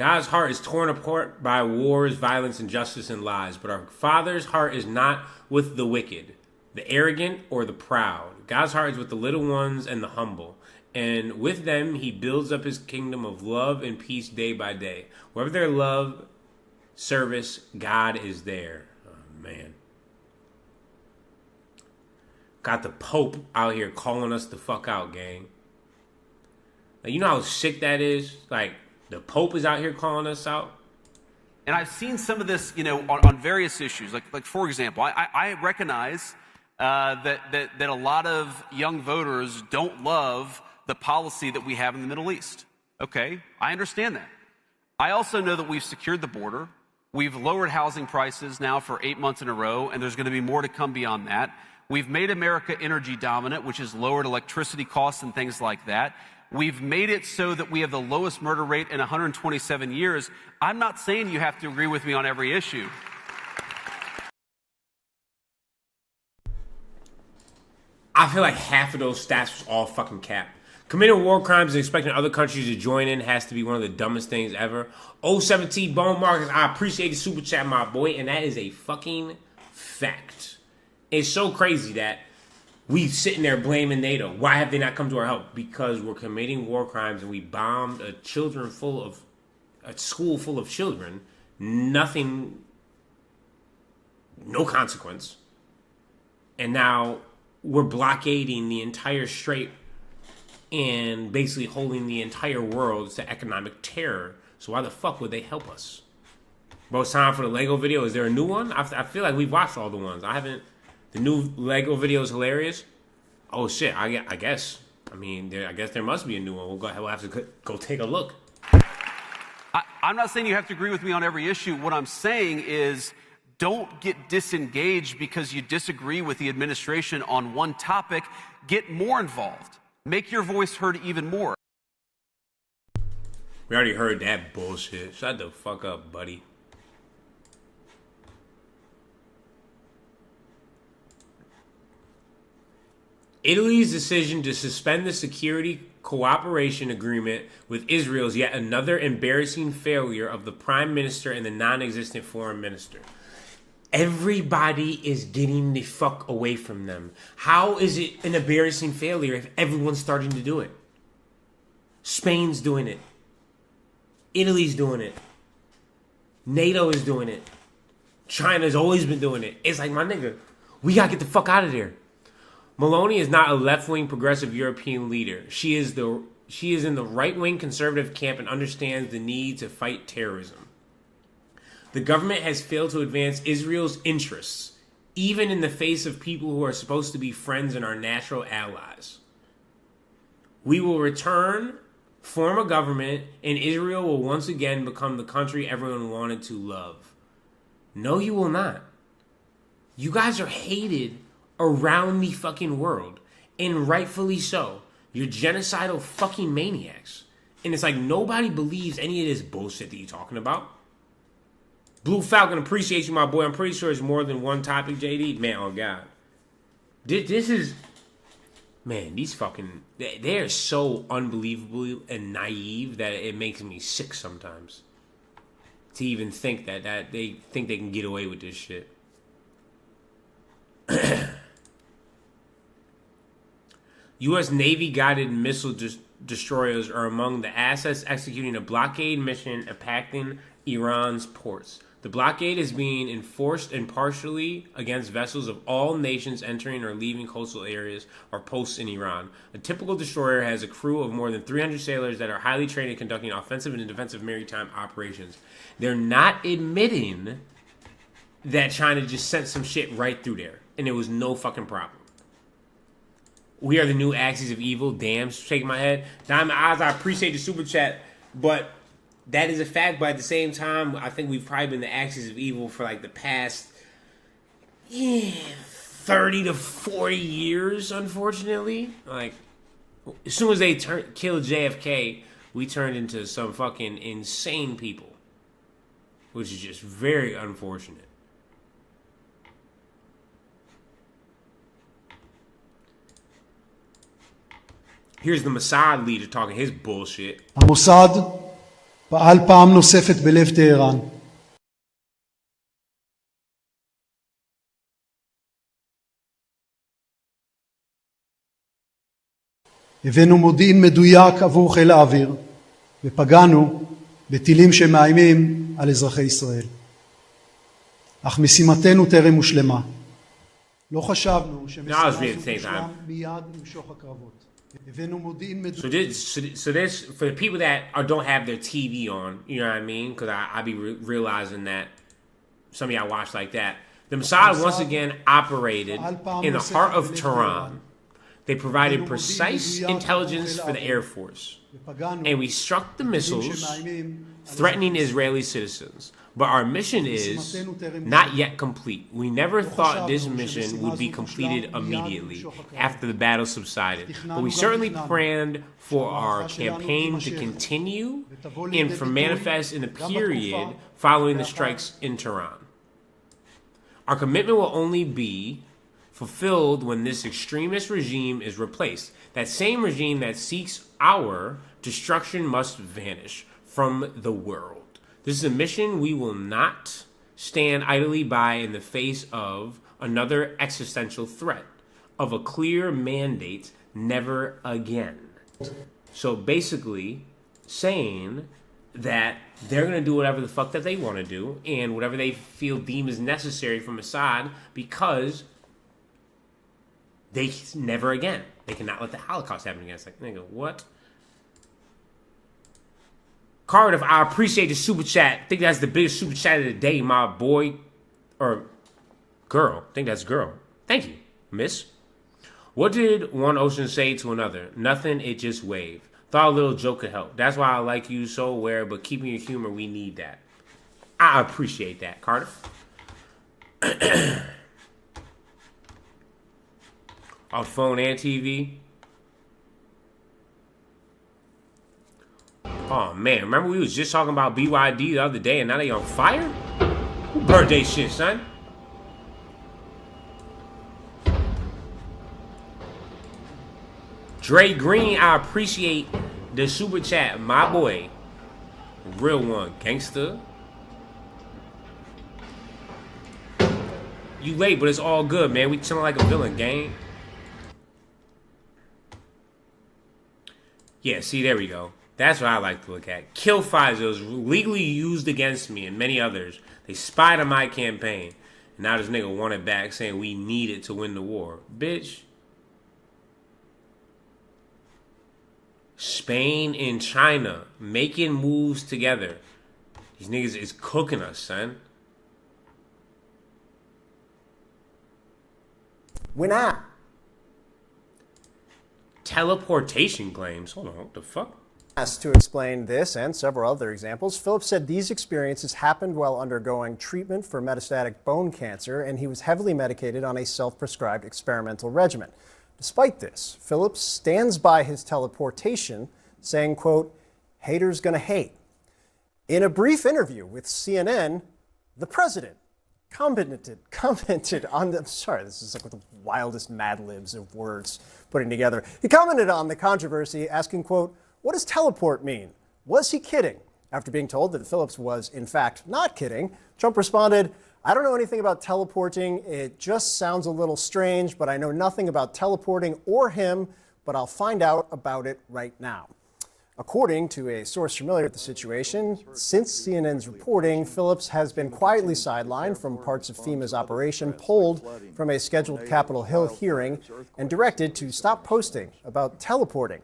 God's heart is torn apart by wars, violence, injustice, and lies. But our Father's heart is not with the wicked, the arrogant, or the proud. God's heart is with the little ones and the humble. And with them, he builds up his kingdom of love and peace day by day. Wherever there's love, service, God is there. Oh, man. Got the Pope out here calling us the fuck out, gang. Like, you know how sick that is? Like, the Pope is out here calling us out. And I've seen some of this, you know, on various issues. Like for example, I recognize that a lot of young voters don't love the policy that we have in the Middle East. Okay, I understand that. I also know that we've secured the border. We've lowered housing prices now for 8 months in a row, and there's going to be more to come beyond that. We've made America energy dominant, which has lowered electricity costs and things like that. We've made it so that we have the lowest murder rate in 127 years. I'm not saying you have to agree with me on every issue. I feel like half of those stats was all fucking cap. Committing war crimes and expecting other countries to join in has to be one of the dumbest things ever. 017 Bone Marcus, I appreciate the super chat, my boy, and that is a fucking fact. It's so crazy that we sitting there blaming NATO. Why have they not come to our help? Because we're committing war crimes and we bombed a school full of children. Nothing, no consequence. And now we're blockading the entire Strait and basically holding the entire world to economic terror. So why the fuck would they help us? Bro, it's time for the Lego video. Is there a new one? I feel like we've watched all the ones. I haven't. The new Lego video is hilarious. Oh shit! I guess. I mean, I guess there must be a new one. We'll have to go take a look. I'm not saying you have to agree with me on every issue. What I'm saying is, don't get disengaged because you disagree with the administration on one topic. Get more involved. Make your voice heard even more. We already heard that bullshit. Shut the fuck up, buddy. Italy's decision to suspend the security cooperation agreement with Israel is yet another embarrassing failure of the prime minister and the non-existent foreign minister. Everybody is getting the fuck away from them. How is it an embarrassing failure if everyone's starting to do it? Spain's doing it. Italy's doing it. NATO is doing it. China's always been doing it. It's like, my nigga, we gotta get the fuck out of there. Meloni is not a left-wing progressive European leader. She is in the right-wing conservative camp and understands the need to fight terrorism. The government has failed to advance Israel's interests, even in the face of people who are supposed to be friends and our natural allies. We will return, form a government, and Israel will once again become the country everyone wanted to love. No, you will not. You guys are hated around the fucking world, and rightfully so. You're genocidal fucking maniacs. And it's like nobody believes any of this bullshit that you're talking about. Blue Falcon, appreciate you, my boy. I'm pretty sure it's more than one topic, JD. Man, oh God. This is... Man, these fucking... They're so unbelievable and naive that it makes me sick sometimes. To even think that they think they can get away with this shit. U.S. Navy-guided missile destroyers are among the assets executing a blockade mission impacting Iran's ports. The blockade is being enforced impartially against vessels of all nations entering or leaving coastal areas or posts in Iran. A typical destroyer has a crew of more than 300 sailors that are highly trained in conducting offensive and defensive maritime operations. They're not admitting that China just sent some shit right through there, and it was no fucking problem. We are the new axis of evil. Damn, shaking my head. Diamond Eyes, I appreciate the super chat, but that is a fact. But at the same time, I think we've probably been the axis of evil for like the past 30 to 40 years, unfortunately. Like, as soon as they killed JFK, we turned into some fucking insane people, which is just very unfortunate. Here's the Mossad leader talking his bullshit. الموساد פעל פעם נוספת בלב טהרן. הבאנו מודיעין מדויק עבור חיל האוויר, ופגענו בטילים שמאיימים על אזרחי ישראל. אך משימתנו טרם הושלמה. לא חשבנו שמשימה זו תושלם מיד עם שוך הקרבות. הבאנו מודיעין מדויק. So this, for the people that don't have their TV on, you know what I mean? Because I be realizing that some of y'all watch like that. The Mossad once again operated in the heart of Tehran. They provided precise intelligence for the Air Force. And we struck the missiles threatening Israeli citizens. But our mission is not yet complete. We never thought this mission would be completed immediately after the battle subsided. But we certainly planned for our campaign to continue and for manifest in the period following the strikes in Tehran. Our commitment will only be fulfilled when this extremist regime is replaced. That same regime that seeks our destruction must vanish from the world. This is a mission we will not stand idly by in the face of another existential threat, of a clear mandate, never again. So basically saying that they're going to do whatever the fuck that they want to do and whatever they feel deem is necessary from Assad because they never again. They cannot let the Holocaust happen again. It's like, nigga, what? Cardiff, I appreciate the super chat. I think that's the biggest super chat of the day, my boy. Or girl. I think that's girl. Thank you, miss. What did one ocean say to another? Nothing, it just waved. Thought a little joke could help. That's why I like you so aware, but keeping your humor, we need that. I appreciate that, Cardiff. On phone and TV. Oh man, remember we was just talking about BYD the other day and now they on fire? Birthday shit, son. Dre Green, I appreciate the super chat, my boy. Real one, gangster. You late, but it's all good, man. We chilling like a villain, gang. Yeah, see, there we go. That's what I like to look at. Kill files was legally used against me and many others. They spied on my campaign. And now this nigga want it back saying we need it to win the war. Bitch. Spain and China making moves together. These niggas is cooking us, son. When I teleportation claims. Hold on, what the fuck? Asked to explain this and several other examples, Phillips said these experiences happened while undergoing treatment for metastatic bone cancer, and he was heavily medicated on a self-prescribed experimental regimen. Despite this, Phillips stands by his teleportation, saying, quote, haters gonna hate. In a brief interview with CNN, the president commented on the, sorry, this is like the wildest Mad Libs of words putting together. He commented on the controversy, asking, quote, what does teleport mean? Was he kidding? After being told that Phillips was, in fact, not kidding, Trump responded, I don't know anything about teleporting. It just sounds a little strange, but I know nothing about teleporting or him, but I'll find out about it right now. According to a source familiar with the situation, since CNN's reporting, Phillips has been quietly sidelined from parts of FEMA's operation, pulled from a scheduled Capitol Hill hearing, and directed to stop posting about teleporting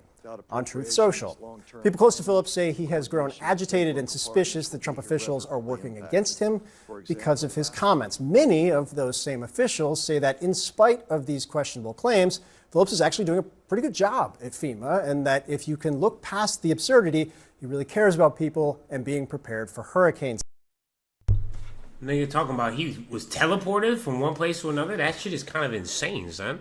on Truth Social. People close to Phillips say he has grown agitated and suspicious that Trump officials are working against him because of his comments. Many of those same officials say that in spite of these questionable claims, Phillips is actually doing a pretty good job at FEMA, and that if you can look past the absurdity, he really cares about people and being prepared for hurricanes. Now you're talking about he was teleported from one place to another? That shit is kind of insane, son.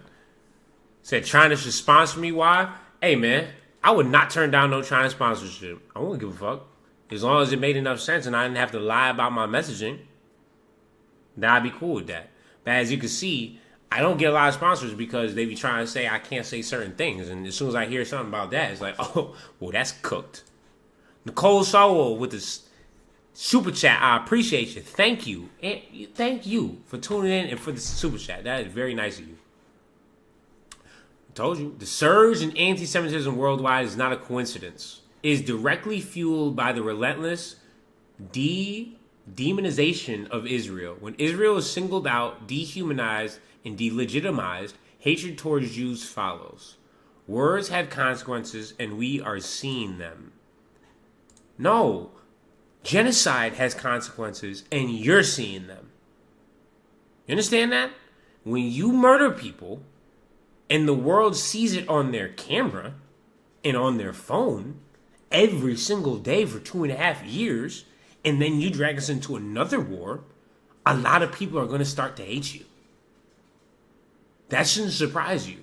Said China should sponsor me. Why? Hey, man, I would not turn down no China sponsorship. I wouldn't give a fuck. As long as it made enough sense and I didn't have to lie about my messaging, then I'd be cool with that. But as you can see, I don't get a lot of sponsors because they be trying to say I can't say certain things. And as soon as I hear something about that, it's like, oh, well, that's cooked. Nicole Sowell with the super chat. I appreciate you. Thank you. And thank you for tuning in and for the super chat. That is very nice of you. I told you. The surge in anti-Semitism worldwide is not a coincidence. It is directly fueled by the relentless demonization of Israel. When Israel is singled out, dehumanized, and delegitimized, hatred towards Jews follows. Words have consequences, and we are seeing them. No. Genocide has consequences, and you're seeing them. You understand that? When you murder people, and the world sees it on their camera and on their phone every single day for 2.5 years, and then you drag us into another war, a lot of people are going to start to hate you. That shouldn't surprise you.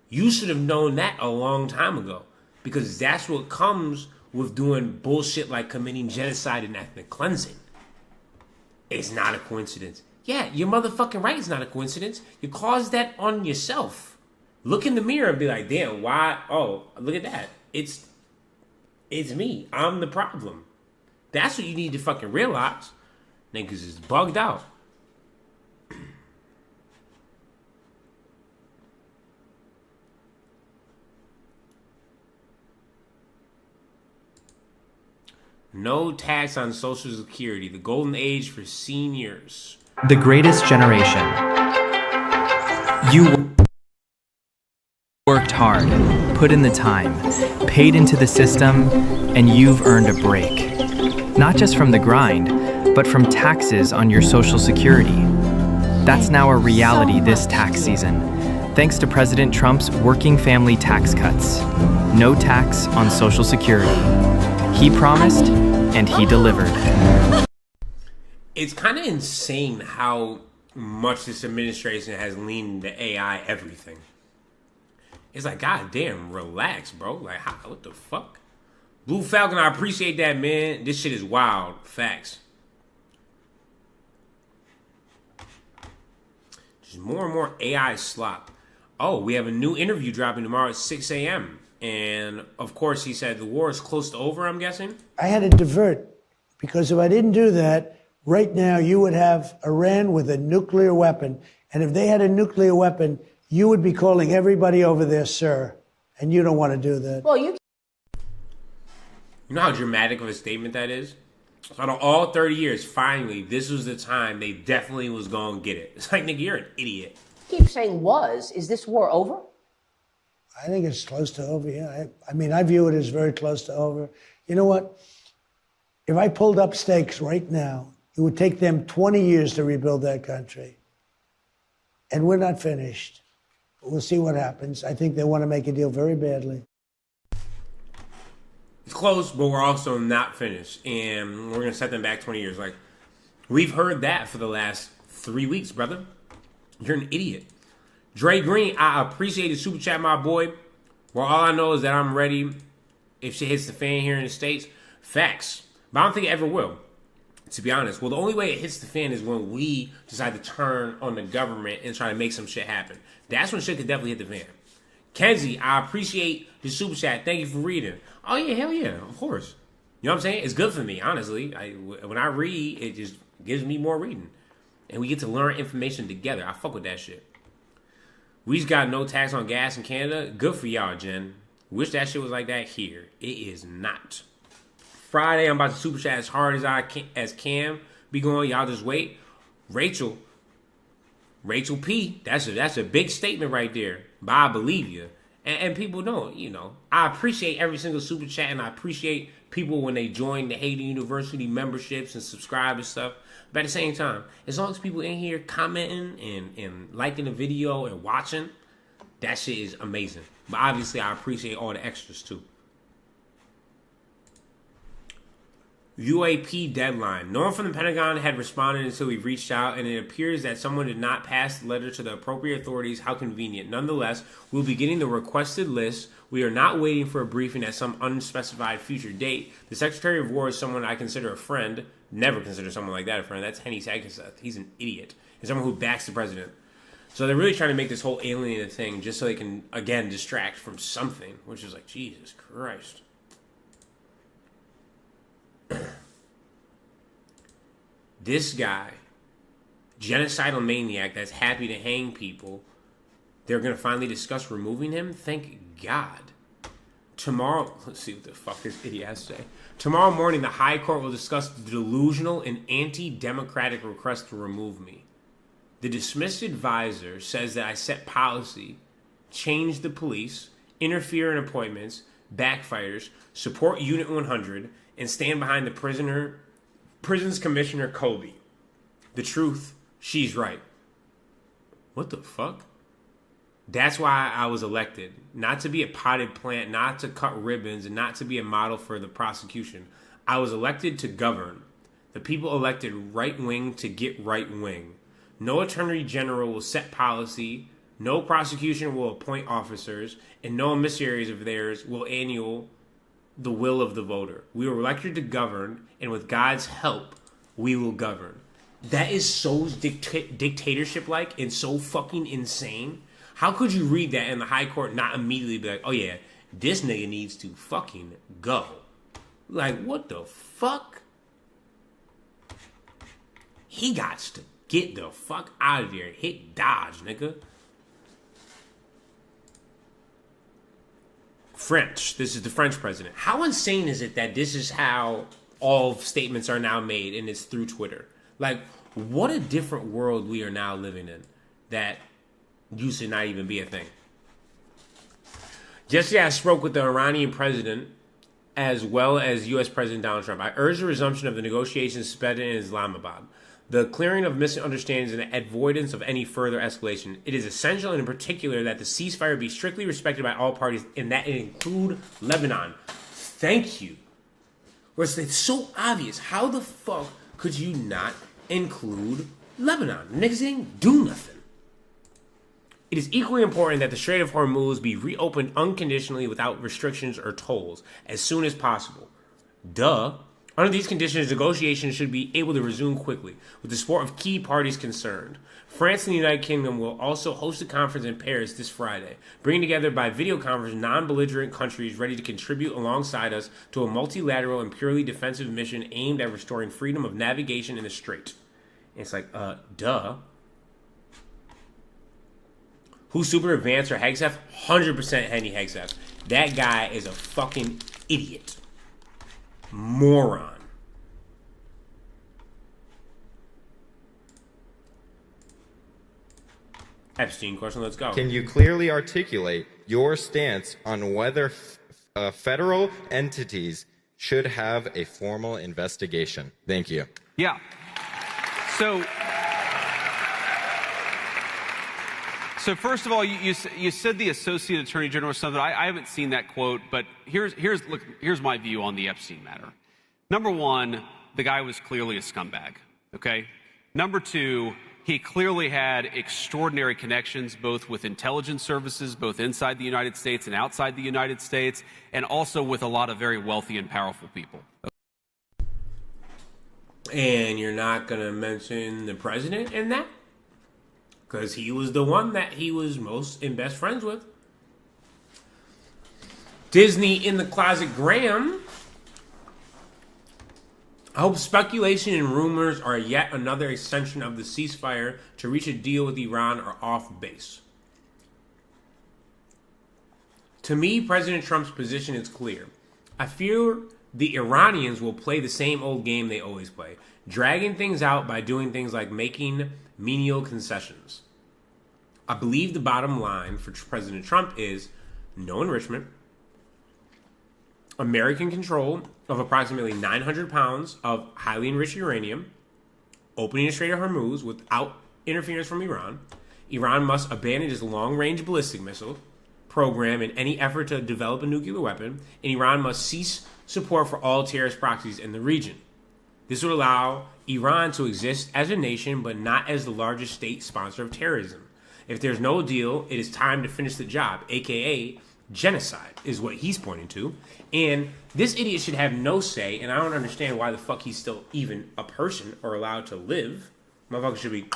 You should have known that a long time ago, because that's what comes with doing bullshit like committing genocide and ethnic cleansing. It's not a coincidence. Yeah, you're motherfucking right, it's not a coincidence. You caused that on yourself. Look in the mirror and be like, damn, why? Oh, look at that. It's me. I'm the problem. That's what you need to fucking realize. Niggas is bugged out. No tax on Social Security. The golden age for seniors. The greatest generation. You worked hard, put in the time, paid into the system, and you've earned a break. Not just from the grind, but from taxes on your Social Security. That's now a reality this tax season, thanks to President Trump's working family tax cuts. No tax on Social Security. He promised, and he delivered. It's kind of insane how much this administration has leaned into AI everything. It's like, god damn, relax, bro. Like, what the fuck? Blue Falcon, I appreciate that, man. This shit is wild. Facts. Just more and more AI slop. Oh, we have a new interview dropping tomorrow at 6 a.m. And, of course, he said the war is close to over, I'm guessing. I had to divert, because if I didn't do that, right now you would have Iran with a nuclear weapon. And if they had a nuclear weapon, you would be calling everybody over there, sir. And you don't want to do that. Well, you know how dramatic of a statement that is? Out of all 30 years, finally, this was the time they definitely was going to get it. It's like, nigga, you're an idiot. Keep saying is this war over? I think it's close to over, yeah. I mean, I view it as very close to over. You know what? If I pulled up stakes right now, it would take them 20 years to rebuild that country. And we're not finished. But we'll see what happens. I think they want to make a deal very badly. It's close, but we're also not finished. And we're going to set them back 20 years. Like, we've heard that for the last 3 weeks, brother. You're an idiot. Dre Green, I appreciate the super chat, my boy. Well, all I know is that I'm ready if shit hits the fan here in the States. Facts. But I don't think it ever will, to be honest. Well, the only way it hits the fan is when we decide to turn on the government and try to make some shit happen. That's when shit could definitely hit the fan. Kenzie, I appreciate the super chat. Thank you for reading. Oh, yeah, hell yeah, of course. You know what I'm saying? It's good for me, honestly. When I read, it just gives me more reading. And we get to learn information together. I fuck with that shit. We just got no tax on gas in Canada. Good for y'all, Jen. Wish that shit was like that here. It is not. Friday, I'm about to super chat as hard as Cam be going. Y'all just wait. Rachel P. That's a big statement right there. But I believe you. And people don't, you know. I appreciate every single super chat, and I appreciate people when they join the Hayden University memberships and subscribe and stuff. But at the same time, as long as people in here commenting and liking the video and watching, that shit is amazing. But obviously, I appreciate all the extras too. UAP deadline. No one from the Pentagon had responded until we reached out, and it appears that someone did not pass the letter to the appropriate authorities. How convenient. Nonetheless, we'll be getting the requested list. We are not waiting for a briefing at some unspecified future date. The Secretary of War is someone I consider a friend. Never consider someone like that a friend. That's Henny Sagaseth. He's an idiot. And someone who backs the president. So they're really trying to make this whole alien thing just so they can, again, distract from something. Which is like, Jesus Christ. This guy, genocidal maniac that's happy to hang people, they're going to finally discuss removing him? Thank God. Tomorrow, let's see what the fuck this idiot has to say. Tomorrow morning, the High Court will discuss the delusional and anti-democratic request to remove me. The dismissed advisor says that I set policy, change the police, interfere in appointments, backfires, support Unit 100, and stand behind the prison's commissioner, Colby. The truth, she's right. What the fuck? That's why I was elected. Not to be a potted plant, not to cut ribbons, and not to be a model for the prosecution. I was elected to govern. The people elected right wing to get right wing. No attorney general will set policy, no prosecution will appoint officers, and no emissaries of theirs will annul the will of the voter. We were elected to govern, and with God's help, we will govern. That is so dictatorship-like and so fucking insane. How could you read that in the High Court not immediately be like, oh yeah, this nigga needs to fucking go? Like, what the fuck? He got to get the fuck out of here and hit dodge, nigga. French. This is the French president. How insane is it that this is how all statements are now made and it's through Twitter? Like, what a different world we are now living in that used to not even be a thing. Yesterday, I spoke with the Iranian president as well as U.S. President Donald Trump. I urged the resumption of the negotiations suspended in Islamabad, the clearing of misunderstandings and the avoidance of any further escalation. It is essential, and in particular, that the ceasefire be strictly respected by all parties and that it include Lebanon. Thank you. Whereas it's so obvious. How the fuck could you not include Lebanon? Niggas ain't do nothing. It is equally important that the Strait of Hormuz be reopened unconditionally without restrictions or tolls as soon as possible. Duh. Under these conditions, negotiations should be able to resume quickly, with the support of key parties concerned. France and the United Kingdom will also host a conference in Paris this Friday, bringing together by video conference non-belligerent countries ready to contribute alongside us to a multilateral and purely defensive mission aimed at restoring freedom of navigation in the Strait. And it's like, duh. Who's super advanced or Hegseth? 100% Henny Hegseth. That guy is a fucking idiot. Moron. Epstein question, let's go. Can you clearly articulate your stance on whether federal entities should have a formal investigation? Thank you. Yeah. So first of all, you said the Associate Attorney General or something. I haven't seen that quote, but here's my view on the Epstein matter. Number one, the guy was clearly a scumbag, okay? Number two, he clearly had extraordinary connections, both with intelligence services, both inside the United States and outside the United States, and also with a lot of very wealthy and powerful people. And you're not going to mention the president in that? Because he was the one that he was most and best friends with. Disney in the closet Graham. I hope speculation and rumors are yet another extension of the ceasefire to reach a deal with Iran are off base. To me, President Trump's position is clear. I fear the Iranians will play the same old game they always play, dragging things out by doing things like making menial concessions. I believe the bottom line for President Trump is no enrichment, American control of approximately 900 pounds of highly enriched uranium, opening the Strait of Hormuz without interference from Iran. Iran must abandon its long-range ballistic missile program in any effort to develop a nuclear weapon, and Iran must cease support for all terrorist proxies in the region. This would allow Iran to exist as a nation, but not as the largest state sponsor of terrorism. If there's no deal, it is time to finish the job, aka genocide, is what he's pointing to. And this idiot should have no say, and I don't understand why the fuck he's still even a person or allowed to live. Motherfucker should be...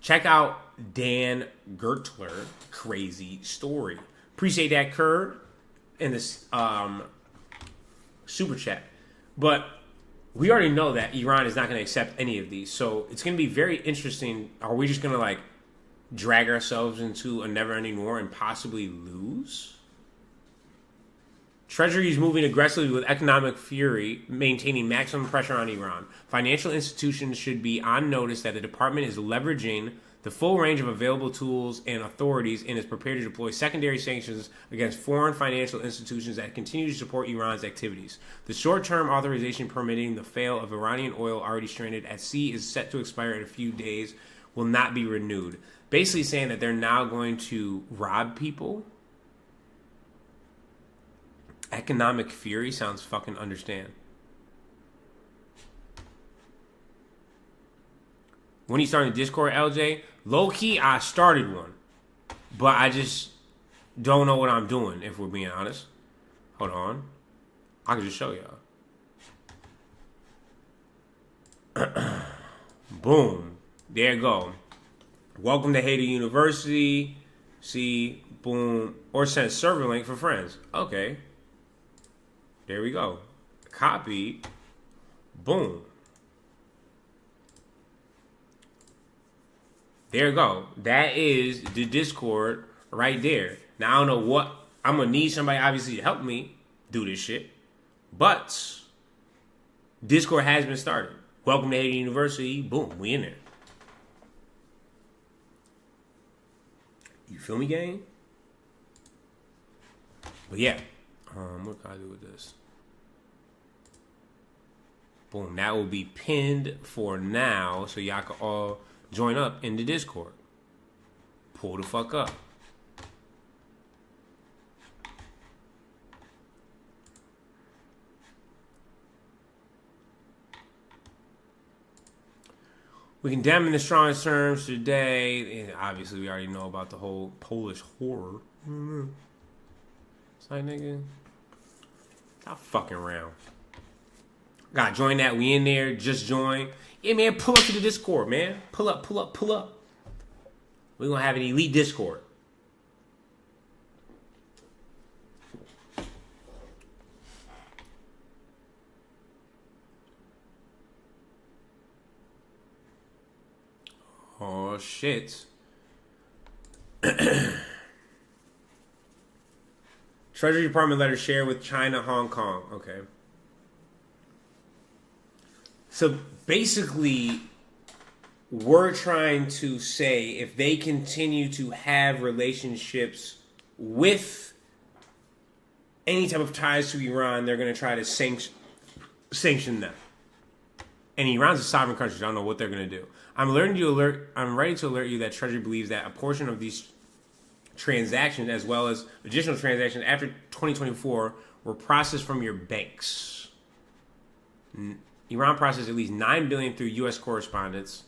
Check out Dan Gertler, crazy story. Appreciate that, Kerr, in this super chat. But we already know that Iran is not going to accept any of these. So it's going to be very interesting. Are we just going to like drag ourselves into a never-ending war and possibly lose? Treasury is moving aggressively with economic fury, maintaining maximum pressure on Iran. Financial institutions should be on notice that the department is leveraging the full range of available tools and authorities and is prepared to deploy secondary sanctions against foreign financial institutions that continue to support Iran's activities. The short-term authorization permitting the sale of Iranian oil already stranded at sea is set to expire in a few days, will not be renewed. Basically saying that they're now going to rob people. Economic fury sounds fucking understand. When you started Discord, LJ, low-key, I started one. But I just don't know what I'm doing, if we're being honest. Hold on. I can just show y'all. Boom. There you go. Welcome to Hater University. See, boom. Or send server link for friends. Okay. There we go. Copy. Boom. There you go. That is the Discord right there. Now, I don't know what. I'm going to need somebody, obviously, to help me do this shit. But Discord has been started. Welcome to Hater University. Boom. We in there. You feel me, gang? But yeah. What can I do with this? Boom. That will be pinned for now. So y'all can all join up in the Discord. Pull the fuck up. We condemn in the strongest terms today. And obviously, we already know about the whole Polish horror. It's like, nigga, stop fucking around. Gotta join that. We in there. Just join. Yeah, man, pull up to the Discord, man. Pull up, pull up, pull up. We're gonna have an elite Discord. Oh, shit. Treasury Department letter shared with China, Hong Kong. Okay. So basically, we're trying to say if they continue to have relationships with any type of ties to Iran, they're going to try to sanction them. And Iran's a sovereign country. So I don't know what they're going to do. I'm ready to alert you that Treasury believes that a portion of these transactions, as well as additional transactions after 2024, were processed from your banks. Iran processed at least $9 billion through U.S. correspondents.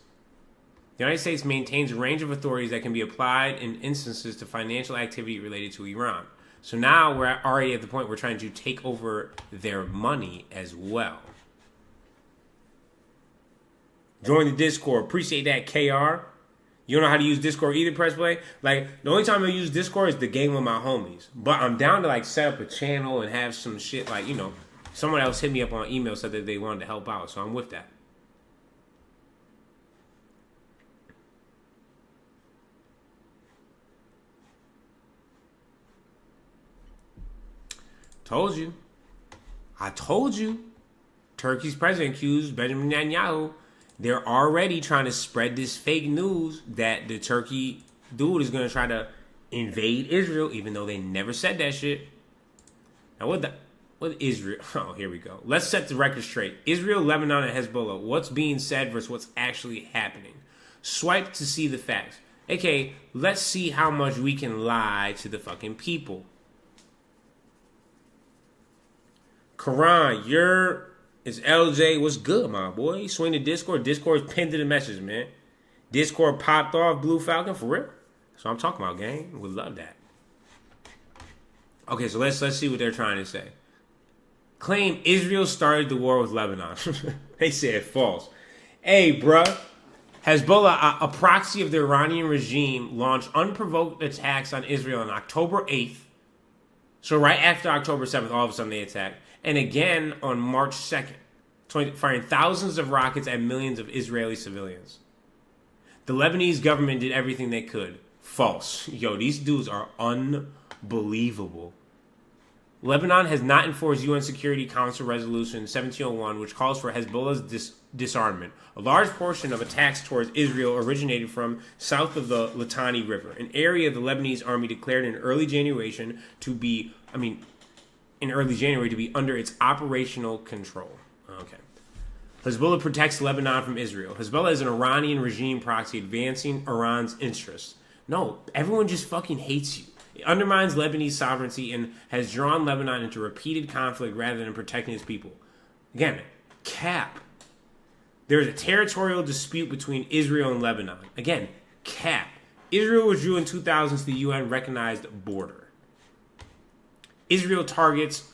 The United States maintains a range of authorities that can be applied in instances to financial activity related to Iran. So now we're already at the point we're trying to take over their money as well. Join the Discord. Appreciate that, KR. You don't know how to use Discord either, Press Play? Like, the only time I use Discord is the game with my homies. But I'm down to, like, set up a channel and have some shit, like, you know, someone else hit me up on email, said that they wanted to help out. So I'm with that. Told you. I told you. Turkey's president accused Benjamin Netanyahu. They're already trying to spread this fake news that the Turkey dude is going to try to invade Israel, even though they never said that shit. Now, what Israel? Oh, here we go. Let's set the record straight. Israel, Lebanon, and Hezbollah. What's being said versus what's actually happening. Swipe to see the facts. Okay, let's see how much we can lie to the fucking people. Quran, it's LJ. What's good, my boy? Swing to Discord. Discord's pinned to the message, man. Discord popped off Blue Falcon for real. That's what I'm talking about, gang. Would love that. Okay, so let's see what they're trying to say. Claim Israel started the war with Lebanon. They said false. Hey, bruh. Hezbollah, a proxy of the Iranian regime, launched unprovoked attacks on Israel on October 8th. So right after October 7th, all of a sudden they attacked. And again on March 2nd, firing thousands of rockets at millions of Israeli civilians. The Lebanese government did everything they could. False. Yo, these dudes are unbelievable. Lebanon has not enforced UN Security Council Resolution 1701, which calls for Hezbollah's disarmament. A large portion of attacks towards Israel originated from south of the Litani River, an area the Lebanese army declared in early January to be under its operational control. Okay. Hezbollah protects Lebanon from Israel. Hezbollah is an Iranian regime proxy advancing Iran's interests. No, everyone just fucking hates you. It undermines Lebanese sovereignty and has drawn Lebanon into repeated conflict rather than protecting its people. Again, cap. There is a territorial dispute between Israel and Lebanon. Again, cap. Israel withdrew in 2000 to the UN recognized border. Israel targets...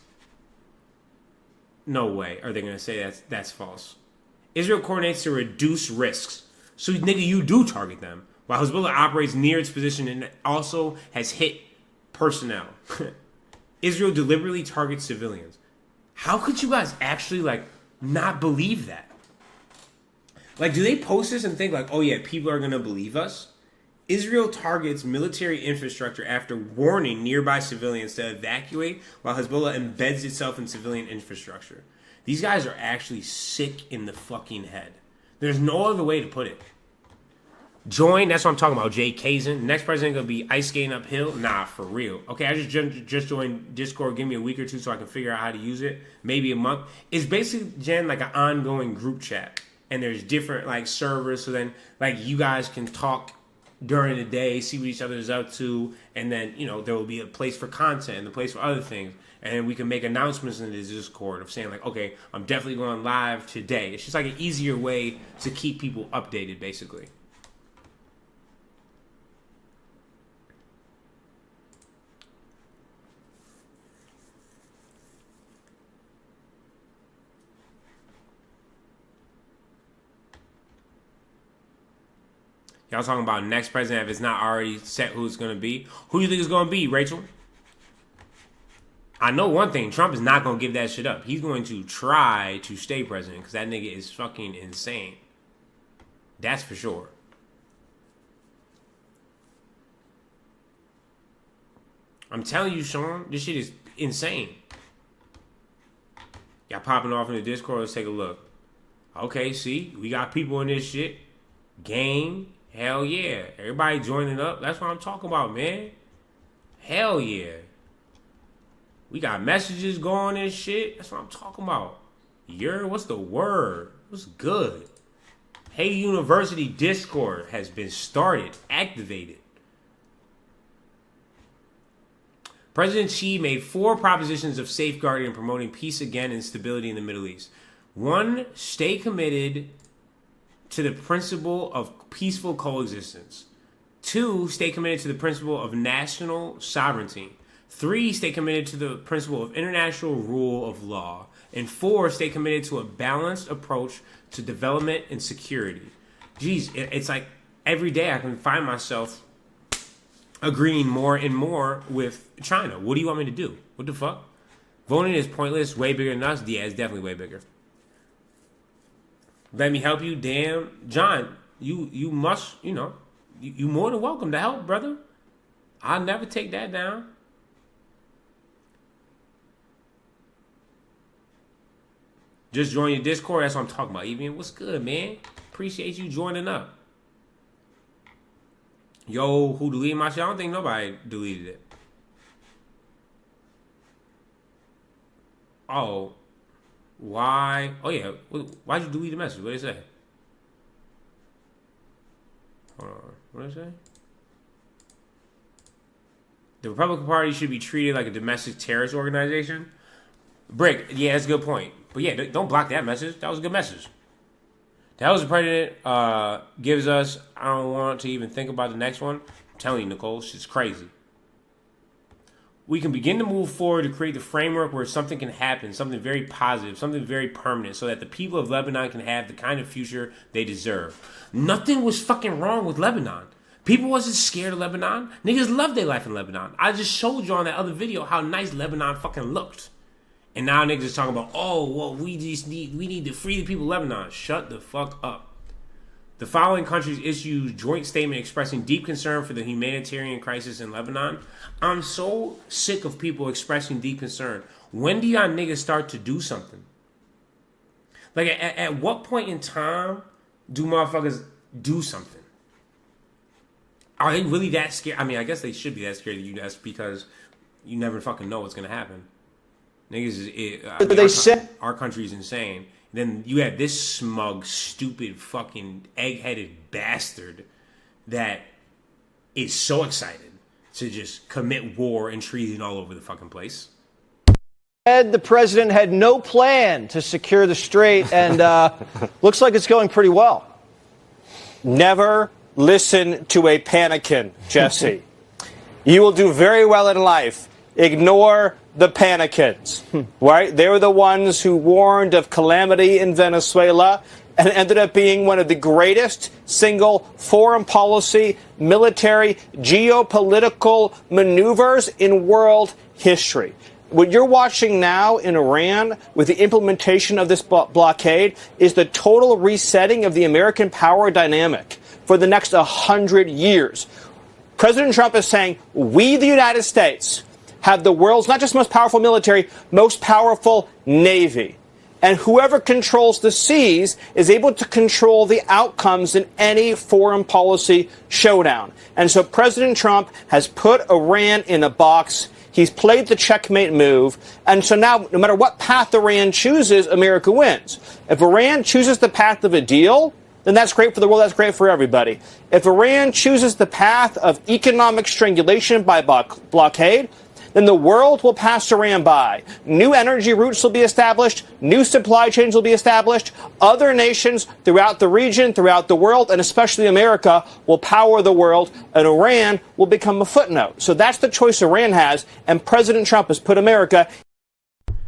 No way are they going to say that's false. Israel coordinates to reduce risks. So, nigga, you do target them. While Hezbollah operates near its position and also has hit personnel. Israel deliberately targets civilians. How could you guys actually, not believe that? Do they post this and think, oh yeah, people are going to believe us? Israel targets military infrastructure after warning nearby civilians to evacuate while Hezbollah embeds itself in civilian infrastructure. These guys are actually sick in the fucking head. There's no other way to put it. Join, that's what I'm talking about, Jay Kazin. Next president gonna be ice skating uphill? Nah, for real. Okay, I just joined Discord. Give me a week or two so I can figure out how to use it. Maybe a month. It's basically, Jen, like an ongoing group chat. And there's different, servers. So then, you guys can talk during the day, see what each other is up to. And then, there will be a place for content and a place for other things. And then we can make announcements in the Discord of saying, okay, I'm definitely going live today. It's just an easier way to keep people updated, basically. Y'all talking about next president if it's not already set who it's going to be. Who do you think it's going to be, Rachel? I know one thing. Trump is not going to give that shit up. He's going to try to stay president because that nigga is fucking insane. That's for sure. I'm telling you, Sean, this shit is insane. Y'all popping off in the Discord. Let's take a look. Okay, see? We got people in this shit. Game. Hell yeah. Everybody joining up. That's what I'm talking about, man. Hell yeah. We got messages going and shit. That's what I'm talking about. What's the word? What's good? Hey University Discord has been started, activated. President Xi made 4 propositions of safeguarding and promoting peace again and stability in the Middle East. 1, stay committed to the principle of peaceful coexistence. 2, stay committed to the principle of national sovereignty. 3, stay committed to the principle of international rule of law. And 4, stay committed to a balanced approach to development and security. Jeez, it's like every day I can find myself agreeing more and more with China. What do you want me to do? What the fuck? Voting is pointless, way bigger than us? Yeah, it's definitely way bigger. Let me help you? Damn. John, you must, you more than welcome to help, brother. I'll never take that down. Just join your Discord. That's what I'm talking about. Even what's good, man? Appreciate you joining up. Yo, who deleted my shit? I don't think nobody deleted it. Oh. Why? Oh, yeah. Why'd you delete the message? What did it say? Hold on. What did it say? The Republican Party should be treated like a domestic terrorist organization. Brick, yeah, that's a good point. But yeah, don't block that message. That was a good message. That was the president gives us, I don't want to even think about the next one. I'm telling you, Nicole, shit's crazy. We can begin to move forward to create the framework where something can happen, something very positive, something very permanent, so that the people of Lebanon can have the kind of future they deserve. Nothing was fucking wrong with Lebanon. People wasn't scared of Lebanon. Niggas loved their life in Lebanon. I just showed you on that other video how nice Lebanon fucking looked. And now niggas is talking about, oh, well, we need to free the people of Lebanon. Shut the fuck up. The following countries issued joint statement expressing deep concern for the humanitarian crisis in Lebanon. I'm so sick of people expressing deep concern. When do y'all niggas start to do something? Like, at what point in time do motherfuckers do something? Are they really that scared? I mean, I guess they should be that scared of you. That's because you never fucking know what's going to happen. Niggas, our country's insane. Then you have this smug, stupid, fucking egg-headed bastard that is so excited to just commit war and treason all over the fucking place. The president had no plan to secure the Strait, and looks like it's going pretty well. Never listen to a panickin, Jesse. You will do very well in life. Ignore the panicins, right? They were the ones who warned of calamity in Venezuela and ended up being one of the greatest single foreign policy, military, geopolitical maneuvers in world history. What you're watching now in Iran with the implementation of this blockade is the total resetting of the American power dynamic for the next 100 years. President Trump is saying, we, the United States, have the world's not just most powerful military, most powerful navy. And whoever controls the seas is able to control the outcomes in any foreign policy showdown. And so President Trump has put Iran in a box. He's played the checkmate move. And so now, no matter what path Iran chooses, America wins. If Iran chooses the path of a deal, then that's great for the world. That's great for everybody. If Iran chooses the path of economic strangulation by blockade, then the world will pass Iran by. New energy routes will be established. New supply chains will be established. Other nations throughout the region, throughout the world, and especially America, will power the world, and Iran will become a footnote. So that's the choice Iran has, and President Trump has put America.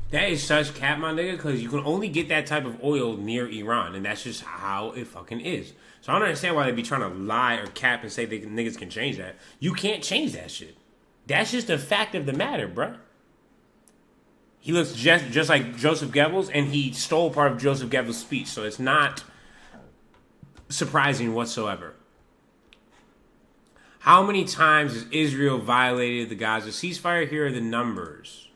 That is such cap, my nigga, because you can only get that type of oil near Iran, and that's just how it fucking is. So I don't understand why they be trying to lie or cap and say they niggas can change that. You can't change that shit. That's just a fact of the matter, bruh. He looks just like Joseph Goebbels, and he stole part of Joseph Goebbels' speech, so it's not surprising whatsoever. How many times has Israel violated the Gaza ceasefire? Here are the numbers.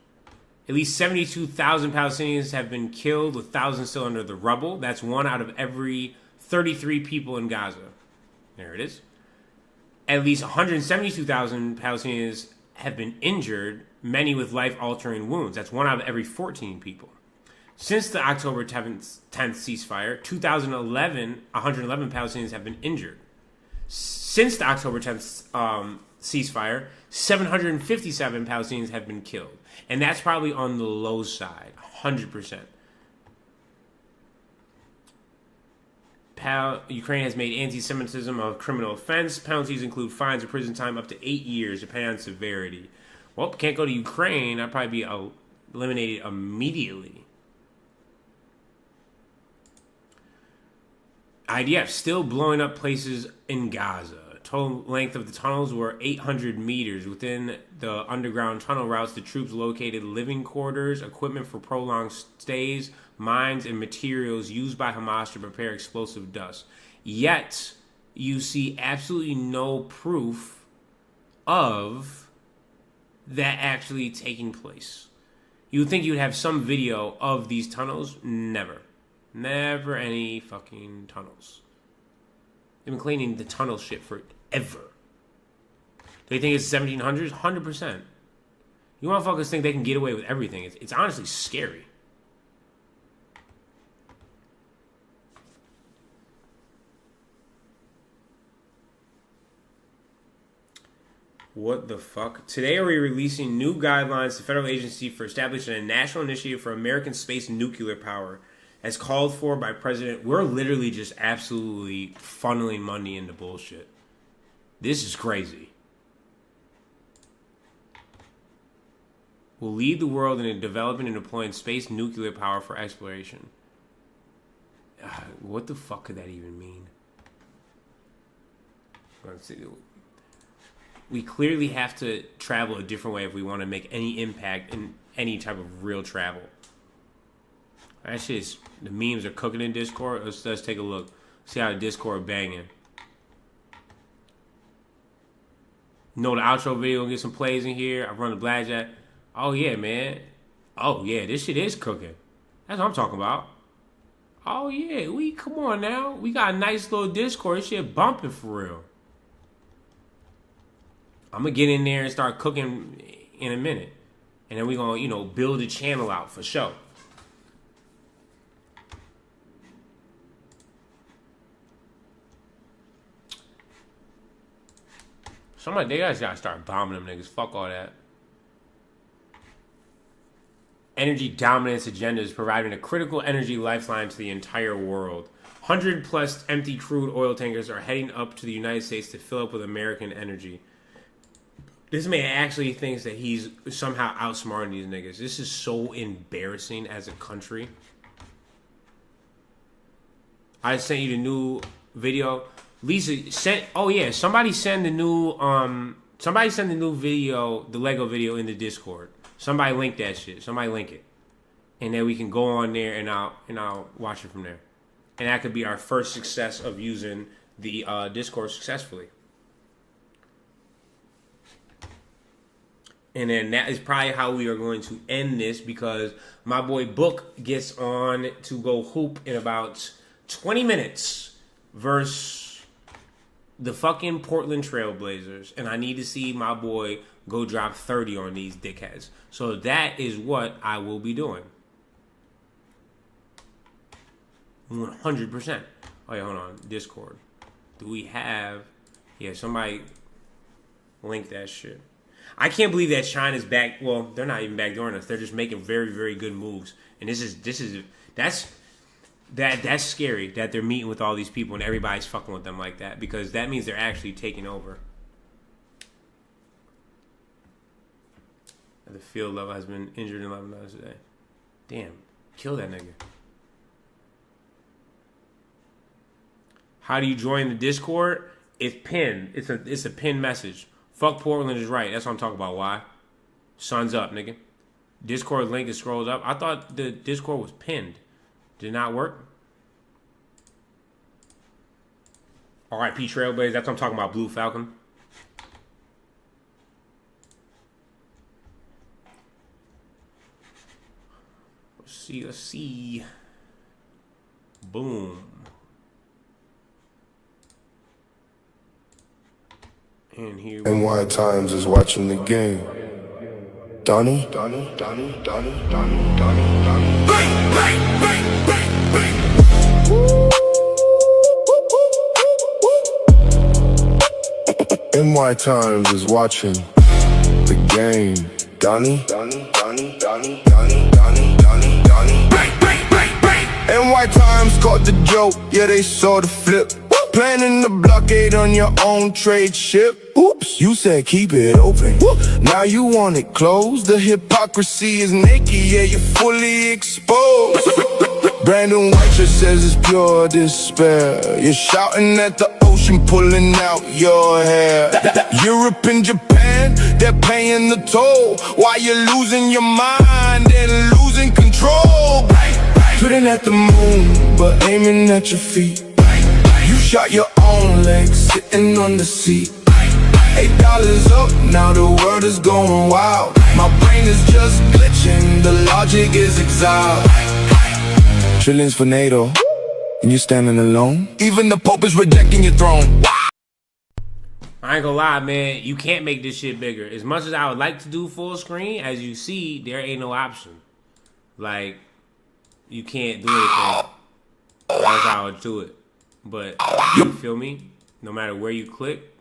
At least 72,000 Palestinians have been killed, with thousands still under the rubble. That's 1 out of every 33 people in Gaza. There it is. At least 172,000 Palestinians have been injured, many with life-altering wounds. That's 1 out of every 14 people. Since the October 10th ceasefire, 111 Palestinians have been injured. Since the October 10th ceasefire, 757 Palestinians have been killed. And that's probably on the low side, 100%. Ukraine has made anti-Semitism a criminal offense. Penalties include fines or prison time up to 8 years, depending on severity. Well, can't go to Ukraine. I'd probably be eliminated immediately. IDF still blowing up places in Gaza. Total length of the tunnels were 800 meters. Within the underground tunnel routes, the troops located living quarters, equipment for prolonged stays, mines, and materials used by Hamas to prepare explosive dust. Yet, you see absolutely no proof of that actually taking place. You would think you'd have some video of these tunnels. Never. Never any fucking tunnels. They've been cleaning the tunnel shit forever. Do they think it's 1700s? 100%. You motherfuckers think they can get away with everything. It's honestly scary. What the fuck? Today are we releasing new guidelines to federal agency for establishing a national initiative for American space nuclear power as called for by President. We're literally just absolutely funneling money into bullshit. This is crazy. Will lead the world in developing and deploying space nuclear power for exploration. What the fuck could that even mean? Let's see. We clearly have to travel a different way if we want to make any impact in any type of real travel. That shit's, the memes are cooking in Discord. Let's take a look. See how the Discord banging. You know, the outro video will get some plays in here. I run the blackjack. Oh yeah, man. Oh yeah, this shit is cooking. That's what I'm talking about. Oh yeah, come on now. We got a nice little Discord. This shit bumping for real. I'm gonna get in there and start cooking in a minute. And then we're gonna, you know, build the channel out for sure. They guys gotta start bombing them niggas. Fuck all that. Energy dominance agenda is providing a critical energy lifeline to the entire world. 100 plus empty crude oil tankers are heading up to the United States to fill up with American energy. This man actually thinks that he's somehow outsmarting these niggas. This is so embarrassing as a country. I sent you the new video. Lisa sent. Oh yeah, somebody send the new video, the Lego video in the Discord. Somebody link that shit. Somebody link it, and then we can go on there and I'll watch it from there. And that could be our first success of using the Discord successfully. And then that is probably how we are going to end this, because my boy Book gets on to go hoop in about 20 minutes versus the fucking Portland Trailblazers. And I need to see my boy go drop 30 on these dickheads. So that is what I will be doing. 100%. Oh yeah, hold on. Discord. Do we have... Yeah, somebody link that shit. I can't believe that China's back. Well, they're not even backdooring us. They're just making very, very good moves. And that's scary that they're meeting with all these people and everybody's fucking with them like that, because that means they're actually taking over. The field level has been injured in 11 hours today. Damn, kill that nigga. How do you join the Discord? It's pinned. It's a pinned message. Fuck Portland is right. That's what I'm talking about. Why? Sun's up, nigga. Discord link is scrolled up. I thought the Discord was pinned. Did not work. R.I.P. Trailblazers. That's what I'm talking about. Blue Falcon. Let's see. Boom. And here we NY Times is watching the game. Donnie. NY Times is watching the game. Donnie. NY Times caught the joke, yeah, they saw the flip. Planning the blockade on your own trade ship. Oops, you said keep it open. Now you want it closed. The hypocrisy is naked, yeah, you're fully exposed. Brandon White just says it's pure despair. You're shouting at the ocean, pulling out your hair. Europe and Japan, they're paying the toll, while you're losing your mind and losing control. Shooting at the moon, but aiming at your feet. You shot your own legs, sitting on the seat. $8 up, now the world is going wild. My brain is just glitching, the logic is exiled. Trillions for NATO, and you standing alone. Even the Pope is rejecting your throne. I ain't gonna lie, man. You can't make this shit bigger. As much as I would like to do full screen, as you see, there ain't no option. Like, you can't do anything. That's how I would do it. But, you feel me? No matter where you click,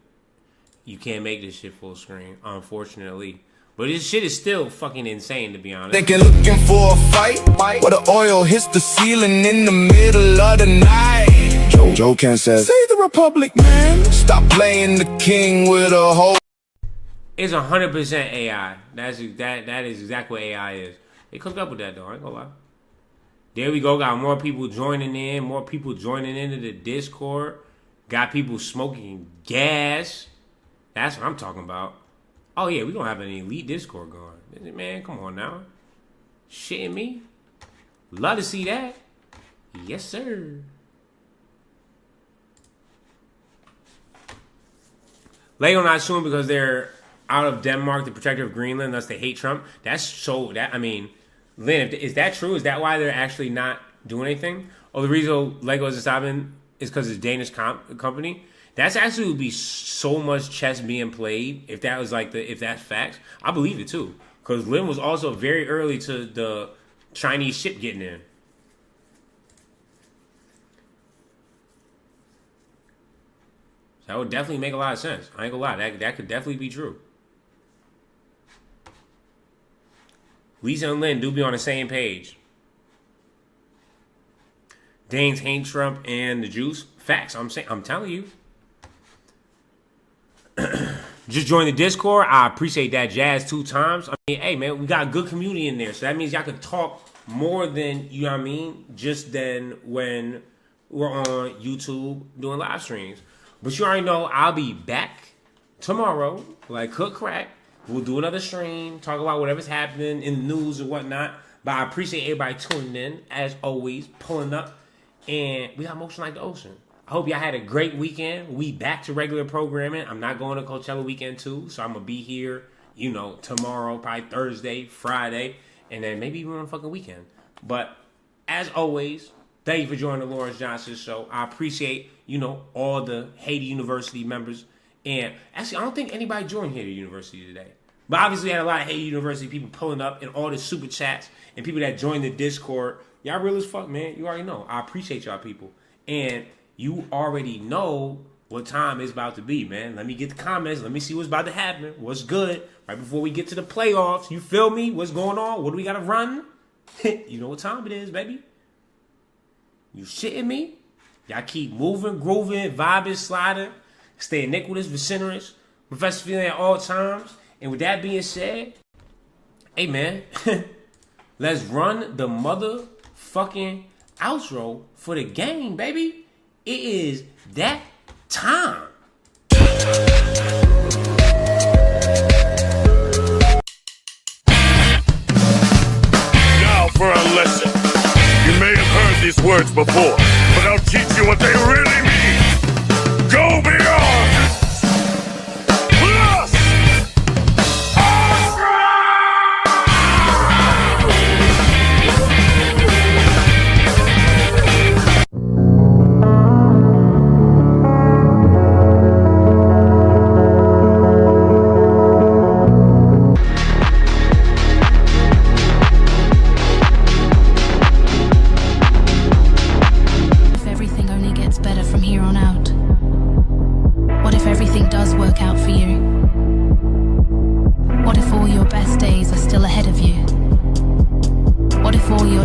you can't make this shit full screen, unfortunately. But this shit is still fucking insane, to be honest. Thinking looking for a fight, where the oil hits the ceiling in the middle of the night. Joe Ken says, say the Republic, man. Stop playing the king with a whole... It's 100% AI. That is exactly what AI is. They cooked up with that, though. I ain't gonna lie. There we go. Got more people joining in. More people joining into the Discord. Got people smoking gas. That's what I'm talking about. Oh yeah, we gonna have an elite Discord going. Man, come on now. Shitting me? Love to see that. Yes, sir. Lego not suing because they're out of Denmark, the protector of Greenland, thus they hate Trump. That's so, I mean, Lynn, is that true? Is that why they're actually not doing anything? Or the reason Lego is stopping is because it's a Danish company? That's actually would be so much chess being played if that was like if that's facts. I believe it too. Because Lynn was also very early to the Chinese ship getting in. That would definitely make a lot of sense. I ain't gonna lie. That could definitely be true. Lisa and Lynn do be on the same page. Danes hate Trump and the Jews. Facts. I'm telling you. Just join the Discord. I appreciate that, Jazz, 2 times. I mean, hey, man, we got a good community in there. So that means y'all can talk more than, you know what I mean, just than when we're on YouTube doing live streams. But you already know I'll be back tomorrow, like cook crack. We'll do another stream, talk about whatever's happening in the news or whatnot. But I appreciate everybody tuning in, as always, pulling up. And we got motion like the ocean. I hope y'all had a great weekend. We back to regular programming. I'm not going to Coachella weekend too, so I'm going to be here, you know, tomorrow, probably Thursday, Friday, and then maybe even on a fucking weekend. But as always, thank you for joining the Lawrence Johnson Show. I appreciate, you know, all the Haiti University members. And actually, I don't think anybody joined Haiti University today. But obviously, we had a lot of Haiti University people pulling up and all the super chats and people that joined the Discord. Y'all real as fuck, man. You already know. I appreciate y'all people. And you already know what time it's about to be, man. Let me get the comments. Let me see what's about to happen. What's good? Right before we get to the playoffs. You feel me? What's going on? What do we got to run? You know what time it is, baby. You shitting me? Y'all keep moving, grooving, vibing, sliding. Stay iniquitous, vociferous. Professor feeling at all times. And with that being said, hey, man. Let's run the motherfucking outro for the game, baby. It is that time. Now for a lesson. You may have heard these words before, but I'll teach you what they really mean. Go beyond. Plus.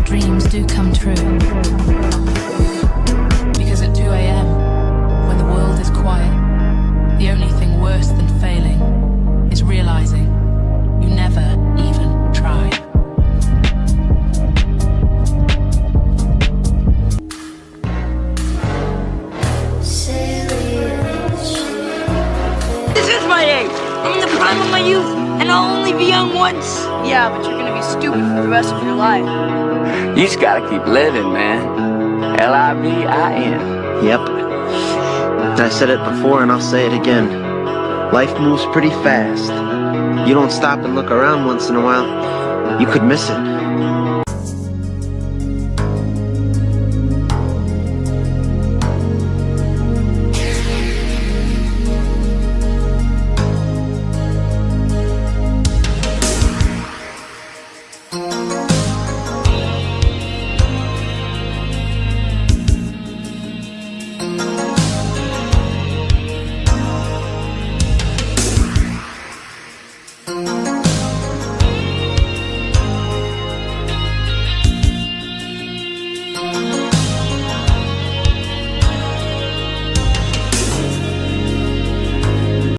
Dreams do come true. Because at 2 a.m., when the world is quiet, the only thing worse than failing is realizing you never even tried. This is my age. I'm in the prime of my youth, and I'll only be young once. Yeah, but you're gonna be stupid for the rest of your life. You just gotta keep living, man. L-I-V-I-N. Yep. I said it before and I'll say it again. Life moves pretty fast. You don't stop and look around once in a while, you could miss it.